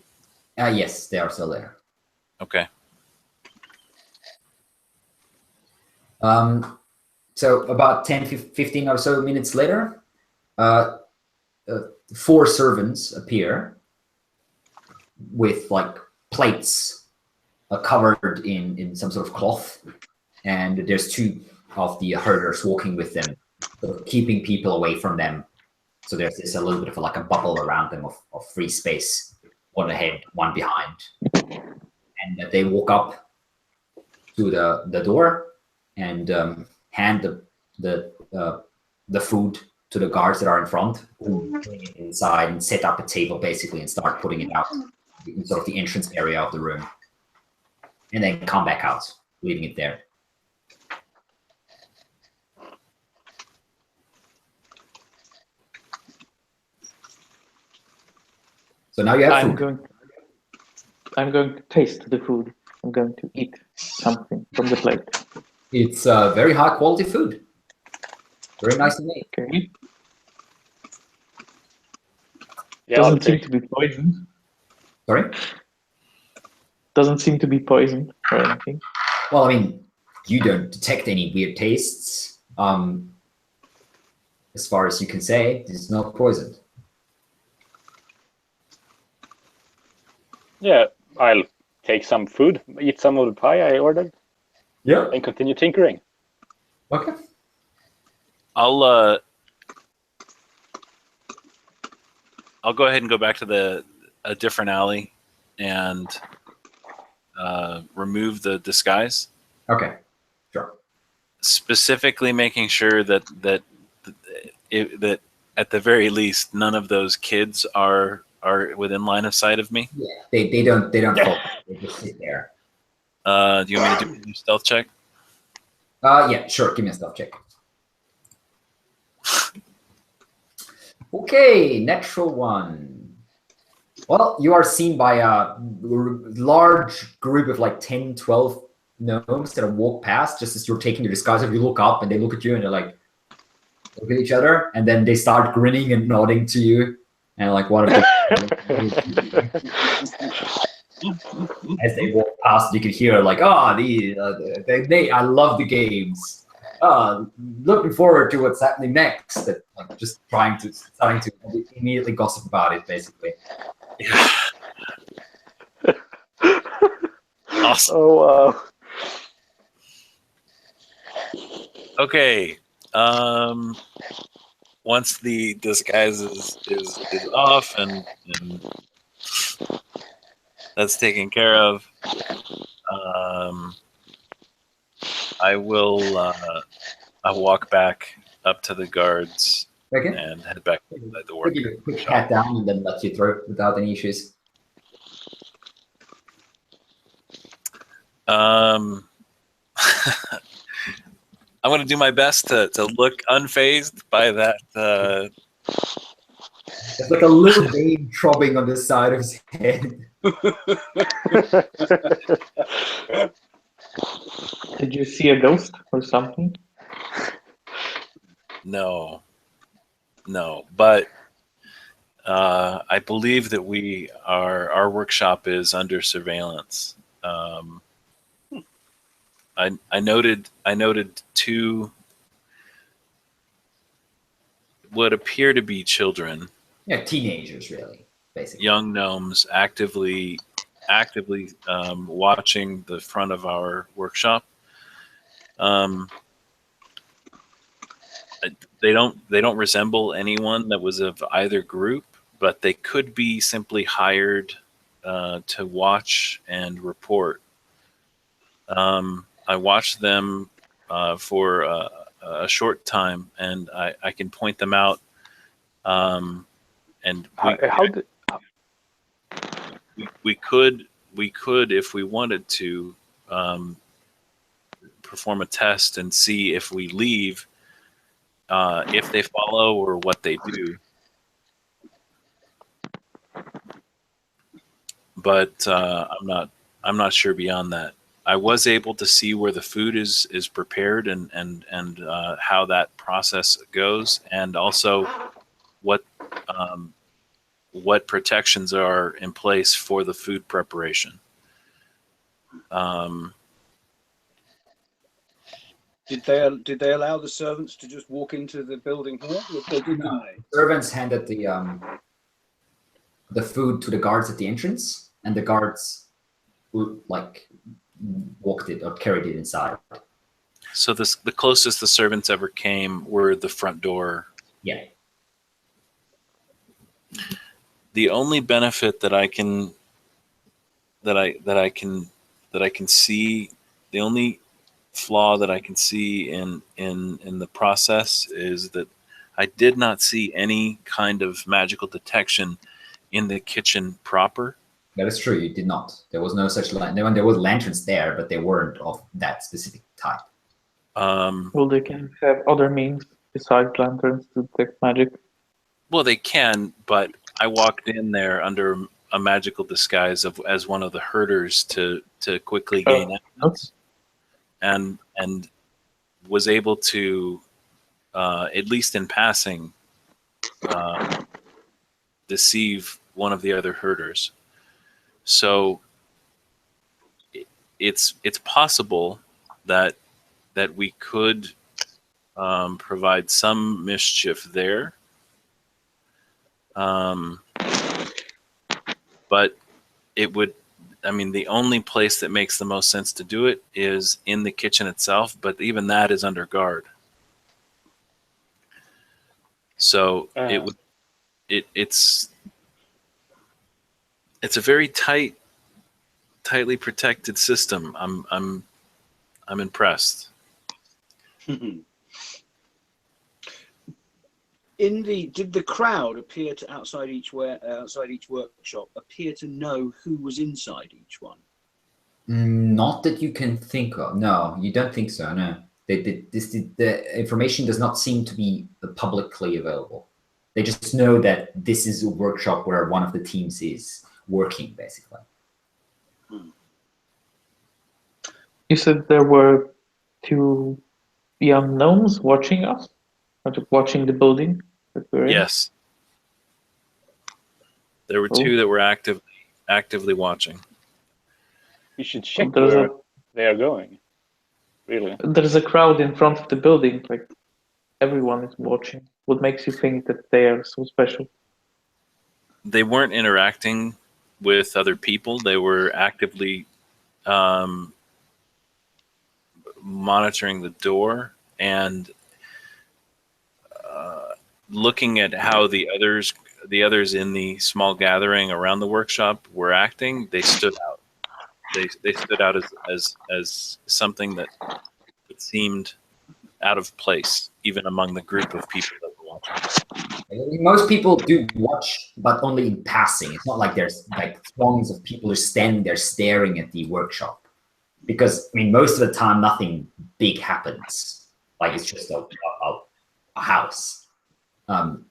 Yes, they are still there. Okay. So about 10-15 or so minutes later, 4 servants appear with like plates covered in some sort of cloth, and there's 2 of the herders walking with them, sort of keeping people away from them. So there's this a little bit of like a bubble around them of free space, one ahead, one behind, and they walk up to the door and hand the food to the guards that are in front, who bring it inside and set up a table basically and start putting it out in sort of the entrance area of the room, and then come back out, leaving it there. So now you have food. I'm going to taste the food. I'm going to eat something from the plate. It's very high quality food. Very nicely made. Okay. Yeah, Doesn't seem to be poisoned. Sorry? Doesn't seem to be poisoned or anything. Well, I mean, you don't detect any weird tastes. As far as you can say, it's not poisoned. Yeah, I'll take some food, eat some of the pie I ordered, Yeah. and continue tinkering. Okay. I'll go ahead and go back to a different alley and remove the disguise. Okay. Sure. Specifically, making sure that at the very least none of those kids are within line of sight of me. Yeah. They don't fall. They just sit there. Do you want me to do a stealth check? Yeah. Sure. Give me a stealth check. Okay, natural 1. Well, you are seen by a large group of like 10, 12 gnomes that have walked past just as you're taking your disguise off. You look up and they look at you and they're like, look at each other, and then they start grinning and nodding to you. And like one of them, as they walk past, you can hear like, I love the games. Looking forward to what's happening next. That like just starting to immediately gossip about it, basically. Awesome. Oh wow. Okay. Once the disguise is off and that's taken care of, I will I'll walk back up to the guards Okay. and head back to the work. Give you a quick pat down and then let you through without any issues. I'm going to do my best to look unfazed by that. It's like a little vein throbbing on the side of his head. Did you see a ghost or something? No, but I believe that our workshop is under surveillance. I noted 2 what appear to be children. Yeah, teenagers, really, basically. Young gnomes actively actively watching the front of our workshop. They don't resemble anyone that was of either group, but they could be simply hired to watch and report. I watched them for a short time, and I can point them out. And we could, if we wanted to, perform a test and see if we leave, if they follow or what they do. But I'm not sure beyond that. I was able to see where the food is prepared and how that process goes, and also what protections are in place for the food preparation. Did they allow the servants to just walk into the building here? No. Servants handed the food to the guards at the entrance, and the guards like walked it or carried it inside. So the closest the servants ever came were the front door. Yeah. The only benefit that I can see, the only flaw that I can see in the process is that I did not see any kind of magical detection in the kitchen proper. That is true. You did not. There was no such there were lanterns there, but they weren't of that specific type. Well, they can have other means besides lanterns to detect magic. Well, they can, but I walked in there under a magical disguise as one of the herders to quickly gain evidence, and was able to, at least in passing, deceive one of the other herders. So it's possible that we could provide some mischief there. But it would, I mean, the only place that makes the most sense to do it is in the kitchen itself, but even that is under guard. So it's a very tightly protected system. I'm impressed. Did the crowd appear to outside each workshop appear to know who was inside each one? Not that you can think of. No, you don't think so. No, the information does not seem to be publicly available. They just know that this is a workshop where one of the teams is working, basically. You said there were 2 young gnomes watching us, or watching the building that we're in? Yes. There were 2 that were actively watching. You should check where they are going. Really? There's a crowd in front of the building, like everyone is watching. What makes you think that they are so special? They weren't interacting with other people. They were actively monitoring the door and looking at how the others in the small gathering around the workshop were acting. They stood out. They stood out as something that seemed out of place, even among the group of people that were watching. Most people do watch, but only in passing. It's not like there's like throngs of people who are standing there staring at the workshop, because I mean, most of the time nothing big happens. Like it's just a house.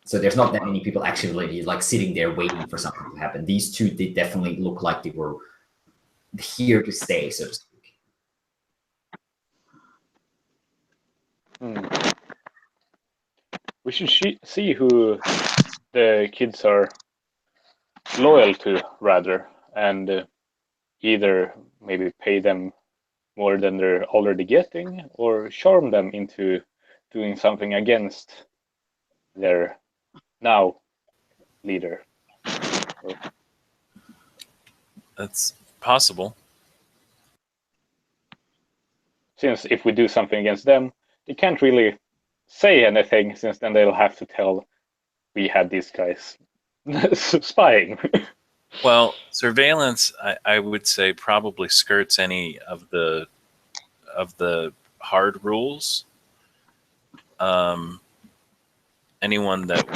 So there's not that many people actually like sitting there waiting for something to happen. These 2 did definitely look like they were here to stay, so to speak. We should see who the kids are loyal to, rather, and either maybe pay them more than they're already getting, or charm them into doing something against their now leader. possible. Since if we do something against them, they can't really say anything, since then they'll have to tell we had these guys spying. Well, surveillance, I would say, probably skirts any of the hard rules. Anyone that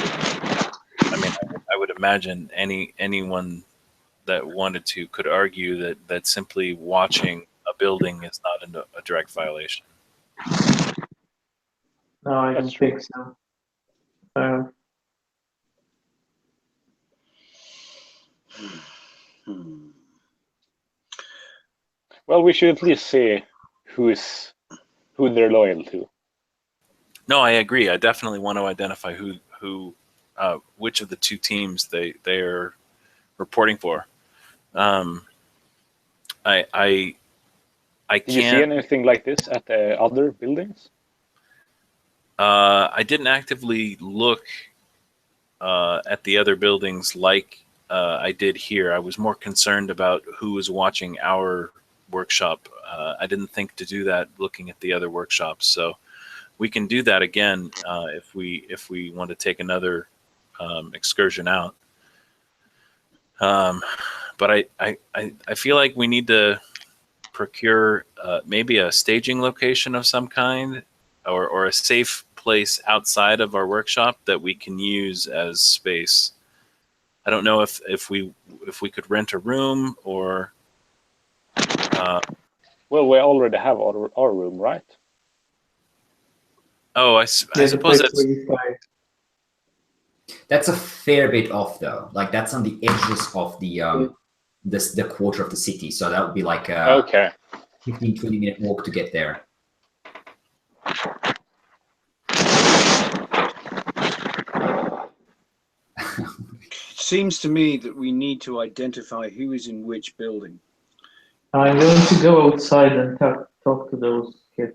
I would imagine anyone that wanted to could argue that simply watching a building is not a direct violation. No, I That's don't true. think so. Well, we should at least see who they're loyal to. No, I agree. I definitely want to identify which of the two teams they are reporting for. I Did you see can't. anything like this at the other buildings? I didn't actively look at the other buildings like I did here. I was more concerned about who was watching our workshop. I didn't think to do that looking at the other workshops. So we can do that again if we want to take another excursion out. But I feel like we need to procure maybe a staging location of some kind, or a safe place outside of our workshop that we can use as space. I don't know if we could rent a room or. Well, we already have our room, right? Oh, I suppose that's a fair bit off, though. Like, that's on the edges of the quarter of the city, so that would be like a Okay. 15-20 minute walk to get there. Seems to me that we need to identify who is in which building. I'm going to go outside and talk to those kids,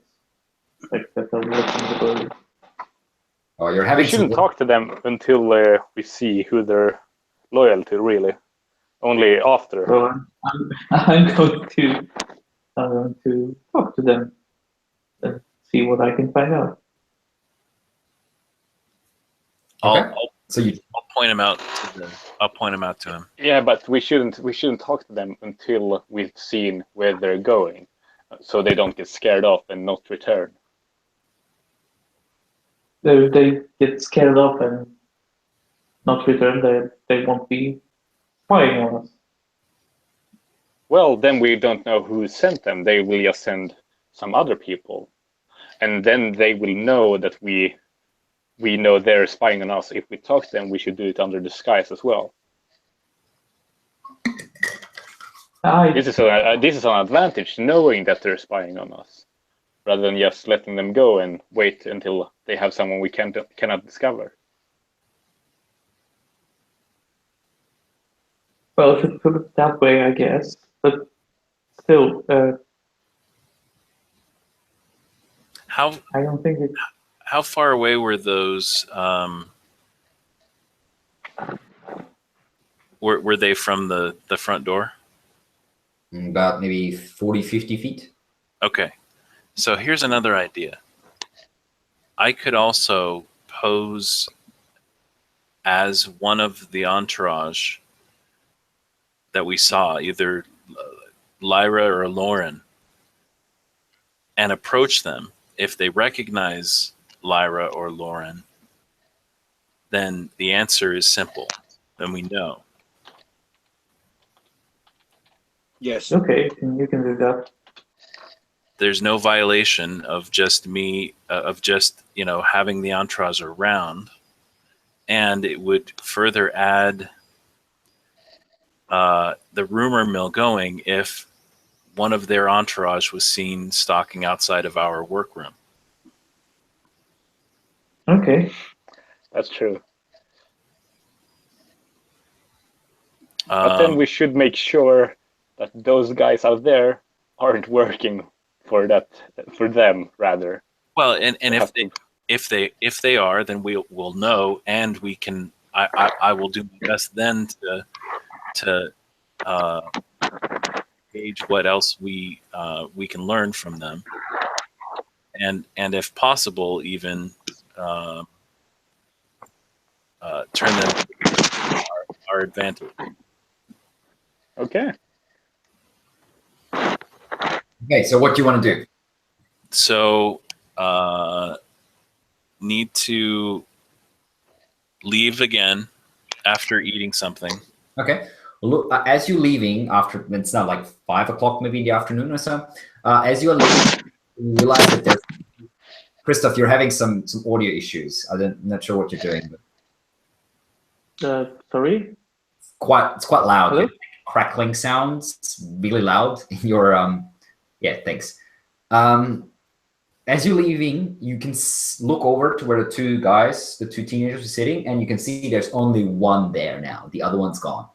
like that are working the building. Oh, you're We having shouldn't talk to them until we see who they're loyal to, really. Only after. So I'm going to talk to them and see what I can find out. Okay. I'll point him out I'll point him out to him. Yeah, but we shouldn't talk to them until we've seen where they're going, so they don't get scared off and not return. If they get scared off and not return, they won't be spying on us. Well, then we don't know who sent them. They will just send some other people, and then they will know that we know they're spying on us. If we talk to them, we should do it under disguise as well. This is an advantage, knowing that they're spying on us, rather than just letting them go and wait until they have someone we cannot discover. Well, if you put it that way, I guess. But still, How I don't think it. how far away were those? Were they from the front door? About maybe 40-50 feet. Okay, so here's another idea. I could also pose as one of the entourage that we saw, either Lyra or Lauren, and approach them. If they recognize Lyra or Lauren, then the answer is simple, and we know. Yes. Okay, you can do that. There's no violation of just me, having the entourage around, and it would further add the rumor mill going if one of their entourage was seen stalking outside of our workroom. Okay. That's true. But then we should make sure that those guys out there aren't working for them rather. Well, and if they are, then we'll know, and we can. I will do my best then to gauge what else we can learn from them, and if possible, even turn them to our advantage. Okay. Okay, so what do you want to do? So, need to leave again after eating something. Okay. Well, look, as you're leaving after, it's not like 5 o'clock maybe in the afternoon or so. As you're leaving, you realize that there's Christoph, you're having some audio issues. I'm not sure what you're doing, but Sorry? it's quite loud. Hello? Crackling sounds. It's really loud in your yeah, thanks. As you're leaving, you can look over to where the two teenagers are sitting, and you can see there's only one there now. The other one's gone.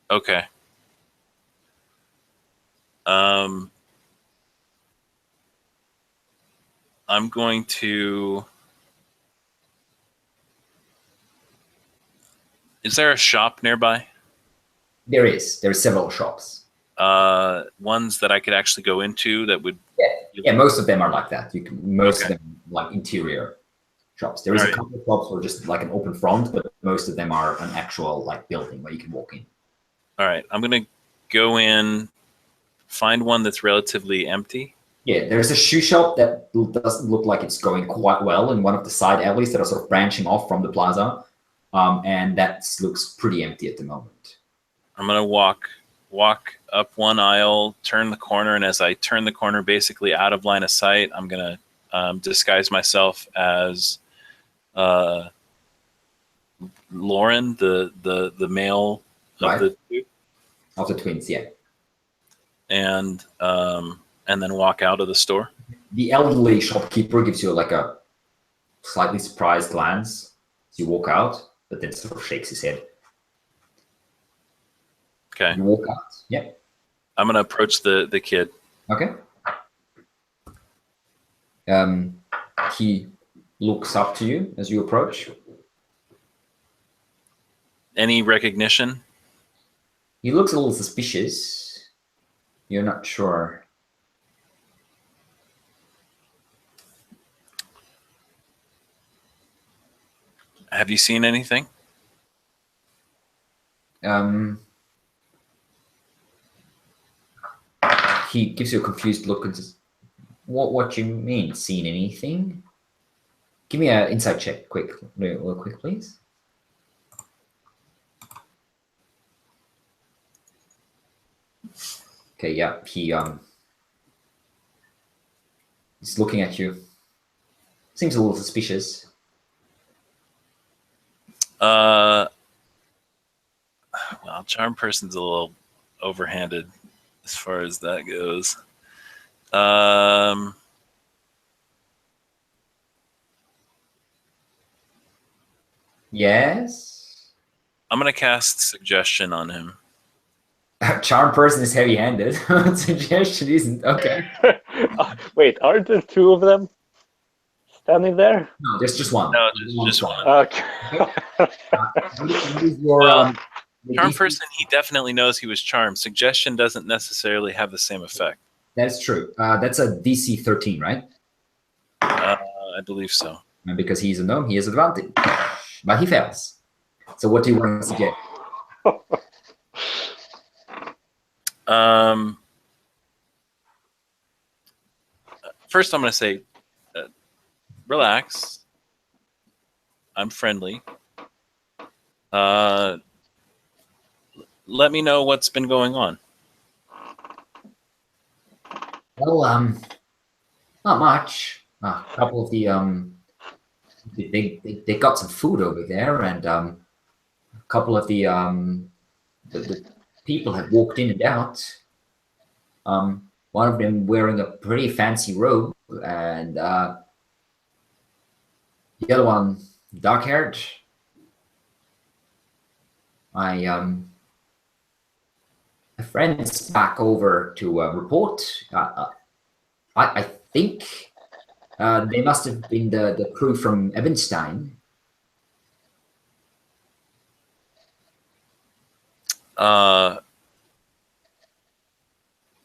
Okay. I'm going to. Is there a shop nearby? There is. There are several shops. Ones that I could actually go into that would. Yeah, most of them are like that. Most Okay. of them like interior shops. There is All right. a couple of shops where just like an open front, but most of them are an actual like building where you can walk in. All right, I'm gonna go in, find one that's relatively empty. Yeah, there's a shoe shop that doesn't look like it's going quite well in one of the side alleys that are sort of branching off from the plaza, and that looks pretty empty at the moment. I'm gonna walk up one aisle, turn the corner, and as I turn the corner, basically out of line of sight, I'm gonna disguise myself as Lauren, the male Right. of the two, Of the twins, yeah. and then walk out of the store. The elderly shopkeeper gives you like a slightly surprised glance as you walk out, but then sort of shakes his head. Okay, You walk out. Yeah. I'm gonna approach the kid. Okay. He looks up to you as you approach. Any recognition? He looks a little suspicious. You're not sure. Have you seen anything? He gives you a confused look and says, What do you mean, seen anything? Give me an insight check, real quick, please. Okay, yeah, he's looking at you. Seems a little suspicious. Well, charm person's a little overhanded as far as that goes. Yes. I'm gonna cast suggestion on him. Charm person is heavy-handed. Suggestion isn't. Okay. Wait, are there two of them standing there? No, there's just one. No, just one. Okay. What is your, Well, the Charm DC? person, he definitely knows he was charmed. Suggestion doesn't necessarily have the same effect. That's true. That's a DC 13, right? I believe so. And because he's a gnome, he has advantage, but he fails. So what do you want to suggest? First, I'm going to say, relax. I'm friendly. Let me know what's been going on. Well, not much. A couple of the they got some food over there, and a couple of the people have walked in and out. One of them wearing a pretty fancy robe, and the other one dark-haired. My friend's back over to report. I think they must have been the crew from Ebonstein.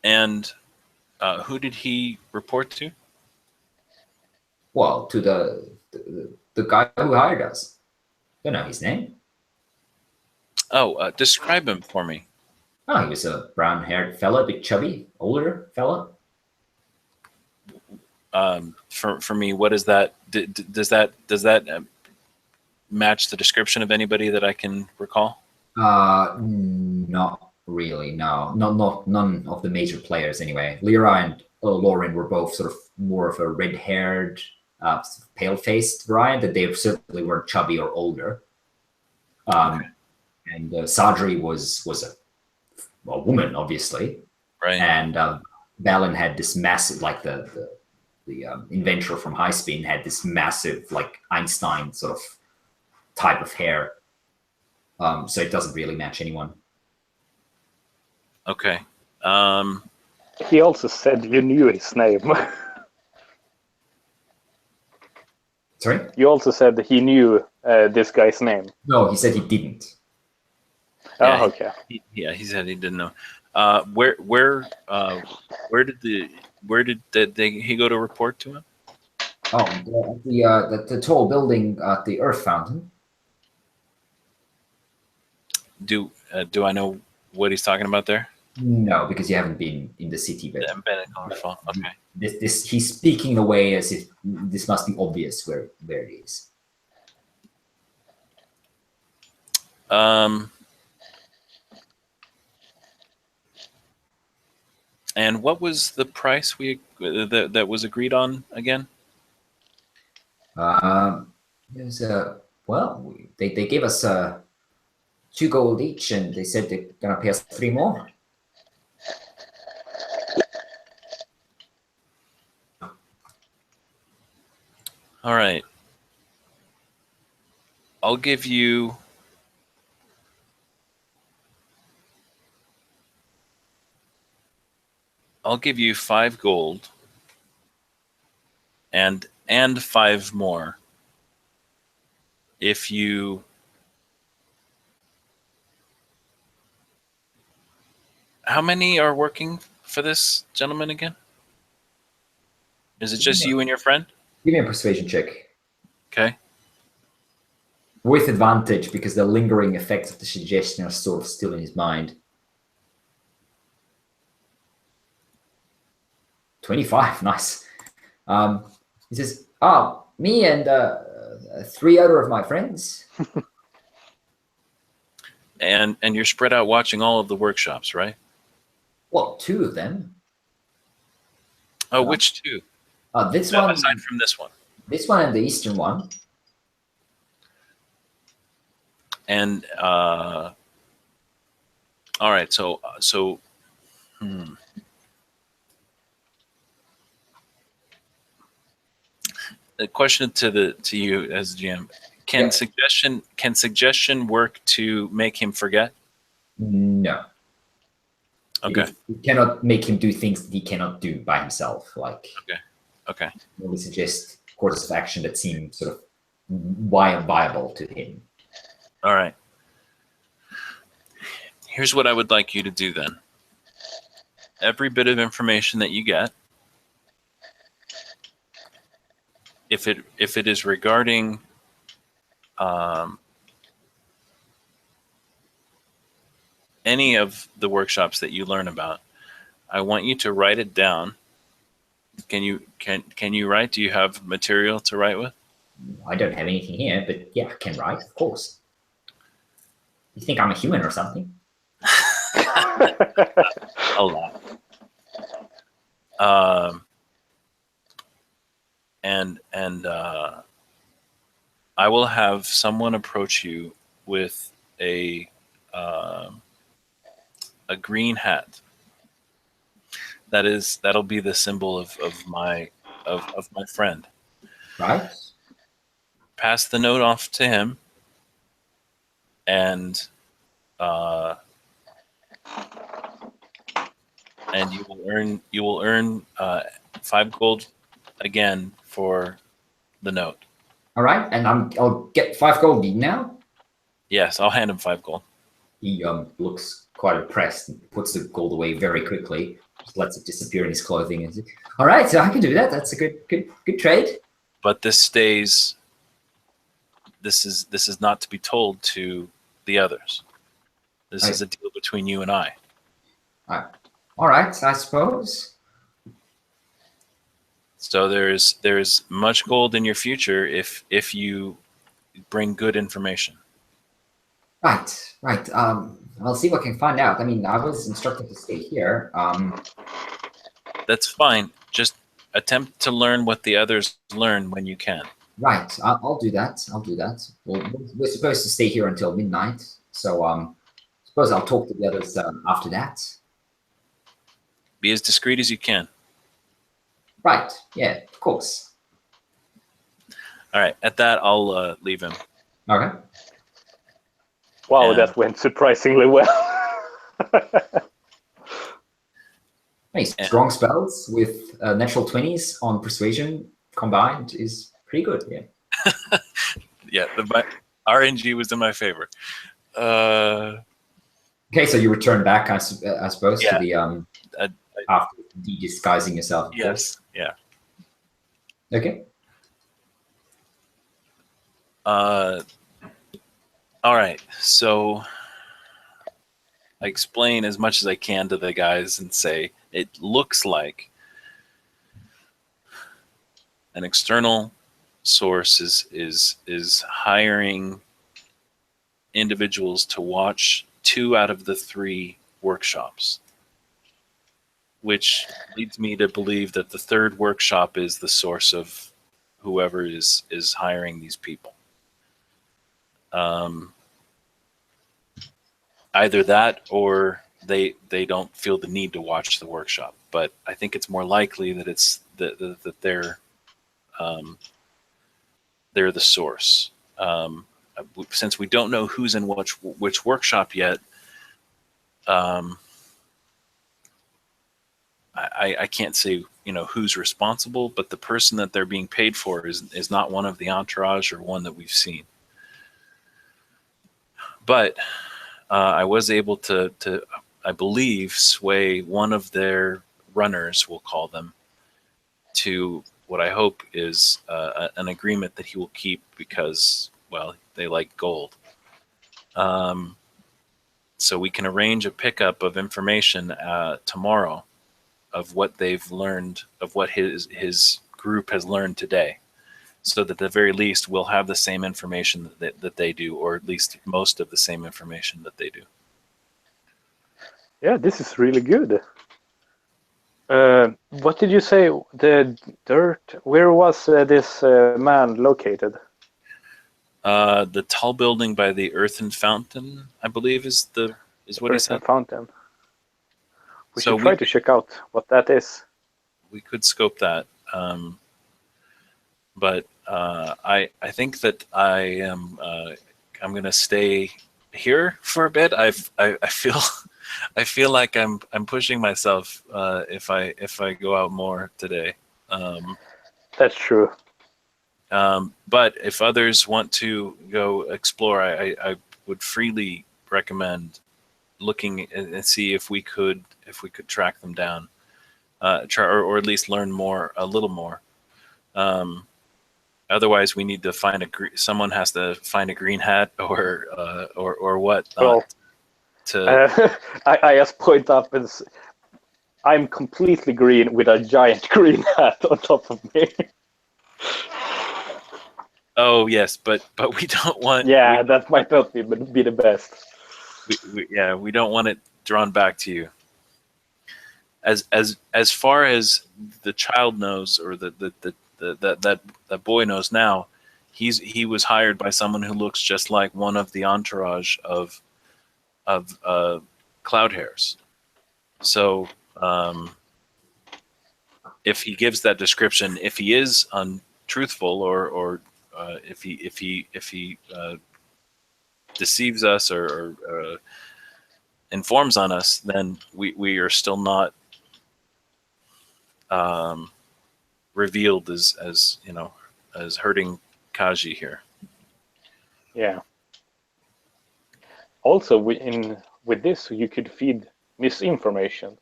And who did he report to? Well, to the guy who hired us. Don't know his name. Oh, describe him for me. Oh, he was a brown-haired fella, a bit chubby, older fella. For me, what is that? Does that match the description of anybody that I can recall? Not really. No, none of the major players anyway. Lyra and Lauren were both sort of more of a red-haired, pale-faced variant. That they certainly weren't chubby or older. Okay. And Sadri was a woman, obviously, Right. and Balin had this massive, like the inventor from High Spin had this massive, like Einstein sort of type of hair. So it doesn't really match anyone. Okay. He also said you knew his name. Sorry? You also said that he knew this guy's name. No, he said he didn't. Yeah, Oh, okay. He said he didn't know. Where did he go to report to him? Oh, the tall building at the Earth Fountain. Do I know what he's talking about there? No, because you haven't been in the city. But Ben and Glimmerfall. Okay. this he's speaking in a way as if this must be obvious where it is. And what was the price that was agreed on again? There's they gave us 2 gold each, and they said they're gonna pay us 3 more. All right. I'll give you I'll give you 5 gold and 5 more if you How many are working for this gentleman again? Is it just you and your friend? Give me a persuasion check. Okay. With advantage, because the lingering effects of the suggestion are sort of still in his mind. 25, nice. He says, me and 3 other of my friends. And you're spread out watching all of the workshops, right? Well, 2 of them. Oh, which 2? This one, aside from this one. This one and the eastern one. And all right, so the question to you as GM: Can suggestion work to make him forget? No. Okay. You cannot make him do things that he cannot do by himself. Like, okay. We suggest courses of action that seem sort of viable to him. All right. Here's what I would like you to do then. Every bit of information that you get, if it is regarding any of the workshops that you learn about, I want you to write it down. Can you write? Do you have material to write with? I don't have anything here, but yeah, I can write, of course. You think I'm a human or something? A lot. And I will have someone approach you with a green hat. That'll be the symbol of my friend. Right. Pass the note off to him, and you will earn 5 gold again for the note. All right, and I'll get 5 gold now. Yes, I'll hand him 5 gold. He looks quite impressed and puts the gold away very quickly. Just lets it disappear in his clothing. All right, so I can do that. That's a good trade. But this stays. This is not to be told to the others. This is a deal between you and I. All right, I suppose. So there's much gold in your future if you bring good information. Right. I'll see what I can find out. I mean, I was instructed to stay here. That's fine. Just attempt to learn what the others learn when you can. Right. I'll do that. Well, we're supposed to stay here until midnight, so suppose I'll talk to the others after that. Be as discreet as you can. Right. Yeah. Of course. All right. At that, I'll leave him. Okay. Wow, Yeah. that went surprisingly well. Hey, strong spells with natural 20s on persuasion combined is pretty good. Yeah. Yeah. My RNG was in my favor. Okay, so you return back, I suppose, Yeah. to the after de-disguising yourself. Yes. Yeah. Okay. All right. So I explain as much as I can to the guys and say it looks like an external source is hiring individuals to watch 2 out of the 3 workshops, which leads me to believe that the 3rd workshop is the source of whoever is hiring these people. Either that or they don't feel the need to watch the workshop. But I think it's more likely that it's that they're the source. Since we don't know who's in which workshop yet, I can't say who's responsible, but the person that they're being paid for is not one of the entourage or one that we've seen. But I was able to I believe sway one of their runners, we'll call them, to what I hope is an agreement that he will keep because, well, they like gold. So we can arrange a pickup of information tomorrow of what they've learned, of what his group has learned today, so that at the very least we'll have the same information that they do, or at least most of the same information that they do. Yeah, this is really good. What did you say? The dirt? Where was this man located? The tall building by the earthen fountain, I believe, is what he said. Fountain. We So should try to check out what that is. We could scope that, but I think that I'm going to stay here for a bit. I feel like I'm pushing myself if I go out more today. That's true. But if others want to go explore, I would freely recommend looking and see if we could track them down, or at least learn a little more. Otherwise, we need to find someone has to find a green hat or what. Well, I just point up and I'm completely green with a giant green hat on top of me. Oh yes, but we don't want. Yeah, that might not be the best. We don't want it drawn back to you. As far as the child knows, or that boy knows now, he was hired by someone who looks just like one of the entourage of Cloud Hairs. So if he gives that description, if he is untruthful or if he deceives us or informs on us, then we are still not revealed as hurting Kasji here. Yeah. Also, with this, you could feed misinformation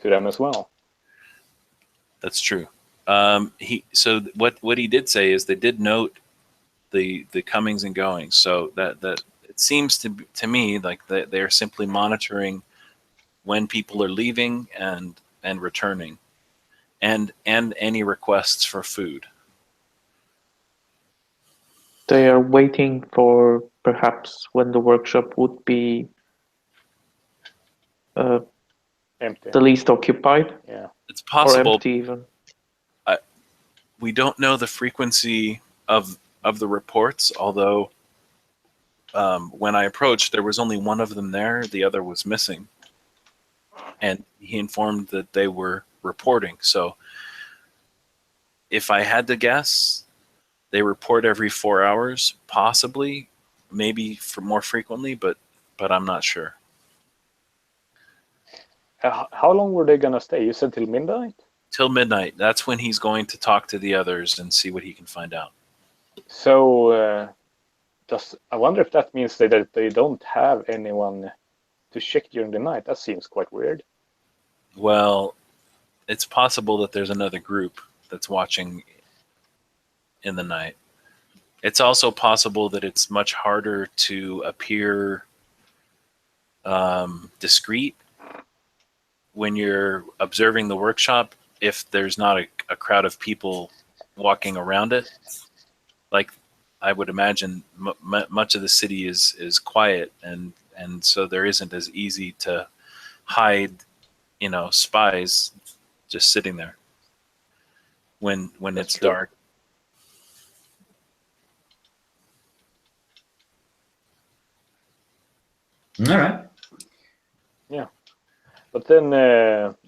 to them as well. That's true. What he did say is they did note the comings and goings. So that it seems to me like they're simply monitoring when people are leaving and returning, and any requests for food. They are waiting for perhaps when the workshop would be Empty. the least occupied, Yeah. It's or possible. empty even. We don't know the frequency of the reports, although when I approached, there was only one of them there. The other was missing. And he informed that they were reporting. So if I had to guess, they report every 4 hours, possibly, maybe for more frequently, but I'm not sure. How long were they gonna stay? You said till midnight? Till midnight. That's when he's going to talk to the others and see what he can find out. So, I wonder if that means that they don't have anyone to check during the night. That seems quite weird. Well, it's possible that there's another group that's watching in the night. It's also possible that it's much harder to appear discreet when you're observing the workshop if there's not a crowd of people walking around it. Like, I would imagine much of the city is quiet, and so there isn't as easy to hide, spies just sitting there when it's true. dark. All right. Yeah. But then,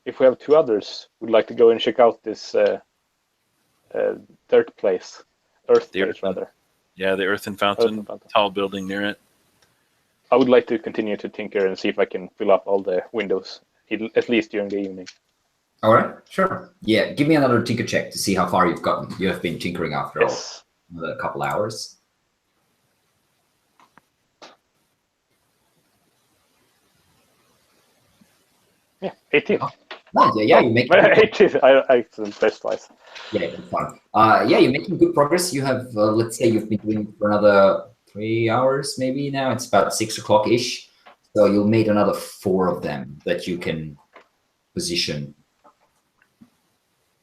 if we have two others, we'd like to go and check out this dirt place. Earth place, rather. Yeah, the Earthen Fountain, tall building near it. I would like to continue to tinker and see if I can fill up all the windows, at least during the evening. All right, sure. Yeah, give me another tinker check to see how far you've gotten. You have been tinkering after all, a couple hours. Yeah, 18. Oh, nice. Yeah, you make 18. I best twice. Yeah, it's fun. Yeah, you're making good progress. You have, let's say, you've been doing it for another 3 hours, maybe now. It's about 6 o'clock ish. So you'll made another 4 of them that you can position.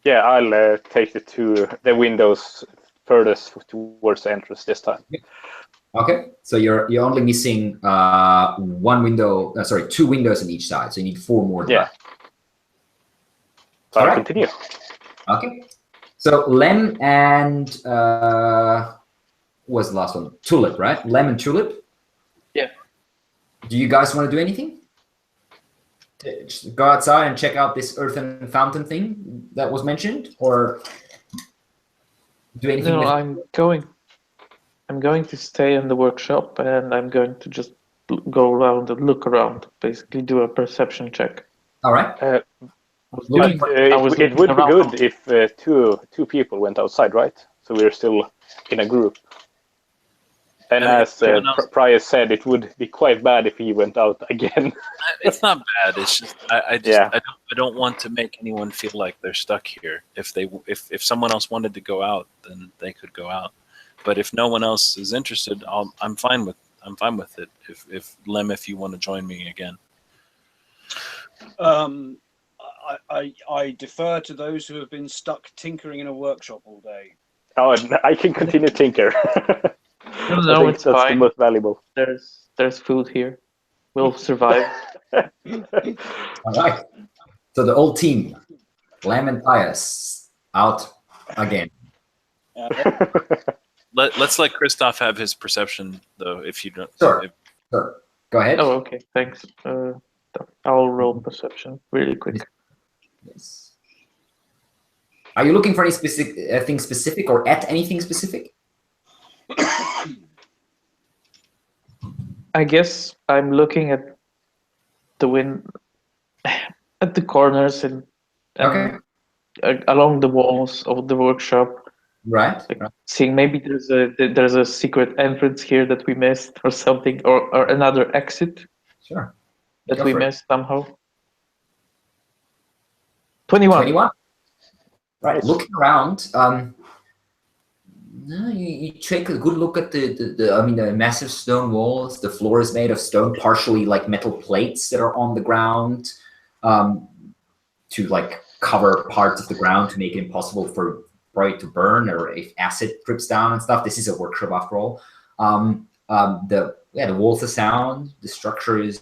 Yeah, I'll take the windows furthest towards the entrance this time. Okay, so you're only missing 1 window. Sorry, 2 windows on each side. So you need 4 more. Yeah. So I'll continue. Okay. So Lem and what was the last one? Tulip, right? Lem and Tulip. Yeah. Do you guys want to do anything? Just go outside and check out this earthen fountain thing that was mentioned, or do anything? No, I'm going to stay in the workshop, and I'm going to just go around and look around. Basically, do a perception check. All right. It would be good if two people went outside, right? So we're still in a group. And as Prior said, it would be quite bad if he went out again. It's not bad. It's just I don't want to make anyone feel like they're stuck here. If someone else wanted to go out, then they could go out. But if no one else is interested, I'm fine with it. If Lem, if you want to join me again. I defer to those who have been stuck tinkering in a workshop all day. Oh, I can continue tinker. No, it's that's fine. the most valuable. There's food here. We'll survive. All right. So the old team, Lem and Pius, out again. Let's let Christoph have his perception, though. If you don't. Sure. Sure. Go ahead. Oh, okay. Thanks. I'll roll perception really quick. Yes. Are you looking for any specific thing specific, or at anything specific? I guess I'm looking at at the corners and Okay. Along the walls of the workshop. Right. Seeing maybe there's a secret entrance here that we missed, or something, or another exit. Sure. That we missed somehow. 21. 21. Right, Nice. looking around, you take a good look at the massive stone walls. The floor is made of stone, partially like metal plates that are on the ground, to like cover parts of the ground to make it impossible for bright to burn, or if acid drips down and stuff. This is a workshop after all. The walls are sound. The structure is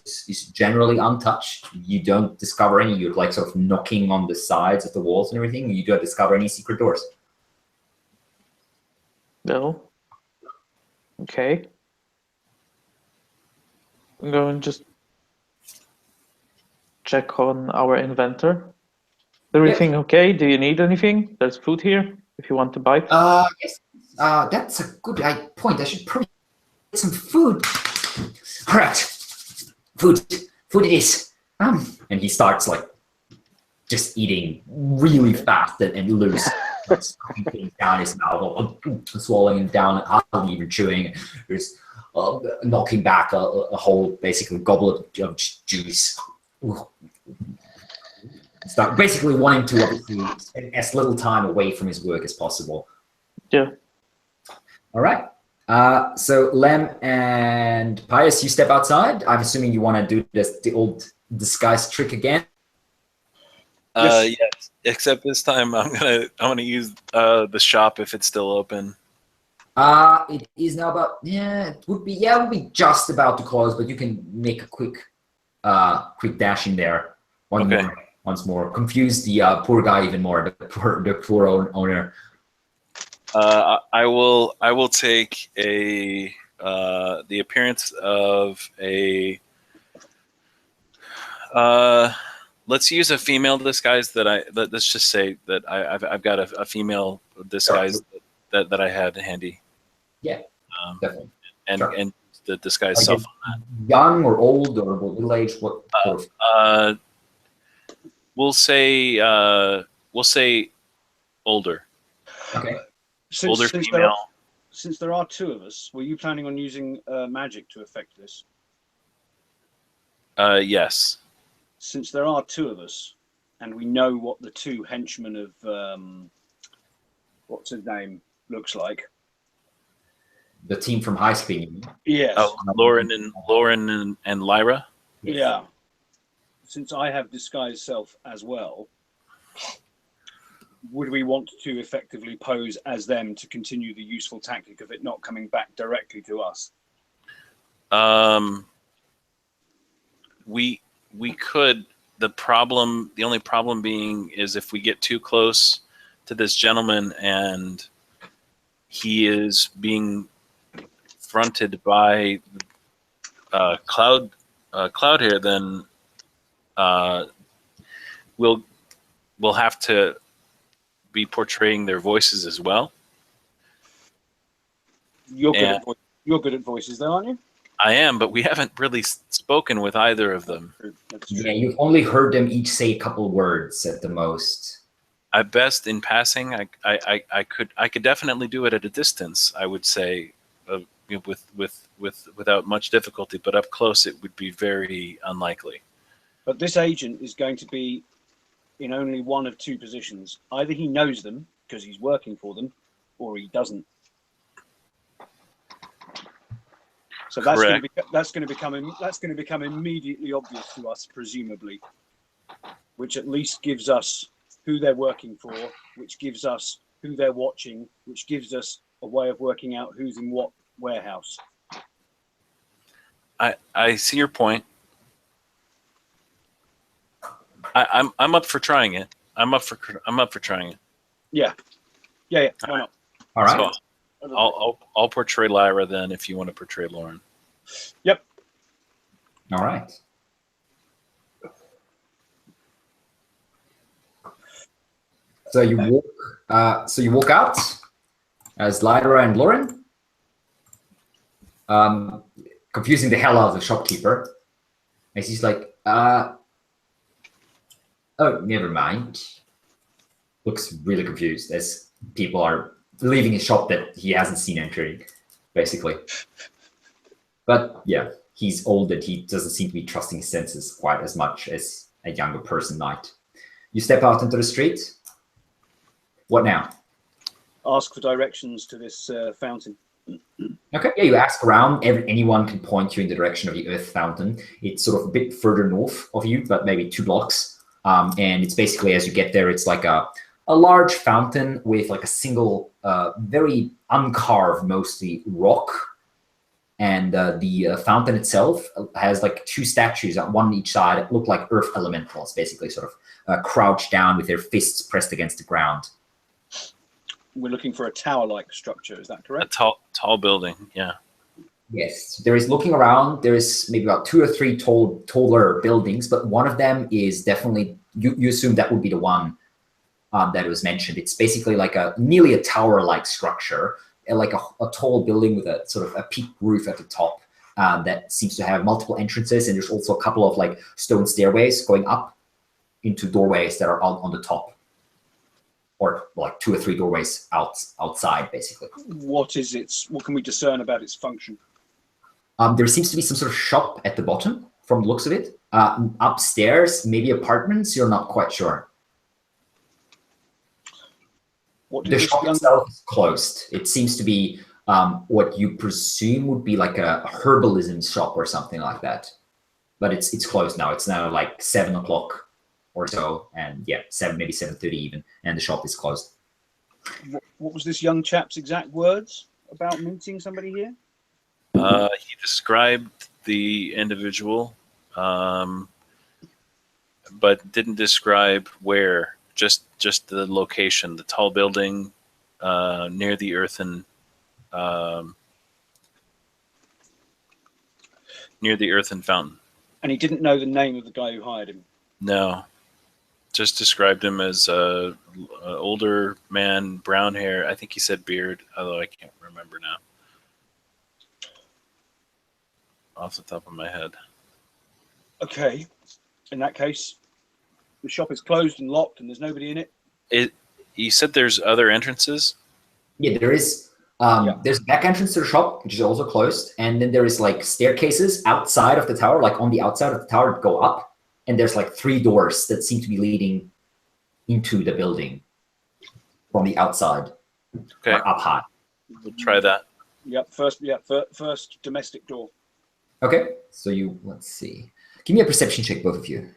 generally untouched. You don't discover any. You're like sort of knocking on the sides of the walls and everything. You don't discover any secret doors. No. Okay. I'm going to just check on our inventor. Is everything okay? Do you need anything? There's food here if you want to bite. Yes. That's a good point. I should probably get some food. All right. Food it is. And he starts like just eating really fast and loose. Squeezing things down his mouth, swallowing it down, hardly even chewing. There's knocking back a whole basically goblet of juice. Start basically wanting to obviously spend as little time away from his work as possible. Yeah. All right. So Lem and Pius, you step outside. I'm assuming you want to do the old disguise trick again. Yes. Except this time I'm gonna use the shop if it's still open. It is now about it would be just about to close, but you can make a quick dash in there. Once more. Confuse the poor guy even more. The poor owner. I will take the appearance of a. Let's use a female disguise let's just say that I've got a female disguise that I had handy. Yeah, definitely. And the disguise self. Young or old or middle age? What? We'll say older. Okay. Older female. Since there are two of us, were you planning on using magic to affect this? Yes. Since there are two of us, and we know what the two henchmen of what's his name looks like. The team from High Speed. Yes. Oh, Lauren and Lyra. Yeah. Since I have disguised self as well, would we want to effectively pose as them to continue the useful tactic of it not coming back directly to us? We could. The only problem being is if we get too close to this gentleman and he is being fronted by cloud here, then we'll have to be portraying their voices as well. You're good at voices, though, aren't you? I am, but we haven't really spoken with either of them. That's true. Yeah, you've only heard them each say a couple words at the most. At best, in passing, I could definitely do it at a distance. I would say, without much difficulty, but up close it would be very unlikely. But this agent is going to be in only one of two positions. Either he knows them because he's working for them, or he doesn't. So that's going to become immediately obvious to us, presumably, which at least gives us who they're working for, which gives us who they're watching, which gives us a way of working out who's in what warehouse. I see your point. I'm up for trying it. I'm up for trying it. Yeah. Why not? All right. So I'll portray Lyra then, if you want to portray Lauren. Yep. All right. So you walk out as Lyra and Lauren, confusing the hell out of the shopkeeper. And he's like, "Oh, never mind." Looks really confused as people are leaving his shop that he hasn't seen entering, basically. But yeah, he's old and he doesn't seem to be trusting his senses quite as much as a younger person might. You step out into the street. What now? Ask for directions to this fountain. Okay, yeah, you ask around. Anyone can point you in the direction of the Earth Fountain. It's sort of a bit further north of you, but maybe 2 blocks. And it's basically, as you get there, it's like a large fountain with like a single, very uncarved, mostly rock. And the fountain itself has like 2 statues, one on each side, that look like earth elementals, basically sort of crouched down with their fists pressed against the ground. We're looking for a tower-like structure. Is that correct? A tall building. Yeah. Yes, there is, looking around, there is maybe about 2 or 3 taller buildings, but one of them is definitely, you assume that would be the one that was mentioned. It's basically like nearly a tower-like structure, like a tall building with a sort of a peaked roof at the top that seems to have multiple entrances, and there's also a couple of like stone stairways going up into doorways that are out on the top. Or like 2 or 3 doorways outside, basically. What can we discern about its function? There seems to be some sort of shop at the bottom, from the looks of it. Upstairs, maybe apartments. You're not quite sure. The shop itself is closed. It seems to be what you presume would be like a herbalism shop or something like that. But it's closed now. It's now like 7 o'clock. Or so, and yeah, maybe 7:30 even, and the shop is closed. What was this young chap's exact words about meeting somebody here? He described the individual, but didn't describe where. Just the location, the tall building near the earthen fountain. And he didn't know the name of the guy who hired him. No. Just described him as a older man, brown hair. I think he said beard, although I can't remember now off the top of my head. Okay, in that case, the shop is closed and locked, and there's nobody in it. You said there's other entrances. Yeah, there is. There's a back entrance to the shop, which is also closed, and then there is like staircases outside of the tower, like on the outside of the tower, go up. And there's like 3 doors that seem to be leading into the building from the outside. Okay. Or up high. We'll try that. Yep. First domestic door. Okay. So let's see. Give me a perception check, both of you.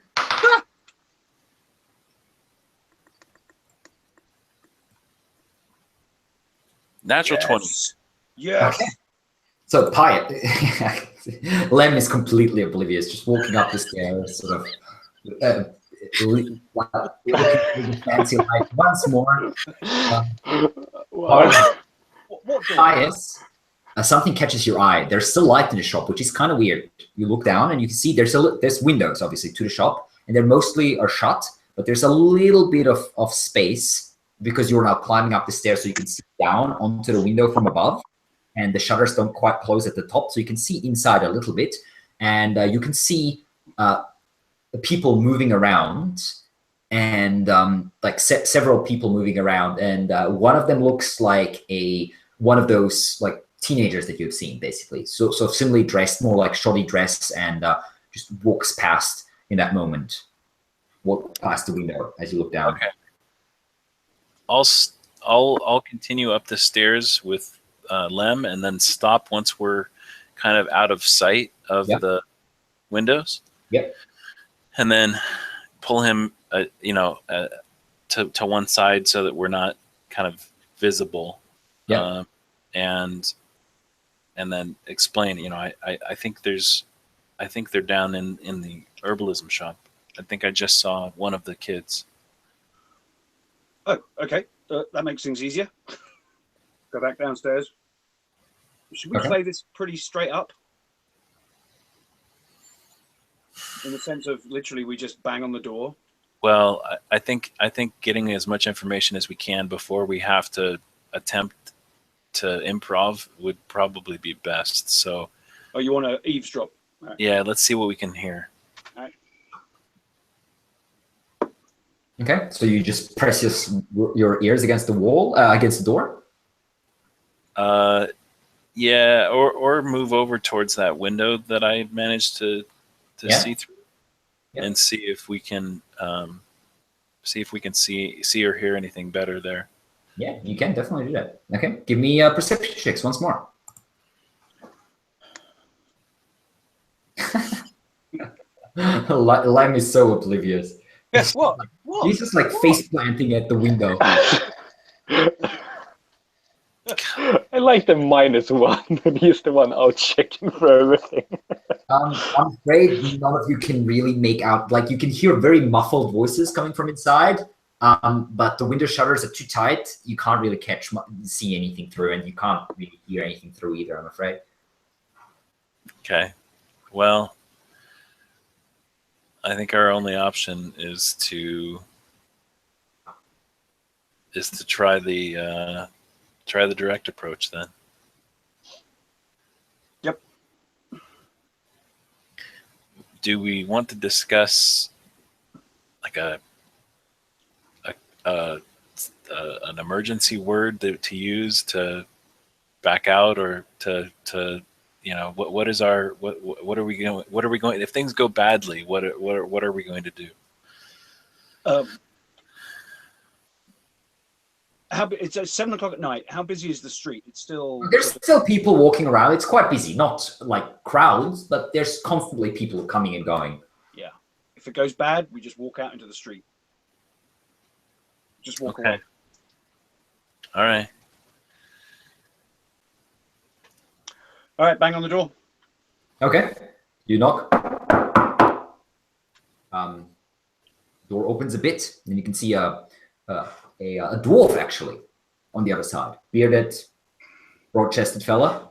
Natural 20. Yes. Okay. So Pi, Lem is completely oblivious, just walking up the stairs, sort of looking fancy light once more. Pius, something catches your eye. There's still light in the shop, which is kind of weird. You look down and you can see there's windows, obviously, to the shop, and they're mostly shut, but there's a little bit of space because you're now climbing up the stairs, so you can see down onto the window from above. And the shutters don't quite close at the top, so you can see inside a little bit. And you can see people moving around, and like several people moving around. And one of them looks like one of those like teenagers that you've seen, basically. So similarly dressed, more like shoddy dress, and just walks past in that moment. Walk past the window as you look down. Okay. I'll continue up the stairs with Lem, and then stop once we're kind of out of sight of the windows. Yep. And then pull him, to one side so that we're not kind of visible. Yeah. And then explain. I think they're down in the herbalism shop. I think I just saw one of the kids. Oh, okay. That makes things easier. Go back downstairs. Should we play this pretty straight up? In the sense of literally we just bang on the door? Well, I think getting as much information as we can before we have to attempt to improv would probably be best. So. Oh, you want to eavesdrop? Right. Yeah, let's see what we can hear. All right. Okay, so you just press your ears against the wall, against the door? Yeah, or move over towards that window that I managed to see through, and see if we can see if we can see or hear anything better there. Yeah, you can definitely do that. Okay, give me perception checks once more. Lime is so oblivious. Yes. What? What? He's just like face planting at the window. I like the -1, and he's the one out checking for everything. I'm afraid none of you can really make out. Like, you can hear very muffled voices coming from inside, but the window shutters are too tight. You can't really see anything through, and you can't really hear anything through either, I'm afraid. Okay. Well, I think our only option is to try the direct approach then. Yep. Do we want to discuss like an emergency word to use to back out, or to what are we going if things go badly, what are we going to do? It's 7 o'clock at night. How busy is the street? It's still There's still people walking around. It's quite busy, not like crowds, but there's constantly people coming and going. Yeah. If it goes bad, we just walk out into the street. Just walk away. All right. All right, bang on the door. Okay, you knock. Door opens a bit, and you can see a dwarf actually on the other side. Bearded, broad-chested fella,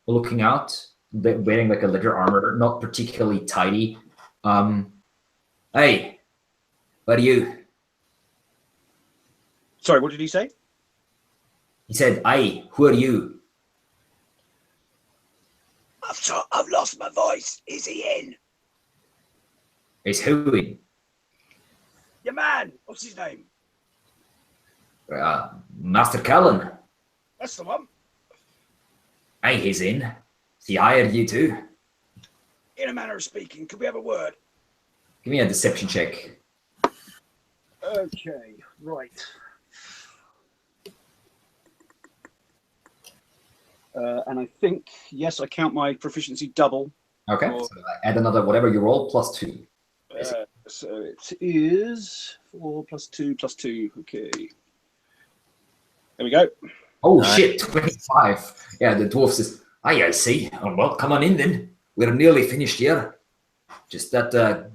looking out, wearing like a leather armor, not particularly tidy. Hey, what are you? Sorry, what did he say? He said, "Aye, who are you?" I've lost my voice. Is he in? Is who in? Your man. What's his name? Master Callan. That's the one. Aye, he's in. He hired you too. In a manner of speaking, could we have a word? Give me a deception check. Okay, right. And I think, yes, I count my proficiency double. Okay, so add another, whatever you roll, +2. So it is 4 + 2 + 2. Okay. There we go. Oh, shit, 25. Yeah, the dwarf says, "Aye, I see. Oh, well, come on in then. We're nearly finished here. Just that,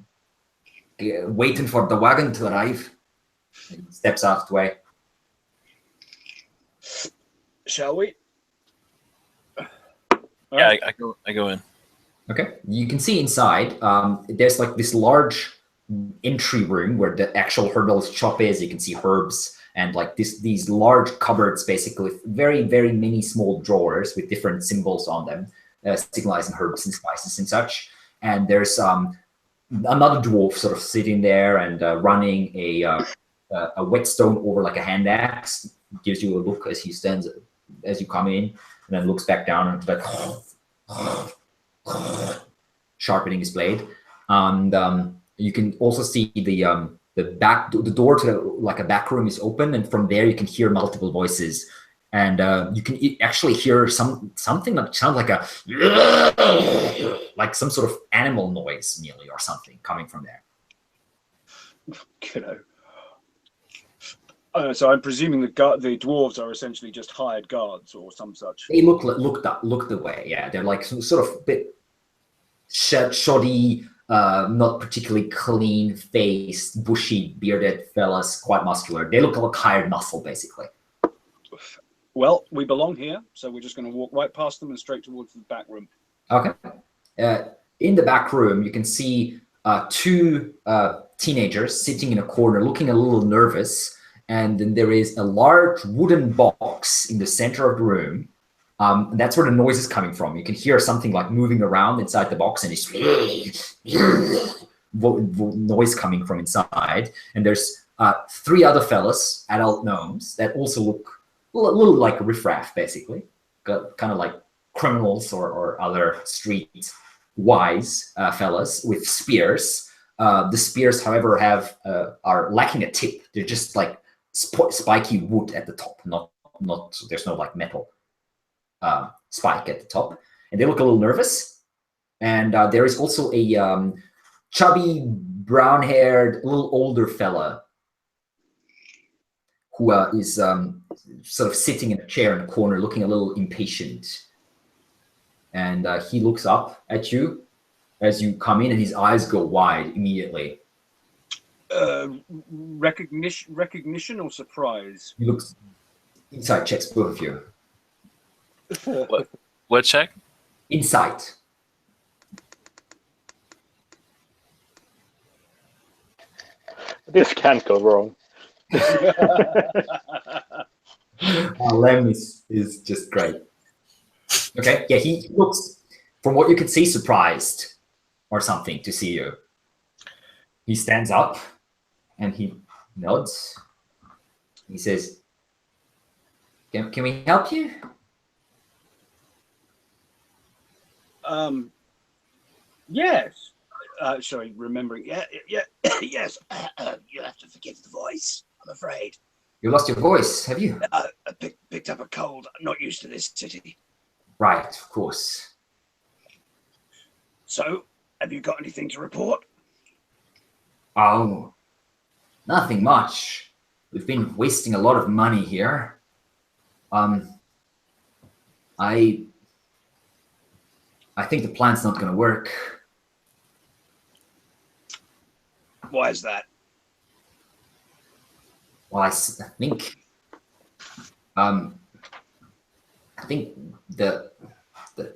waiting for the wagon to arrive." And he steps out the way. Shall we? Yeah, I go in. Okay, you can see inside, there's like this large entry room where the actual herbalist shop is. You can see herbs and like these large cupboards, basically with very, very many small drawers with different symbols on them, signalizing herbs and spices and such. And there's another dwarf sort of sitting there and running a whetstone over like a hand axe. Gives you a look as he stands as you come in, and then looks back down and like sharpening his blade. And you can also see the door to like a back room is open, and from there you can hear multiple voices, and you can actually hear something that sounds like some sort of animal noise, nearly, or something coming from there. So I'm presuming the dwarves are essentially just hired guards or some such. They look the way, yeah. They're like some sort of bit shoddy, not particularly clean-faced, bushy, bearded fellas, quite muscular. They look like hired muscle, basically. Well, we belong here, so we're just going to walk right past them and straight towards the back room. Okay. In the back room, you can see two teenagers sitting in a corner, looking a little nervous. And then there is a large wooden box in the center of the room. That's where the noise is coming from. You can hear something like moving around inside the box, and it's noise coming from inside. And there's three other fellas, adult gnomes, that also look a little like riffraff, basically. Kind of like criminals or other street-wise fellas with spears. The spears, however, are lacking a tip. They're just like spiky wood at the top, not there's no like metal spike at the top, and they look a little nervous. And there is also a chubby, brown-haired, little older fella who is sort of sitting in a chair in a corner, looking a little impatient. And he looks up at you as you come in, and his eyes go wide immediately. Recognition or surprise? He looks insight checks, both of you. What check? Insight. This can't go wrong. Lem is just great. Okay, yeah, he looks, from what you can see, surprised or something to see you. He stands up and he nods. He says, can we help you? Yes. Sorry, remembering. Yeah, yes. You'll have to forgive the voice, I'm afraid. You lost your voice, have you? I picked up a cold. I'm not used to this city. Right, of course. So, have you got anything to report? Oh, nothing much. We've been wasting a lot of money here. I think the plan's not going to work. Why is that? Well, I think the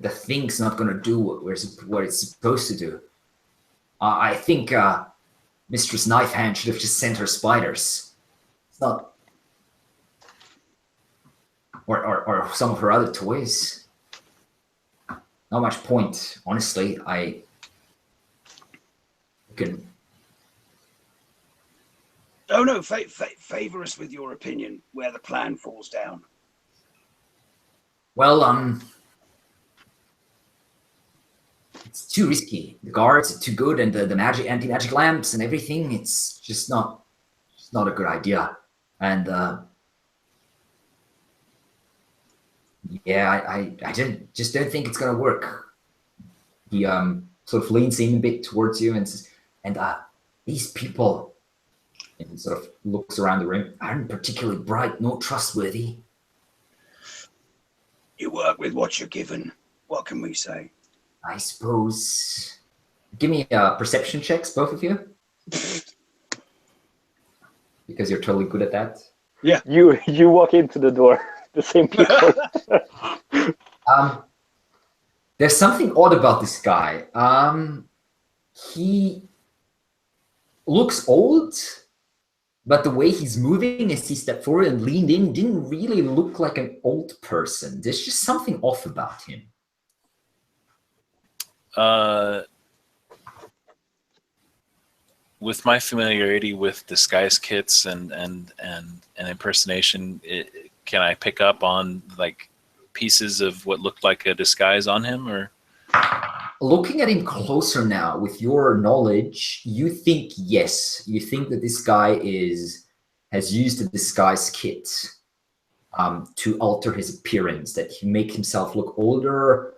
thing's not going to do what it's supposed to do. I think Mistress Knifehand should have just sent her spiders. It's not, or some of her other toys. Not much point, honestly. I can. Oh no! Favor us with your opinion where the plan falls down. Well, it's too risky. The guards are too good, and the anti-magic lamps and everything. It's just not a good idea. And yeah, I just don't think it's gonna work. He sort of leans in a bit towards you and says, and these people, and he sort of looks around the room, aren't particularly bright, nor trustworthy. You work with what you're given. What can we say? I suppose. Give me perception checks, both of you. Because you're totally good at that. Yeah. You walk into the door. The same people. There's something odd about this guy. He looks old, but the way he's moving as he stepped forward and leaned in didn't really look like an old person. There's just something off about him. With my familiarity with disguise kits and impersonation, can I pick up on like pieces of what looked like a disguise on him? Or looking at him closer now, with your knowledge, you think yes. You think that this guy has used a disguise kit to alter his appearance, that he make himself look older,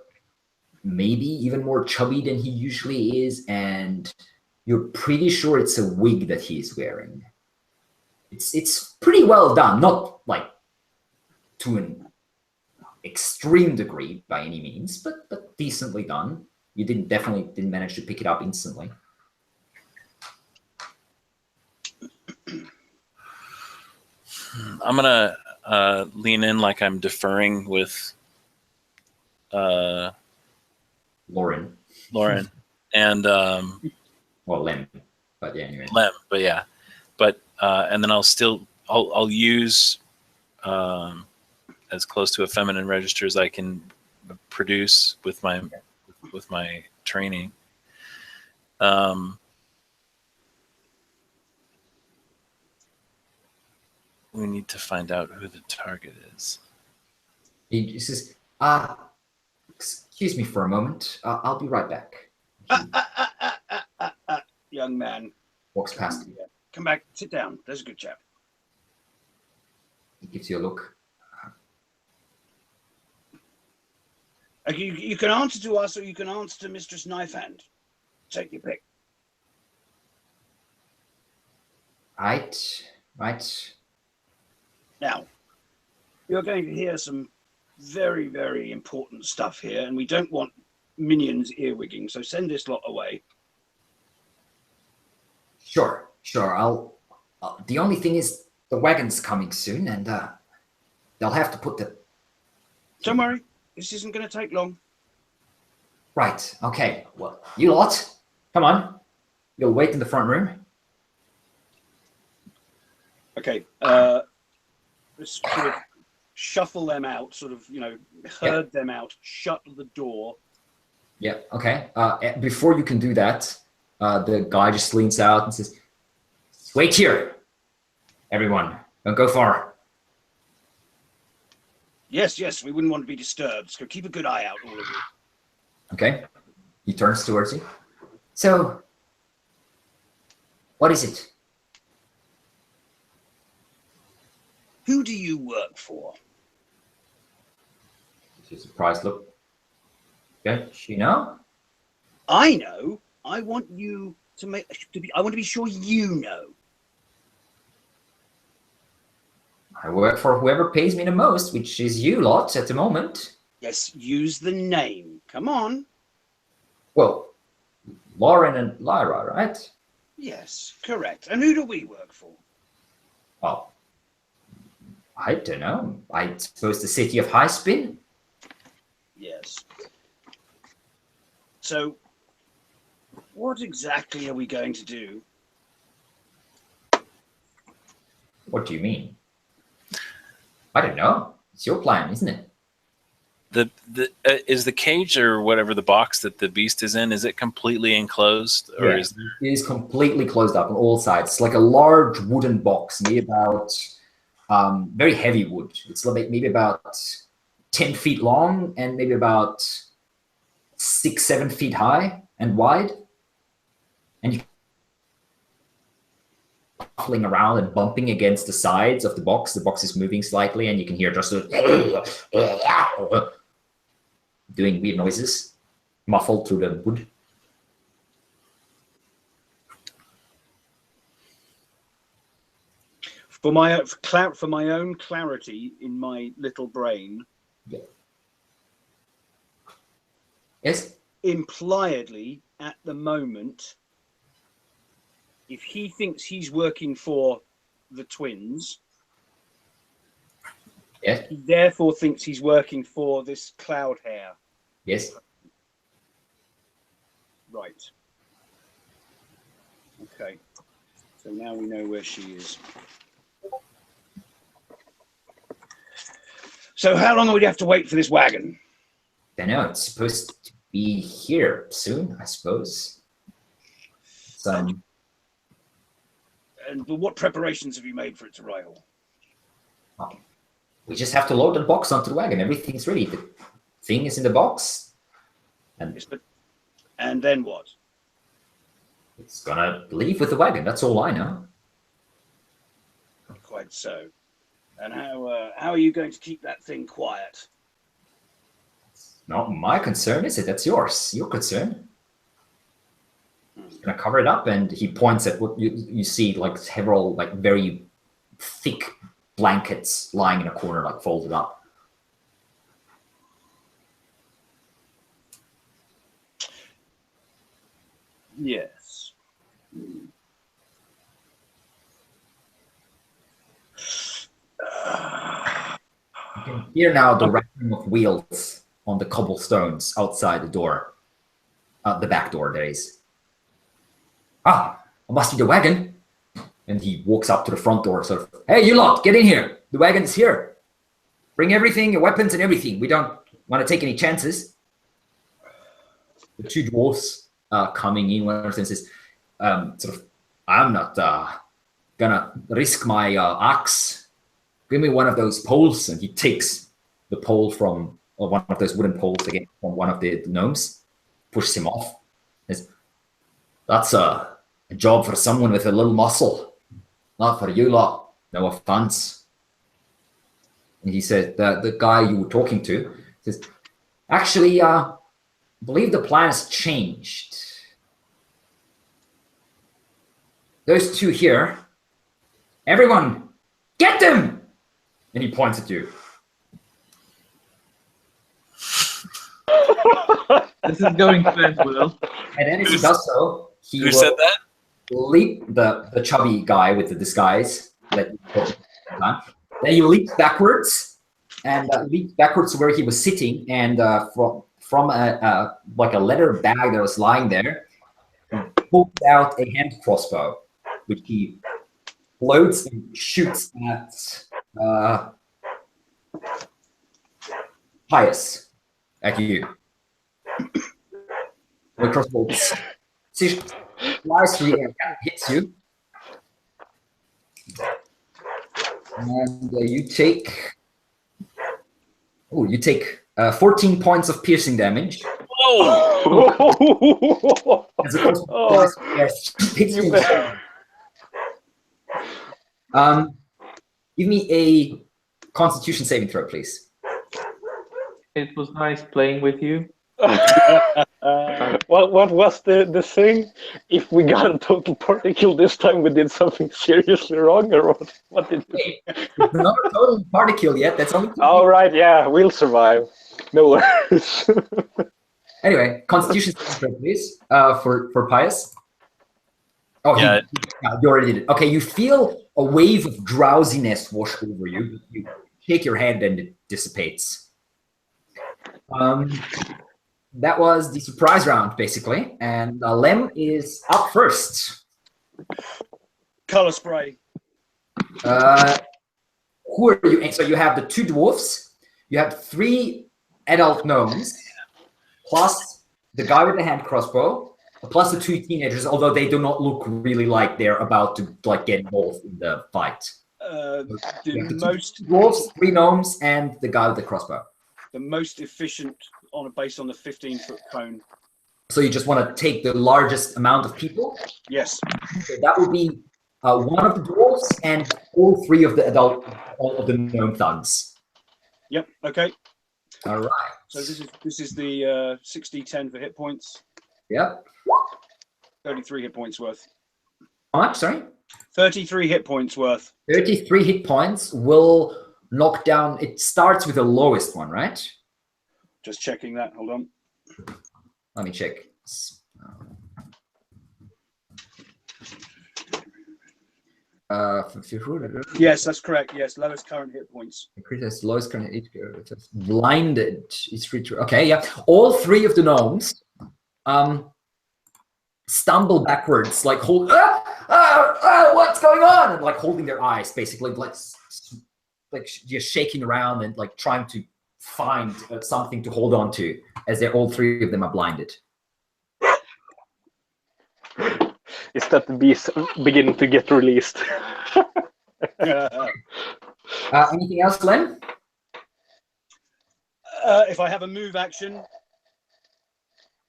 maybe even more chubby than he usually is, and you're pretty sure it's a wig that he's wearing. It's pretty well done, not like to an extreme degree by any means, but decently done. You definitely didn't manage to pick it up instantly. I'm gonna lean in like I'm deferring with Lauren. And Well, Lem, but yeah, anyway. Lem, but yeah, and then I'll use as close to a feminine register as I can produce with my training. We need to find out who the target is. He says, excuse me for a moment. I'll be right back. young man. Walks past you. Come back, sit down. There's a good chap. He gives you a look. You can answer to us, or you can answer to Mistress Knifehand. Take your pick. Right. Now, you're going to hear some very, very important stuff here, and we don't want minions earwigging, so send this lot away. Sure. I'll. The only thing is, the wagon's coming soon, and they'll have to put the. Don't worry, this isn't going to take long. Right. Okay. Well, you lot, come on. You'll wait in the front room. Okay. Let's sort of shuffle them out. Sort of, herd them out. Shut the door. Yeah. Okay. Before you can do that, the guy just leans out and says, "Wait here, everyone. Don't go far." Yes. We wouldn't want to be disturbed. So keep a good eye out, all of you. Okay. He turns towards you. So, what is it? Who do you work for? It's a surprised look. Okay. She know? I know. I want you to I want to be sure you know. I work for whoever pays me the most, which is you lot at the moment. Yes, use the name. Come on. Well, Lauren and Lyra, right? Yes, correct. And who do we work for? Oh, I don't know. I suppose the city of Highspin? Yes. So, what exactly are we going to do? What do you mean? I don't know. It's your plan, isn't it? Is the cage or whatever the box that the beast is in, is it completely enclosed, or is there... It is completely closed up on all sides. It's like a large wooden box, maybe about very heavy wood. It's maybe about 10 feet long and maybe about 6-7 feet high and wide. And you shuffling around and bumping against the sides of the box. The box is moving slightly, and you can hear just doing weird noises, muffled through the wood. For my own clarity in my little brain. Yeah. Yes. Impliedly, at the moment, if he thinks he's working for the twins, Yes. he therefore thinks he's working for this cloud hair. Yes. Right. Okay. So now we know where she is. So how long would you have to wait for this wagon? I know, it's supposed to be here soon, I suppose. And what preparations have you made for its arrival? Oh, we just have to load the box onto the wagon. Everything's ready. The thing is in the box. And then what? It's gonna leave with the wagon. That's all I know. Quite so. And how are you going to keep that thing quiet? It's not my concern, is it? That's yours. Your concern. He's gonna cover it up, and he points at what you see, like several like very thick blankets lying in a corner, like folded up. Yes. You can hear now the rattling of wheels on the cobblestones outside the door. The back door, that is. Ah, it must be the wagon. And he walks up to the front door, sort of, "Hey, you lot, get in here. The wagon is here. Bring everything, your weapons and everything. We don't want to take any chances." The two dwarfs coming in, one of them says, sort of, "I'm not gonna risk my axe. Give me one of those poles." And he takes the pole from one of those wooden poles again from one of the gnomes, pushes him off. Says, "That's a job for someone with a little muscle. Not for you lot. No offense. And he said, the guy you were talking to says, actually, I believe the plan has changed. Those two here, everyone, get them! And he points at you. This is going to end well. And then as he does so, he Who will said that? leap the chubby guy with the disguise. Then he leaps backwards and leaped backwards to where he was sitting, and from a like a leather bag that was lying there, he pulled out a hand crossbow, which he loads and shoots at Pius, at you. The crossbow flies through the air, hits you, and you take 14 points of piercing damage. Whoa! As the crossbow hits you. Give me a Constitution saving throw, please. It was nice playing with you. What was the thing? If we got a total particle this time, we did something seriously wrong, or what did we? It's not a total particle yet. That's only. All right, yeah, we'll survive. No worries. Anyway, Constitution saving throw, please, for Pius. Oh, Yeah. you already did it. Okay, you feel a wave of drowsiness wash over you. You shake your head and it dissipates. That was the surprise round, basically. And Lem is up first. Color spray. Who are you? So you have the two dwarfs, you have 3 adult gnomes, plus the guy with the hand crossbow, plus the 2 teenagers, although they do not look really like they're about to get involved in the fight. The most Dwarfs, 3 gnomes, and the guy with the crossbow. the most efficient based on the 15-foot cone. So you just want to take the largest amount of people? Yes. So that would be 1 of the dwarfs and all 3 of the gnome thugs. Yep. Okay. All right. So this is the 60-10 for hit points. Yep. 33 hit points worth. How much? Sorry. 33 hit points worth. 33 hit points will knock down. It starts with the lowest one, right? Just checking that. Hold on. Let me check. Yes, that's correct. Yes, lowest current hit points. Increases lowest current HP. Blinded. Okay, yeah. All 3 of the gnomes stumble backwards, like what's going on? And like holding their eyes, basically, like just shaking around and like trying to find something to hold on to, as they're all 3 of them are blinded. Is that the beast beginning to get released? Anything else, Glenn? If I have a move action.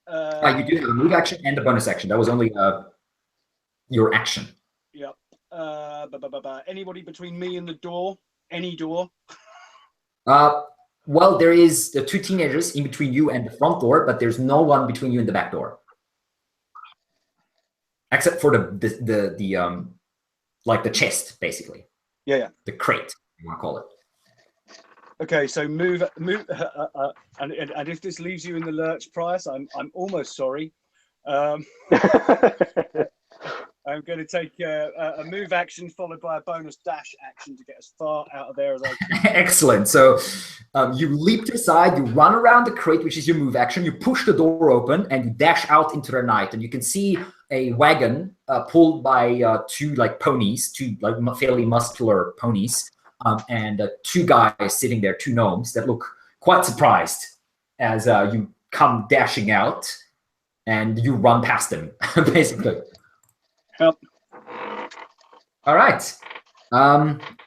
You do have a move action and a bonus action. That was only your action. Yep. Anybody between me and the door? Any door? Well, there is the 2 teenagers in between you and the front door, but there's no one between you and the back door, except for the like the chest, basically. Yeah. The crate, you want to call it. Okay, so move, and if this leaves you in the lurch, Price, I'm almost sorry. I'm going to take a move action followed by a bonus dash action to get as far out of there as I can. Excellent. So you leap to the side, you run around the crate, which is your move action. You push the door open and you dash out into the night. And you can see a wagon pulled by 2 like ponies, 2 like fairly muscular ponies, and 2 guys sitting there, 2 gnomes that look quite surprised as you come dashing out and you run past them, basically. Yep. All right.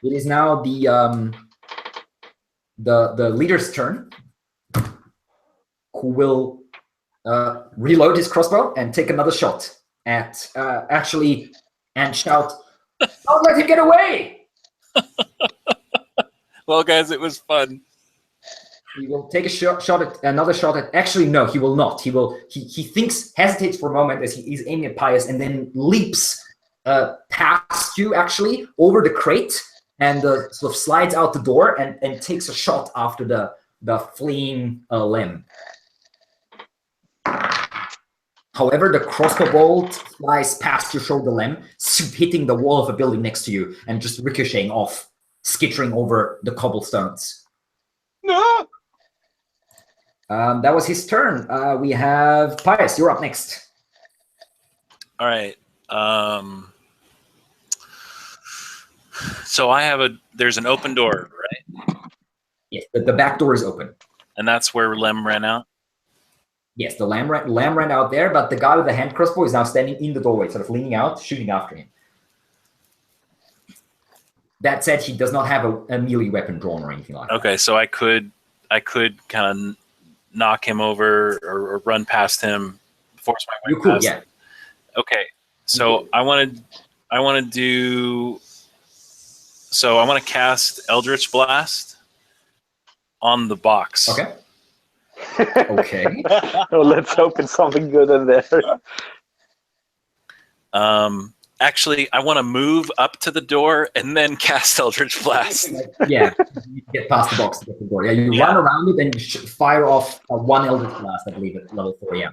It is now the leader's turn, who will reload his crossbow and take another shot at and shout, "Don't let him get away!" Well, guys, it was fun. He will take another shot at. Actually, no, he will not. He hesitates for a moment as he is aiming at Pius, and then leaps past you, actually, over the crate, and sort of slides out the door and takes a shot after the fleeing Lem. However, the crossbow bolt flies past your shoulder, Lem, hitting the wall of a building next to you and just ricocheting off, skittering over the cobblestones. No! That was his turn. We have Pius. You're up next. All right. So there's an open door, right? Yes, the back door is open. And that's where Lem ran out? Yes, the lamb ran out there, but the guy with the hand crossbow is now standing in the doorway, sort of leaning out, shooting after him. That said, he does not have a melee weapon drawn or anything like that. Okay, so I could kind of knock him over or run past him, force my way You could, past yeah. him. Okay, so I want to cast Eldritch Blast on the box. Okay. Okay. Oh, let's hope it's something good in there. Actually, I want to move up to the door and then cast Eldritch Blast. Yeah, you get past the box to get to the door. Yeah, you run around it and you fire off one Eldritch Blast, I believe, at level 4, yeah.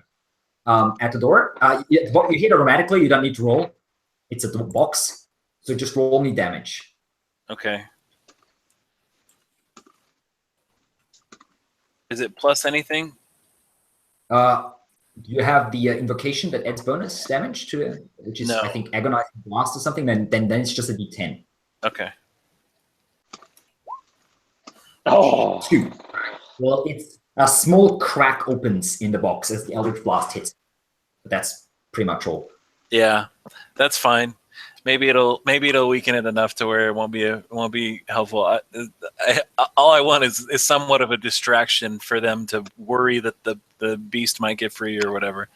At the door. You hit automatically, you don't need to roll. It's a box, so just roll me damage. Okay. Is it plus anything? You have the invocation that adds bonus damage to it, which is, No. I think, agonizing blast or something. Then it's just a d10. Okay. Oh, 2. Well, it's a small crack opens in the box as the Eldritch Blast hits. But that's pretty much all. Yeah, that's fine. Maybe it'll weaken it enough to where it won't be helpful. All I want is somewhat of a distraction for them to worry that the beast might get free or whatever.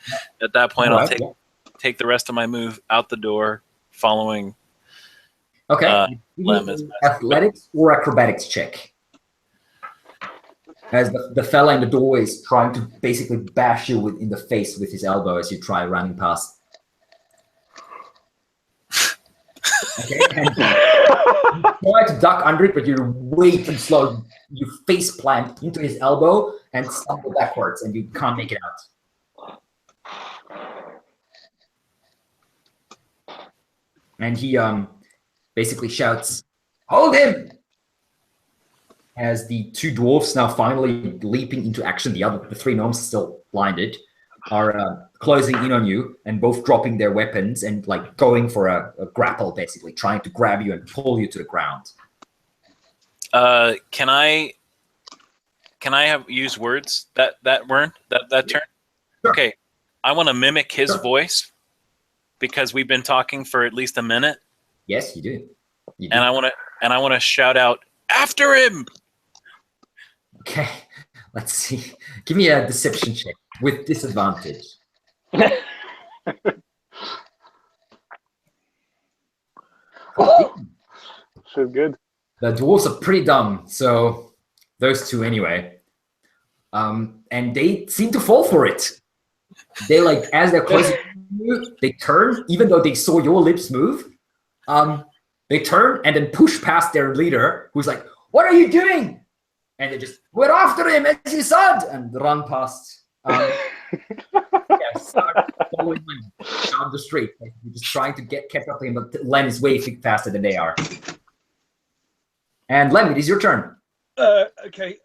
At that point, I'll take the rest of my move out the door, following. Okay. Lem is Athletics or acrobatics check. As the fella in the doorway is trying to basically bash you in the face with his elbow as you try running past. Okay, and you try to duck under it, but you're way too slow. You face plant into his elbow and stumble backwards, and you can't make it out. And he basically shouts, "Hold him!" As the 2 dwarfs, now finally leaping into action, the 3 gnomes still blinded, are closing in on you and both dropping their weapons and like going for a grapple, basically trying to grab you and pull you to the ground. Can I use words that turn? Sure. Okay, I want to mimic his voice because we've been talking for at least a minute. Yes, you do. And I want to shout out, "After him!" Okay, let's see. Give me a deception check with disadvantage. so good. The dwarves are pretty dumb, so those 2 anyway. And they seem to fall for it. They as they're closing you, they turn, even though they saw your lips move. They turn and then push past their leader, who's like, "What are you doing?" And they just, "We're after him, as you said," and run past. Start following him down the street, just trying to catch up to him, but Lem is way faster than they are. And Lem, it is your turn. Okay.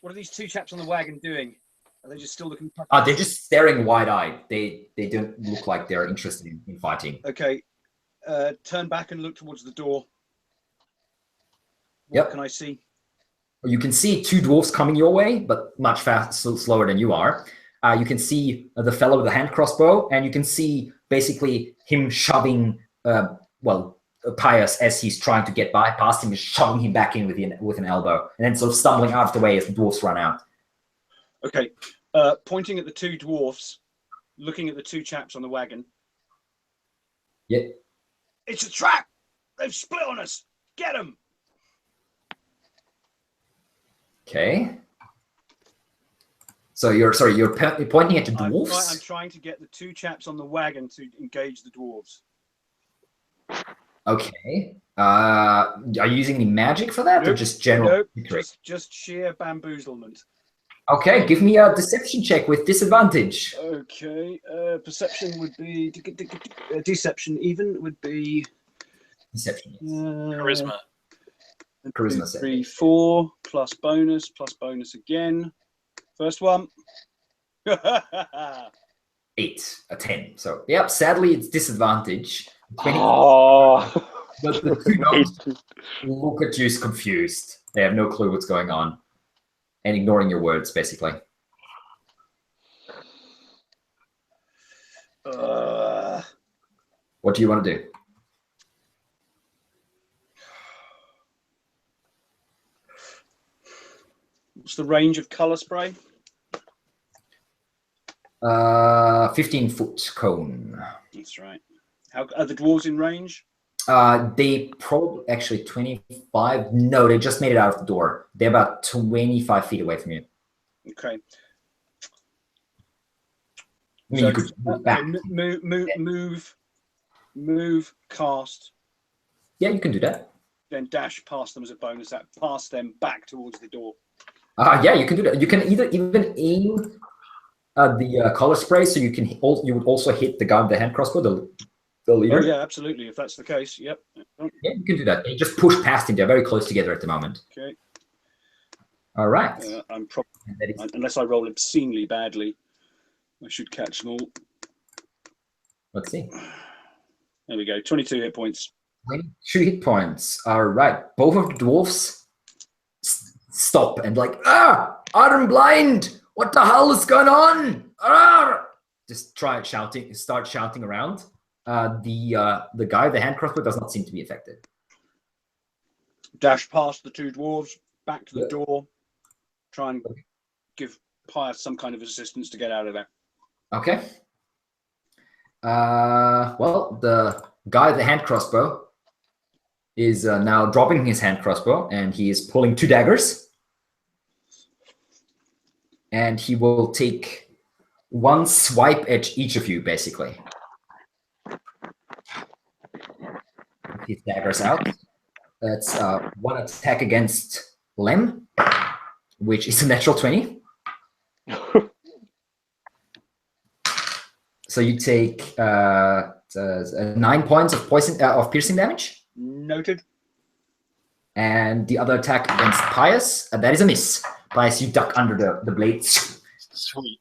What are these 2 chaps on the wagon doing? Are they just still looking? They're just staring wide-eyed. They don't look like they're interested in fighting. Okay. Turn back and look towards the door. What Yep. can I see? You can see 2 dwarfs coming your way, but much slower than you are. You can see the fellow with the hand crossbow, and you can see basically him shoving, Pius as he's trying to get past him, is shoving him back in with an elbow, and then sort of stumbling out of the way as the dwarfs run out. Okay. Pointing at the 2 dwarfs, looking at the 2 chaps on the wagon, Yeah. It's a trap. They've split on us. Get them. Okay. So you're pointing at the I'm dwarves? trying to get the two chaps on the wagon to engage the dwarves. Okay. Are you using any magic for that, or just general? Nope, just sheer bamboozlement. Okay, give me a deception check with disadvantage. Okay, perception would be deception. Even would be Deception. Charisma. Charisma 2, save. 3, 4 plus bonus again. First one. 8, a 10. So, yep, sadly, it's disadvantage. 20, Oh. but the two gnomes look at you as confused. They have no clue what's going on and ignoring your words, basically. What do you want to do? What's the range of color spray? 15-foot cone. That's right. How are the dwarves in range? They probably actually 25. No, they just made it out of the door. They're about 25 feet away from you. Okay. I mean, So, you could move back. Move, cast, Yeah, you can do that. then dash past them as a bonus. That pass them back towards the door. Yeah, you can do that. You can even aim the color spray, so you would also hit the guy with the hand crossbow, the leader. Oh yeah, absolutely. If that's the case, yep. Yeah, you can do that. You just push past him. They're very close together at the moment. Okay. All right. I'm probably, unless I roll obscenely badly, I should catch them all. Let's see. There we go. 22 hit points. 22 hit points. All right. Both of the dwarfs stop and like, I'm blind. What the hell is going on? Just start shouting around. The guy with the hand crossbow does not seem to be affected. Dash past the two dwarves, back to the door. Try and give Pius some kind of assistance to get out of there. Okay. Well, the guy with the hand crossbow is now dropping his hand crossbow, and he is pulling 2 daggers. And he will take 1 swipe at each of you, basically. His daggers out. That's 1 attack against Lem, which is a natural 20. So you take 9 points of piercing damage. Noted. And the other attack against Pius, that is a miss. Pius, you duck under the blades. Sweet.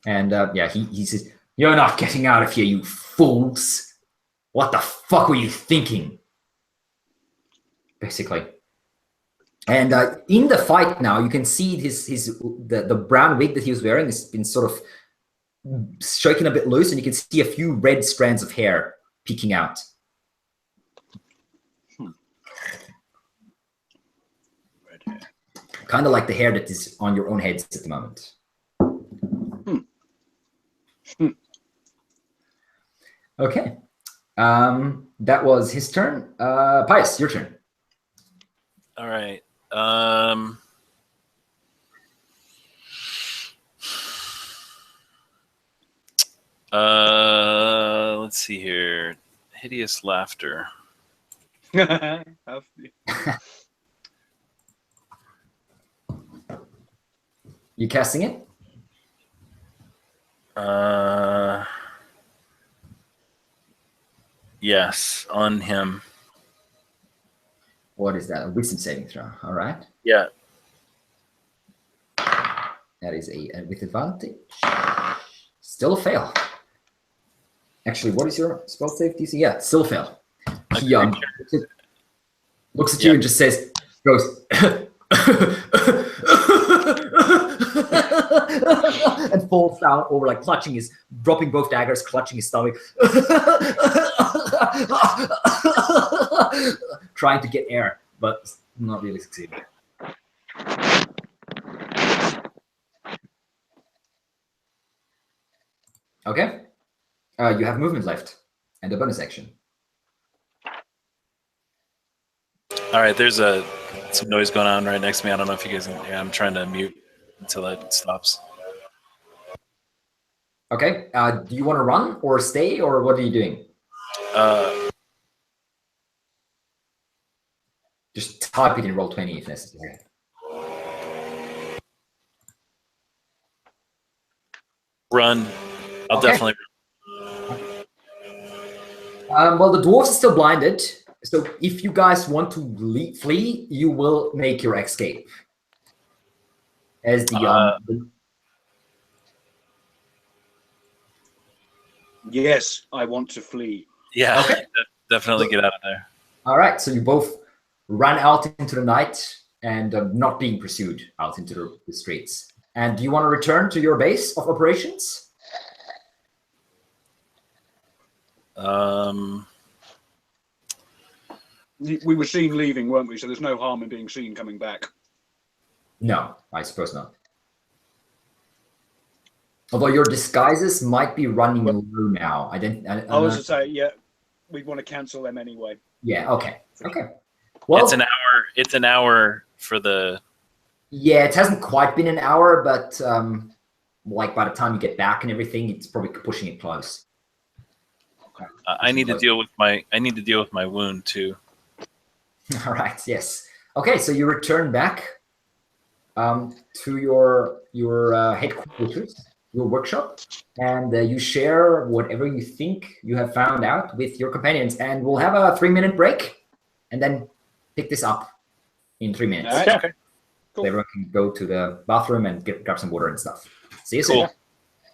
And yeah, he says, "You're not getting out of here, you fools! What the fuck were you thinking?" Basically. And in the fight now, you can see the brown wig that he was wearing has been sort of shaking a bit loose, and you can see a few red strands of hair peeking out. Red hair. Kind of like the hair that is on your own heads at the moment. Okay. That was his turn. Pius, your turn. All right. Let's see here. Hideous laughter. You casting it? Yes, on him. What is that? A wisdom saving throw. All right. Yeah. That is a with advantage. Still a fail. Actually, what is your spell save DC? Yeah, still a fail. He looks at you and just goes, and falls down over, like dropping both daggers, clutching his stomach, trying to get air, but not really succeeding. Okay. You have movement left and a bonus action. All right, there's some noise going on right next to me. I don't know if you guys can. Yeah, I'm trying to mute until it stops. Okay. Do you want to run or stay, or what are you doing? Just type it in Roll20 if necessary. Run. I'll Okay. definitely. Well, the dwarves are still blinded, so if you guys want to flee, you will make your escape. As Yes, I want to flee. Yeah. Okay. Definitely get out of there. All right, so you both run out into the night and not being pursued out into the streets. And do you want to return to your base of operations? We were seen leaving, weren't we? So there's no harm in being seen coming back. No, I suppose not. Although your disguises might be running low now. I was to say, yeah, we'd want to cancel them anyway. Yeah. Okay. Okay. Well, it's an hour. It's an hour for the. Yeah, it hasn't quite been an hour, but like by the time you get back and everything, it's probably pushing it close. Okay. I need to deal with my wound too. All right. Yes. Okay. So you return back to your headquarters, your workshop, and you share whatever you think you have found out with your companions. And we'll have a 3-minute break, and then pick this up in 3 minutes. All right, okay. Cool. So everyone can go to the bathroom and grab some water and stuff. See you soon. All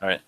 right.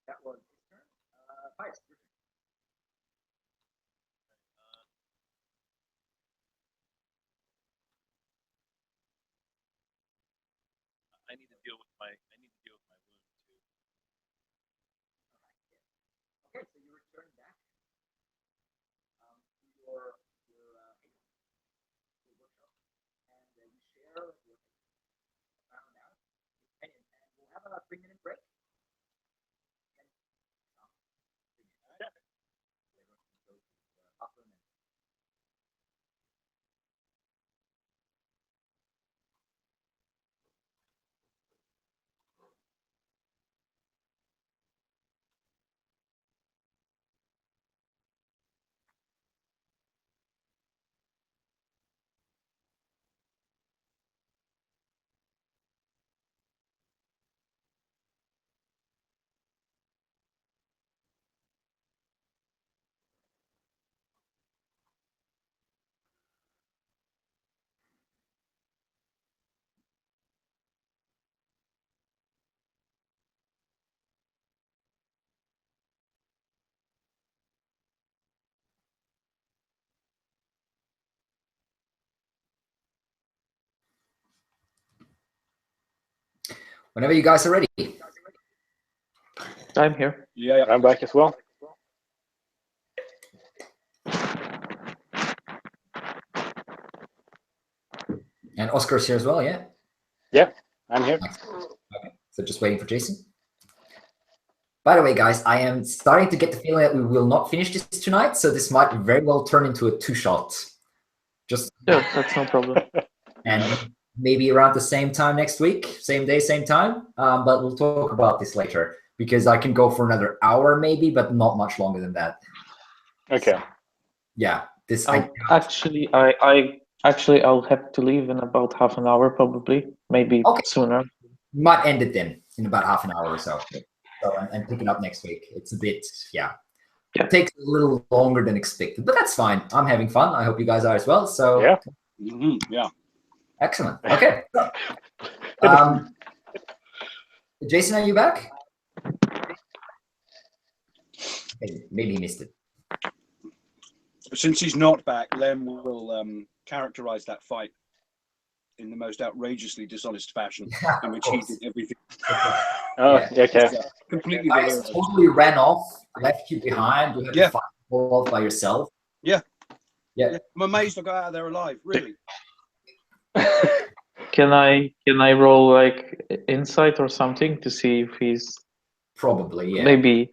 That was his turn. Pies. I need to deal with my wound too. Okay, so you return back to your workshop, and you share what you found out. And we'll have a 3-minute break. Whenever you guys are ready. I'm here. Yeah. I'm back as well. And Oscar's here as well, yeah? Yeah, I'm here. Okay, so just waiting for Jason. By the way, guys, I am starting to get the feeling that we will not finish this tonight, so this might very well turn into a two-shot. Just Yeah, that's no problem. and maybe around the same time next week, same day, same time. But we'll talk about this later because I can go for another hour maybe, but not much longer than that. Okay. So, yeah, this Actually, I'll have to leave in about half an hour, probably, maybe Okay. sooner. might end it then in about half an hour or so. So and pick it up next week. It's a bit, yeah. It takes a little longer than expected, but that's fine. I'm having fun. I hope you guys are as well. So Yeah. Yeah. excellent. Okay. Jason, are you back? Okay, maybe he missed it. Since he's not back, Lem will characterize that fight in the most outrageously dishonest fashion in which he did everything. Oh, Yeah. okay. Completely You the guys hero. totally ran off, left you behind. You had to fight all by yourself. Yeah. Yeah. I'm amazed I got out of there alive. Really. Can I roll like insight or something to see if he's Probably, yeah. maybe?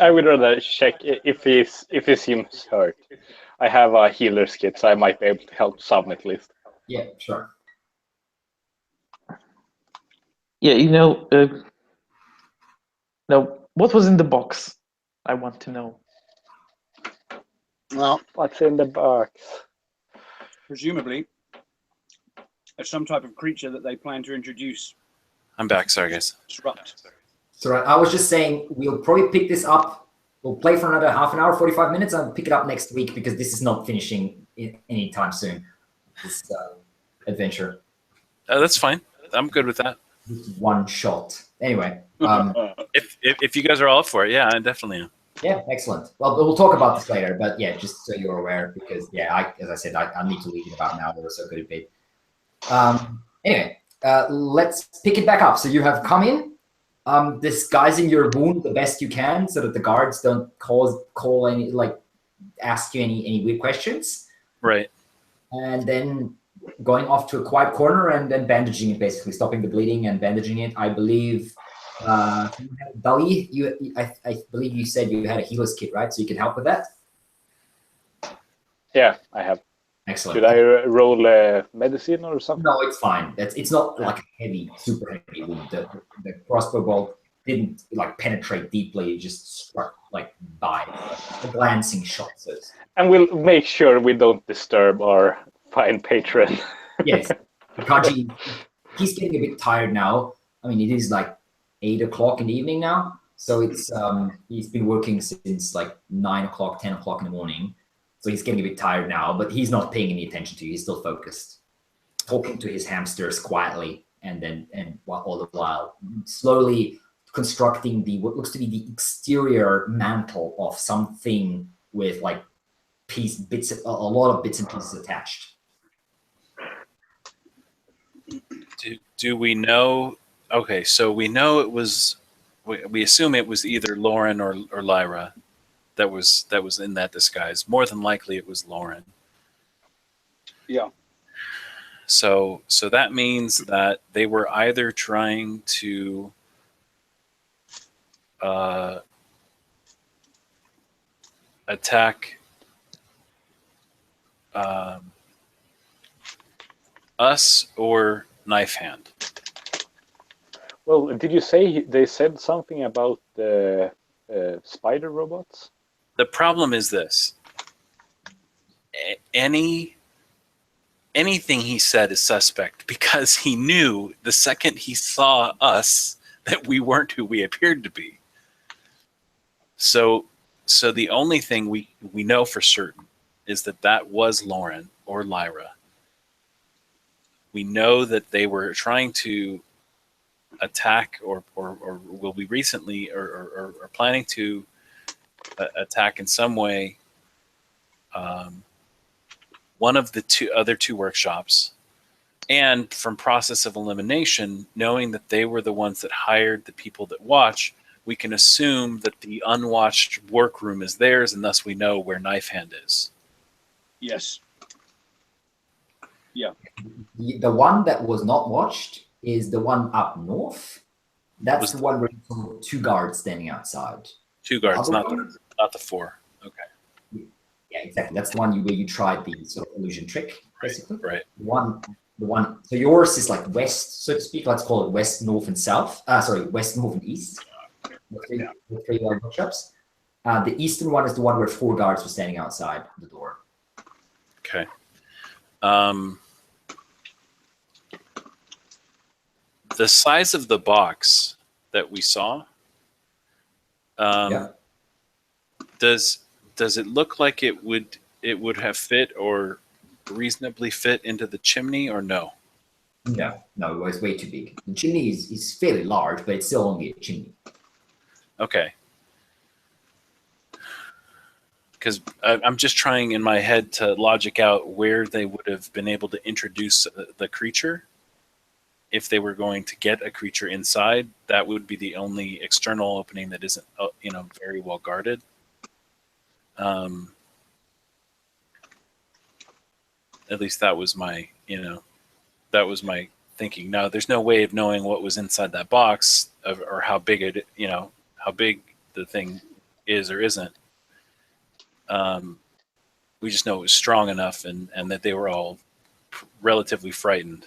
I would rather check if he seems hurt. I have a healer's kit, so I might be able to help some at least. Yeah, sure. Yeah, no. What was in the box? I want to know. Well, What's in the box? presumably, as some type of creature that they plan to introduce. I'm back. Sorry, guys. Disrupt. So I was just saying we'll probably pick this up. We'll play for another half an hour, 45 minutes, and pick it up next week because this is not finishing anytime soon. This adventure. That's fine. I'm good with that. One shot. Anyway. If you guys are all up for it, yeah, I definitely am. Yeah, excellent. Well, we'll talk about this later, but yeah, just so you're aware, because yeah, as I said, I need to leave in about an hour or so. Could it be? Anyway, let's pick it back up. So you have come in, disguising your wound the best you can, so that the guards don't call any ask you any weird questions. Right. And then going off to a quiet corner and then bandaging it, basically stopping the bleeding and bandaging it. I believe. Dali, I believe you said you had a healer's kit, right? So you can help with that? Yeah, I have. Excellent. Should I roll medicine or something? No, it's fine. It's not like a heavy, super heavy wound. The crossbow bolt didn't penetrate deeply. It just struck by a glancing shot. So and we'll make sure we don't disturb our fine patron. Yes. Kasji, he's getting a bit tired now. I mean, it is 8 o'clock in the evening now. So it's he's been working since 9 o'clock, 10 o'clock in the morning. So he's getting a bit tired now, but he's not paying any attention to you. He's still focused, talking to his hamsters quietly, and all the while slowly constructing what looks to be the exterior mantle of something with a lot of bits and pieces attached. Do we know? Okay, so we know it was. We assume it was either Lauren or Lyra that was in that disguise. More than likely, it was Lauren. Yeah. So that means that they were either trying to attack us or Knife Hand. Well, did you say they said something about the spider robots? The problem is this. Anything he said is suspect because he knew the second he saw us that we weren't who we appeared to be. So the only thing we know for certain is that was Lauren or Lyra. We know that they were trying to attack or will be recently or planning to attack in some way one of the other two workshops, And from process of elimination, knowing that they were the ones that hired the people that watch, we can assume that the unwatched workroom is theirs, and thus we know where Knife Hand is. Yes. Yeah. The one that was not watched is the one up north. That's Was the one where you saw 2 guards standing outside. 2 guards, The not other one- the 4. Okay. Yeah, exactly. That's the one where you tried the sort of illusion trick, basically. Right. The one. So yours is like west, so to speak. Let's call it west, north, and south. Sorry, west, north, and east. The three workshops. The eastern one is the one where 4 guards were standing outside the door. Okay. The size of the box that we saw, Yeah. does it look like it would have fit or reasonably fit into the chimney, or no? No, it was way too big. The chimney is fairly large, but it's still only a chimney. Okay. Because I'm just trying in my head to logic out where they would have been able to introduce the creature. If they were going to get a creature inside, that would be the only external opening that isn't, very well guarded. At least that was my, thinking. Now, there's no way of knowing what was inside that box or how big how big the thing is or isn't. We just know it was strong enough and that they were all relatively frightened.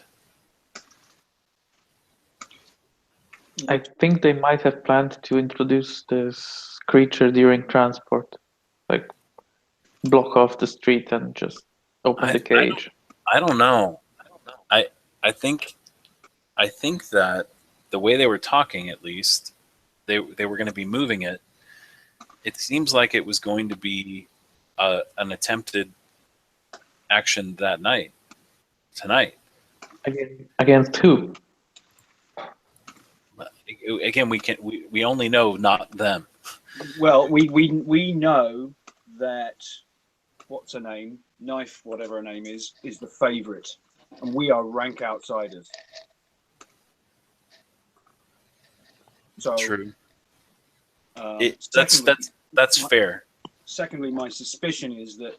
I think they might have planned to introduce this creature during transport, like block off the street and just open the cage. I don't know. I think that the way they were talking, at least, they were going to be moving it. It seems like it was going to be an attempted action that night, tonight. Against who? Again, we only know not them. Well, we know that what's her name, Knife, whatever her name is the favourite, and we are rank outsiders. So True. Secondly, That's fair. Secondly, my suspicion is that,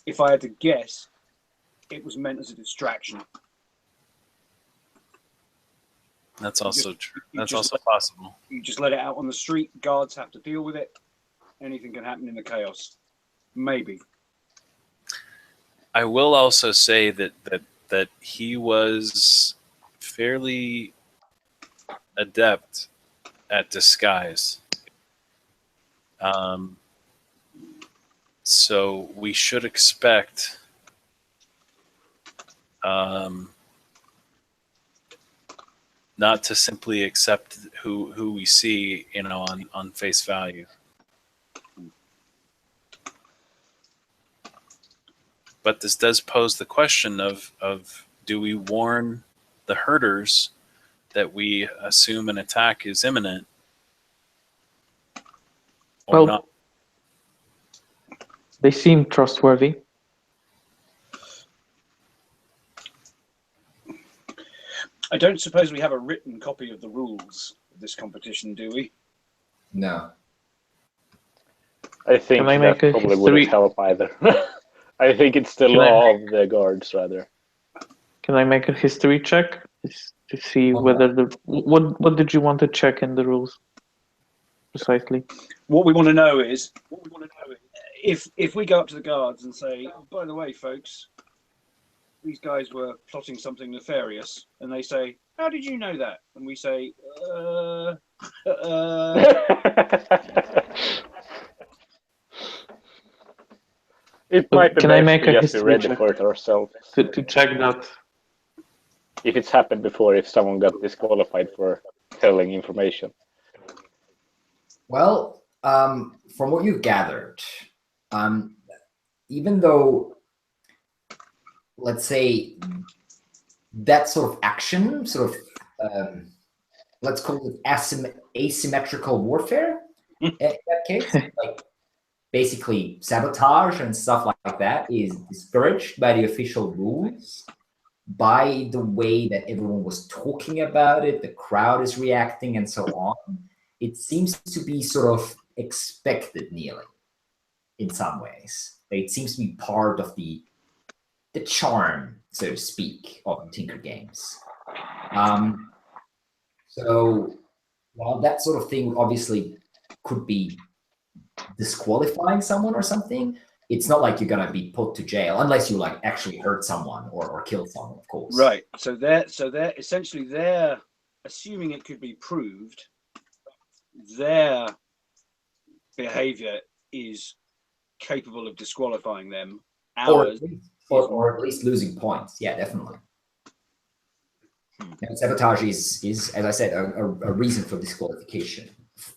if I had to guess, it was meant as a distraction. That's also true. That's also possible. You just let it out on the street. Guards have to deal with it. Anything can happen in the chaos. Maybe. I will also say that he was fairly adept at disguise. So we should expect not to simply accept who we see, on face value. But this does pose the question of do we warn the herders that we assume an attack is imminent, or not? They seem trustworthy. I don't suppose we have a written copy of the rules of this competition, do we? No. I think that probably wouldn't help either. I think it's the law of the guards, rather. Can I make a history check to see whether what did you want to check in the rules precisely? What we want to know is if we go up to the guards and say, oh, by the way, folks, these guys were plotting something nefarious, and they say, how did you know that? And we say, It might be Can I make a history ready check for it ourselves. to check that? If it's happened before, if someone got disqualified for telling information. Well, from what you've gathered, even though, let's say, that sort of action, let's call it asymmetrical warfare, in that case, like basically sabotage and stuff like that is discouraged by the official rules. by the way that everyone was talking about it, the crowd is reacting and so on, it seems to be sort of expected kneeling in some ways. It seems to be part of the charm, so to speak, of Tinker Games. So while that sort of thing obviously could be disqualifying someone or something, it's not like you're going to be put to jail unless you like actually hurt someone or killed someone, of course. Right. So they're essentially they're assuming it could be proved. Their behavior is capable of disqualifying them. Ours, or at least losing points. Yeah, definitely. And sabotage is, as I said, a reason for disqualification.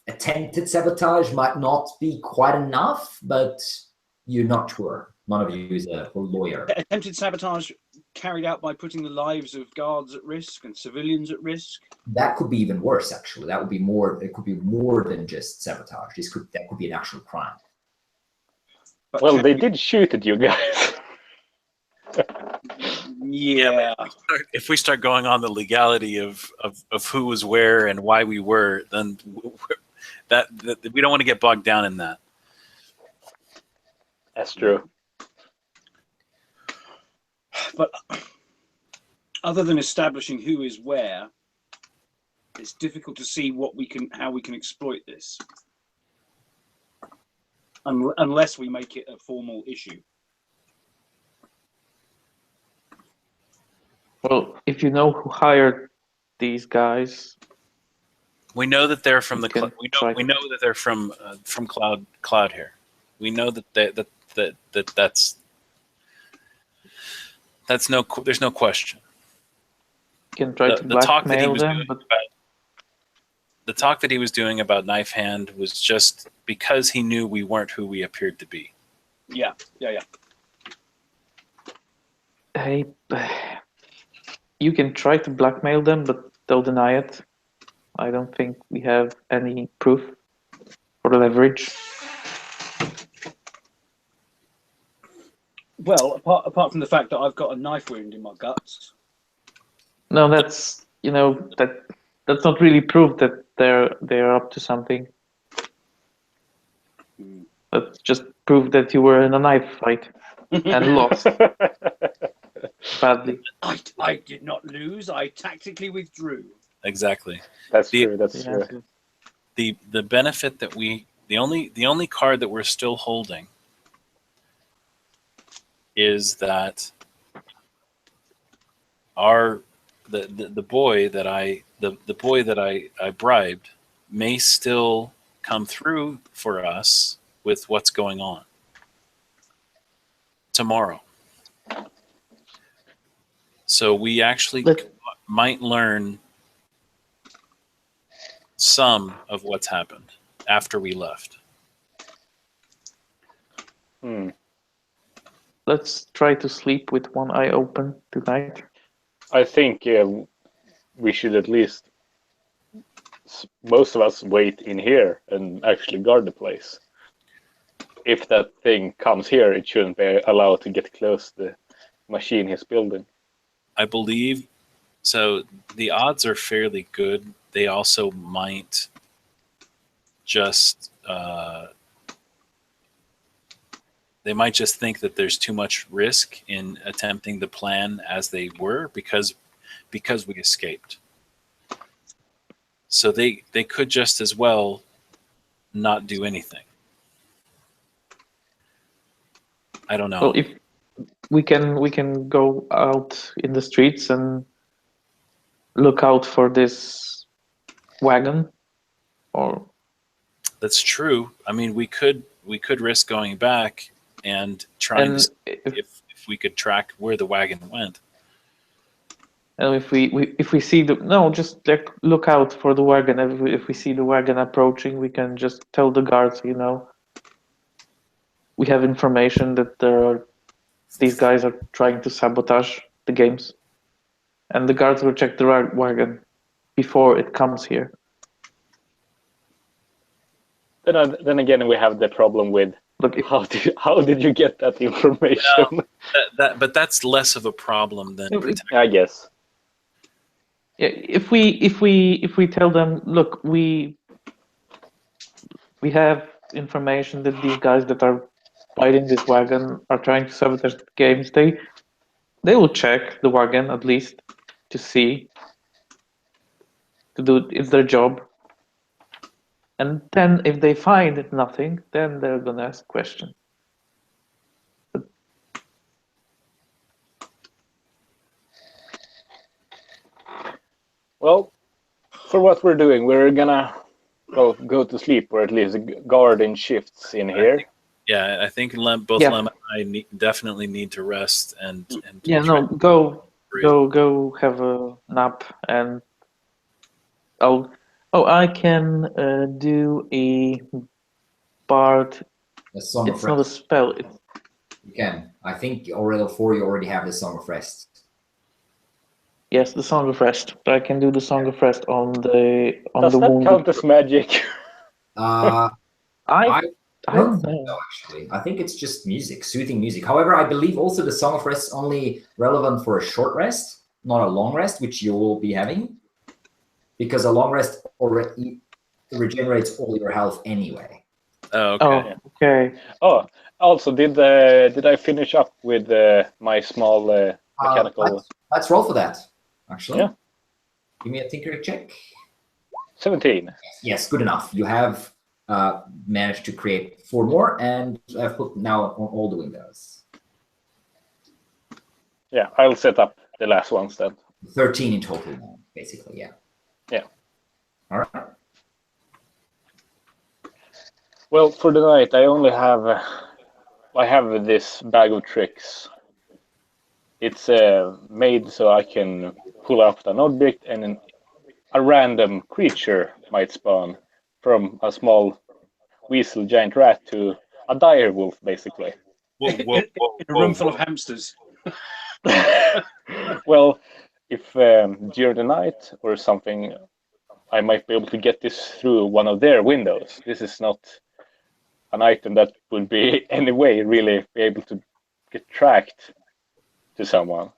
Attempted sabotage might not be quite enough, but you're not sure. None of you is a lawyer. Attempted sabotage carried out by putting the lives of guards at risk and civilians at risk. That could be even worse, actually. That would be more. It could be more than just sabotage. That could be an actual crime. But well, they did shoot at you guys. Yeah. If we start going on the legality of who was where and why we were, then that we don't want to get bogged down in that. That's true. But other than establishing who is where, it's difficult to see how we can exploit this, unless we make it a formal issue. Well, if you know who hired these guys, we know that they're from we know that they're from Cloud here. We know that there's no question. You can try to blackmail them, but the talk that he was doing about Knife Hand was just because he knew we weren't who we appeared to be. Yeah. hey, you can try to blackmail them, but they'll deny it. I don't think we have any proof or leverage. Well, apart from the fact that I've got a knife wound in my guts. No, that's that's not really proof that they're up to something. That's just proof that you were in a knife fight and lost badly. I did not lose. I tactically withdrew. Exactly. That's true. That's true. The benefit that the only card that we're still holding is that the boy that I bribed may still come through for us with what's going on tomorrow. So we actually might learn some of what's happened after we left. Let's try to sleep with one eye open tonight. I think we should at least, most of us, wait in here and actually guard the place. If that thing comes here, it shouldn't be allowed to get close to the machine he's building. I believe so. The odds are fairly good. They also might just think that there's too much risk in attempting the plan as they were because we escaped. So they could just as well not do anything. I don't know. Well, if we can go out in the streets and look out for this wagon, or that's true. I mean, we could risk going back and trying to see if we could track where the wagon went. And if we see just like look out for the wagon. If we see the wagon approaching, we can just tell the guards, we have information that these guys are trying to sabotage the games, and the guards will check the wagon before it comes here. Then again, we have the problem with Look, How did you get that information? But that's less of a problem than protecting. I guess. yeah, if we tell them, look, we have information that these guys that are riding this wagon are trying to sabotage the games, they will check the wagon at least to see, to do it's their job. And then if they find nothing, then they're gonna ask questions. Well, for what we're doing, we're gonna go to sleep, or at least guard in shifts in here. Yeah, I think both Yeah. Lem and I definitely need to rest and Yeah, try no, to breathe. go have a nap, and I can do a bard. The Song of It's not a Rest. spell. You can. I think already for you already have the Song of Rest. Yes, the Song of Rest. I can do the Song of Rest on the Does that wounded. count as magic? I I don't don't think so, know. actually. I think it's just music, soothing music. However, I believe also the Song of Rest is only relevant for a short rest, not a long rest, which you will be having, because a long rest already regenerates all your health anyway. Oh, okay. Oh, okay. Oh, also, did I finish up with my small mechanical? Let's roll for that, actually. Yeah. Give me a tinker check. 17. Yes, good enough. You have managed to create 4 more, and I've put now on all the windows. Yeah, I'll set up the last ones then. 13 in total now, basically, yeah. Yeah. All right. Well, for the night, I only have I have this bag of tricks. It's made so I can pull out an object, and a random creature might spawn, from a small weasel giant rat to a dire wolf, basically. Whoa, whoa, whoa, In a room whoa, full of whoa. hamsters. Well, if during the night or something, I might be able to get this through one of their windows. This is not an item that would be any way really be able to get tracked to someone.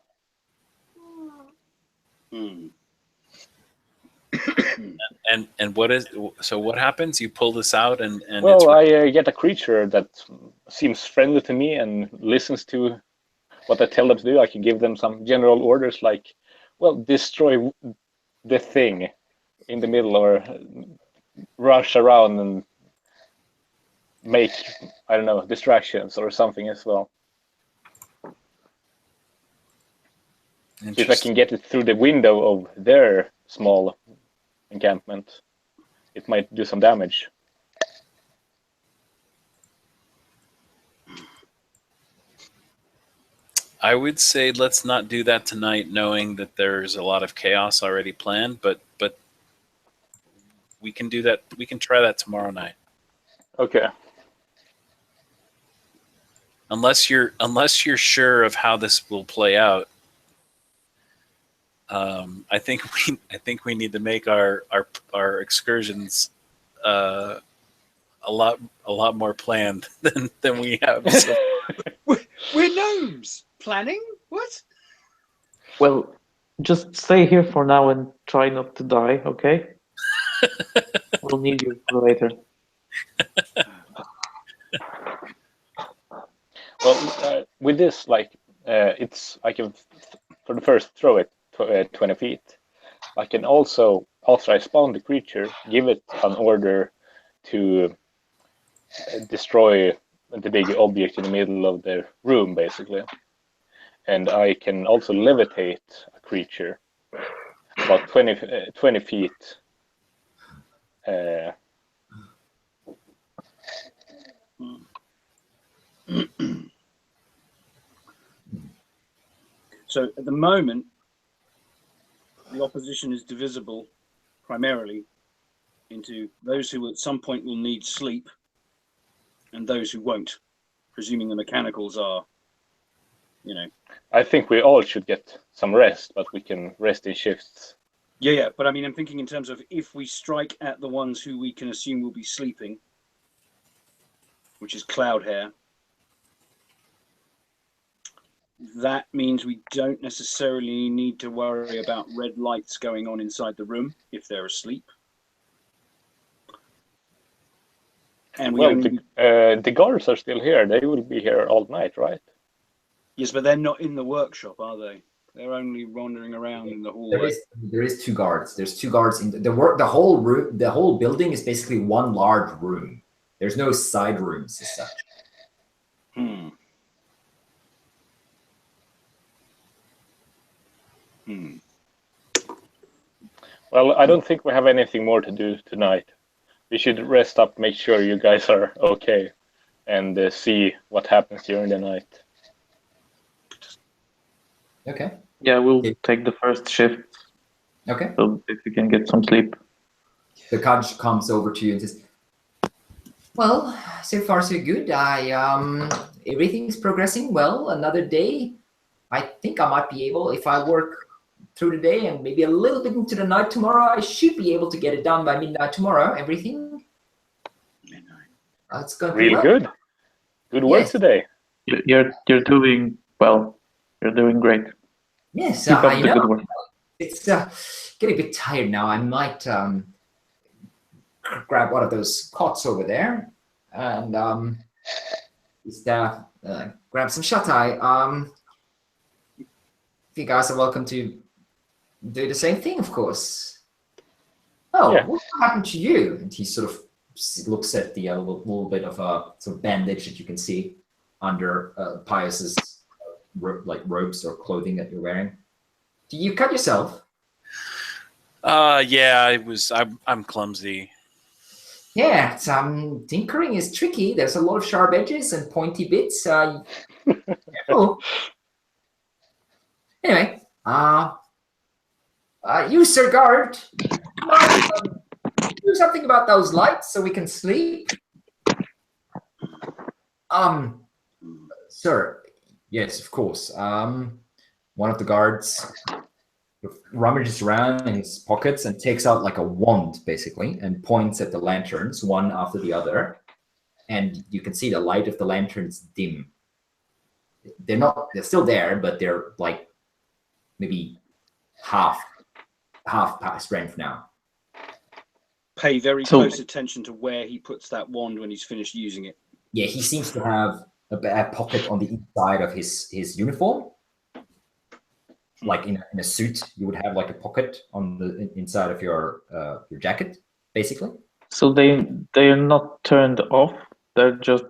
Hmm. And what happens? You pull this out and Well, I get a creature that seems friendly to me and listens to what I tell them to do. I can give them some general orders like, well, destroy the thing in the middle, or rush around and make, I don't know, distractions or something as well. If I can get it through the window of their small encampment, it might do some damage. I would say let's not do that tonight, knowing that there's a lot of chaos already planned. But we can do that. We can try that tomorrow night. Okay. Unless you're sure of how this will play out. I think we need to make our excursions a lot more planned than we have. So. We're gnomes. Planning? What? Well, just stay here for now and try not to die, okay? We'll need you for later. Well, with this, like, it's I can for the first throw it 20 feet. I can also, after I spawn the creature, give it an order to destroy the big object in the middle of the room, basically. And I can also levitate a creature about 20 feet. So at the moment, the opposition is divisible primarily into those who at some point will need sleep and those who won't, presuming the mechanicals are, you know. I think we all should get some rest, but we can rest in shifts. Yeah, but I mean, I'm thinking in terms of if we strike at the ones who we can assume will be sleeping, which is cloud hair. That means we don't necessarily need to worry about red lights going on inside the room if they're asleep. And we Well, only... the guards are still here. They will be here all night, right? Yes, but they're not in the workshop, are they? They're only wandering around in the hallway. There is 2 guards. There's 2 guards in the whole room. The whole building is basically one large room. There's no side rooms as such. Well, I don't think we have anything more to do tonight. We should rest up, make sure you guys are okay, and see what happens during the night. Okay. Yeah, we'll take the first shift. Okay. So if we can get some sleep. The Kasji comes over to you and says, "Well, so far so good. Everything's progressing well. Another day. I think I might be able, if I work through the day and maybe a little bit into the night tomorrow, I should be able to get it done by midnight tomorrow. Everything. It's going to be Really well. good. Good work Yes. today. You're doing well. You're doing great. Yes, Keep up the good work. it's getting a bit tired now. I might grab one of those cots over there and just grab some shut eye. You guys are welcome to do the same thing, of course. Oh, Yeah. what happened to you? And he sort of looks at the little bit of a sort of bandage that you can see under Pius's like robes or clothing that you're wearing. Do you cut yourself? Yeah, I'm clumsy. Yeah, it's, tinkering is tricky. There's a lot of sharp edges and pointy bits. Careful. Anyway, you, Sir Guard, might, do something about those lights so we can sleep. Sir, yes, of course. One of the guards rummages around in his pockets and takes out like a wand, basically, and points at the lanterns, one after the other. And you can see the light of the lanterns dim. They're still there, but they're like maybe half strength now. Pay very close attention to where he puts that wand when he's finished using it. Yeah, he seems to have a pocket on the inside of his uniform. Like in a suit, you would have like a pocket on the inside of your jacket, basically. So they are not turned off. They're just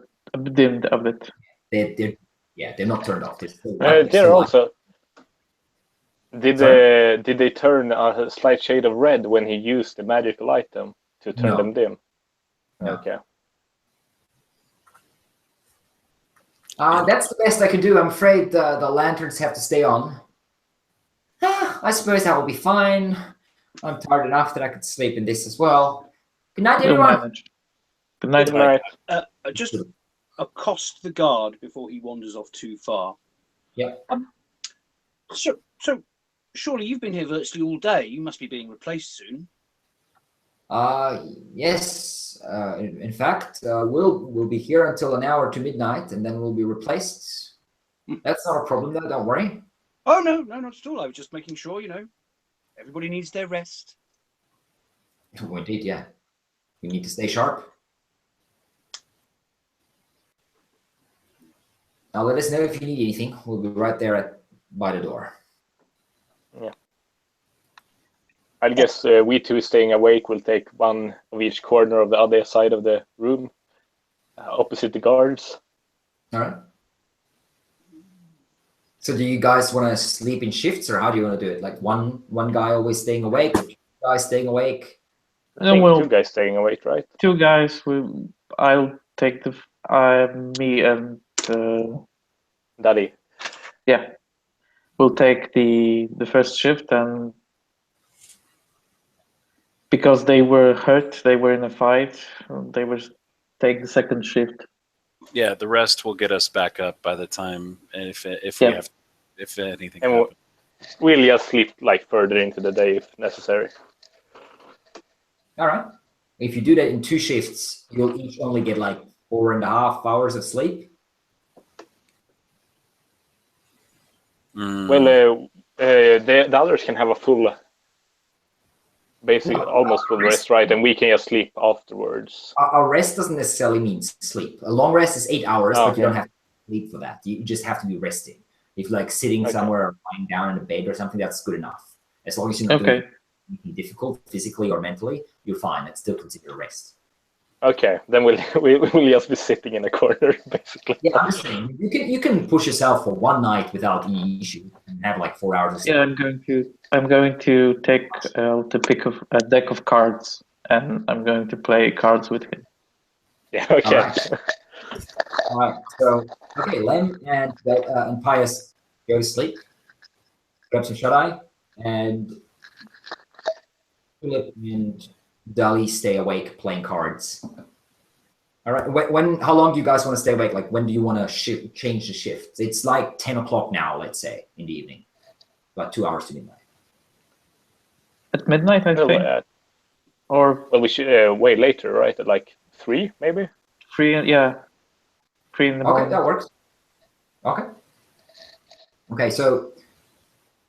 dimmed a bit. They're not turned off. They're also. Did they turn a slight shade of red when he used the magical item to turn them dim? No. Okay. That's the best I can do. I'm afraid the lanterns have to stay on. I suppose that will be fine. I'm tired enough that I could sleep in this as well. Good night, everyone. Good night. Good night. Just accost the guard before he wanders off too far. Yeah. So surely you've been here virtually all day. You must be being replaced soon. Yes. In fact, we'll be here until an hour to midnight, and then we'll be replaced. That's not a problem, though. Don't worry. Oh no, not at all. I was just making sure, everybody needs their rest. Oh, indeed, yeah. We need to stay sharp. Now let us know if you need anything. We'll be right there by the door. Yeah. I guess we two staying awake will take one of each corner of the other side of the room, opposite the guards. All right. So do you guys want to sleep in shifts, or how do you want to do it? Like one guy always staying awake, two guys staying awake? Two guys staying awake, right? Two guys. I'll take me and Daddy. Yeah, we'll take the first shift, and because they were hurt, they were in a fight. They will take the second shift. Yeah, the rest will get us back up by the time if anything. And we'll just sleep like further into the day if necessary. All right. If you do that in two shifts, you'll each only get like 4.5 hours of sleep. Well, the others can have a full, basically almost full rest, right? And we can just sleep afterwards. A rest doesn't necessarily mean sleep. A long rest is 8 hours, but you don't Okay. have to sleep for that. You just have to be resting. If you're like sitting somewhere or lying down in a bed or something, that's good enough. As long as you're not doing anything difficult physically or mentally, you're fine. That's still considered a rest. Okay, then we'll just be sitting in a corner, basically. Yeah, I'm just saying you can push yourself for one night without any issue and have like 4 hours of sleep. Yeah, I'm going to take to pick a deck of cards, and I'm going to play cards with him. Yeah. Okay. All right. So okay, Lem and Pius go to sleep. Grab some shut-eye, and Philip and Dali stay awake playing cards. All right. How long do you guys want to stay awake? Like, when do you want to change the shift? It's like 10 o'clock now, let's say, in the evening. About 2 hours to midnight. At midnight, I think. Or well, we should wait later, right? At like 3, maybe. 3, yeah. 3 in the morning. Okay, that works. Okay. Okay, so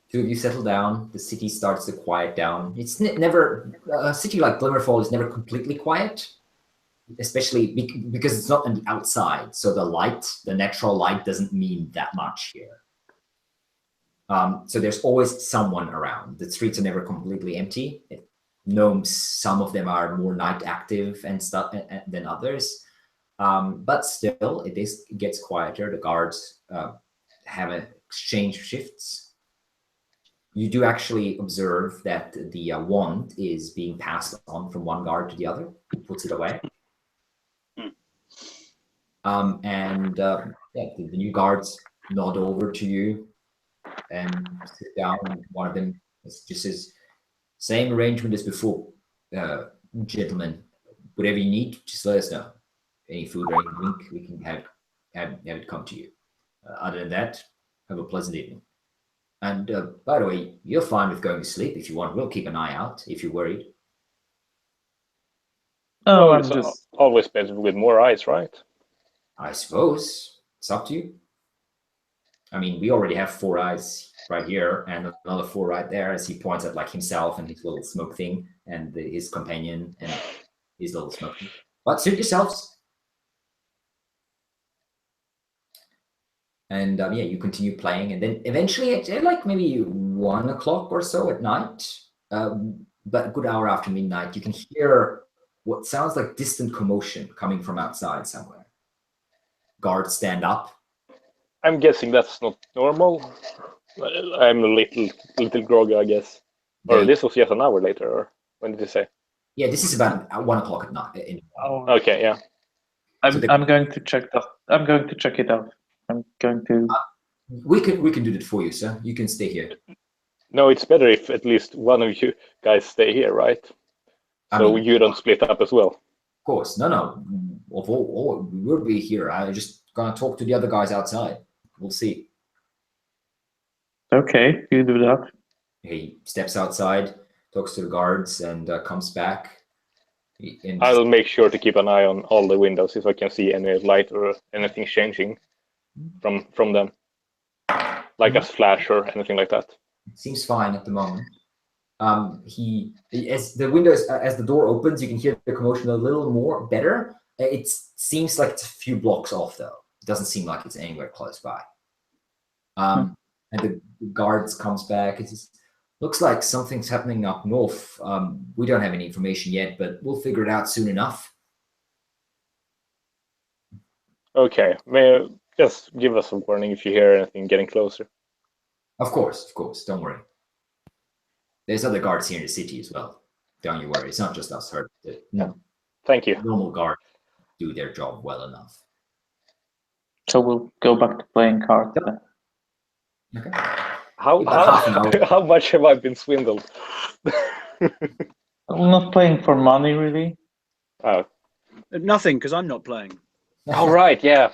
two of you settle down. The city starts to quiet down. It's never a city like Glimmerfall is never completely quiet, especially because it's not on the outside. So the natural light doesn't mean that much here. So there's always someone around. The streets are never completely empty. Gnomes, some of them are more night active and stuff than others. But still, it gets quieter. The guards have an exchange shifts. You do actually observe that the wand is being passed on from one guard to the other. He puts it away. The new guards nod over to you and sit down. One of them just says, "Same arrangement as before, gentlemen. Whatever you need, just let us know. Any food or any drink, we can have it come to you. Other than that, have a pleasant evening. And by the way, you're fine with going to sleep if you want. We'll keep an eye out if you're worried." Oh, I'm it's just always better with more eyes, right? I suppose it's up to you. I mean, we already have 4 eyes right here and another 4 right there, as he points at like himself and his little smoke thing and his companion and his little smoke thing. But suit yourselves. And yeah, you continue playing, and then eventually at like maybe 1 o'clock or so at night, but a good hour after midnight, you can hear what sounds like distant commotion coming from outside somewhere. Guards stand up. I'm guessing that's not normal. I'm a little groggy, I guess. Or this was just an hour later, or when did you say? Yeah, this is about 1 o'clock at night. Okay, yeah. I'm going to check that. I'm going to check it out. I'm going to. We can do that for you, sir. You can stay here. No, it's better if at least one of you guys stay here, right? So you don't split up as well. Of course, no. We will be here. I'm just gonna talk to the other guys outside. We'll see. Okay, you do that. He steps outside, talks to the guards, and comes back. I'll make sure to keep an eye on all the windows if I can see any light or anything changing from them, like a flash or anything like that. It seems fine at the moment. As the door opens, you can hear the commotion a little more better. It seems like it's a few blocks off, though. It doesn't seem like it's anywhere close by. And the guards comes back. It looks like something's happening up north. We don't have any information yet, but we'll figure it out soon enough. Okay, just give us a warning if you hear anything getting closer. Of course. Don't worry. There's other guards here in the city as well. Don't you worry. It's not just us hurt. No. Thank you. Normal guards do their job well enough. So we'll go back to playing cards. Okay. How much have I been swindled? I'm not playing for money, really. Oh. Nothing, because I'm not playing. All right, yeah,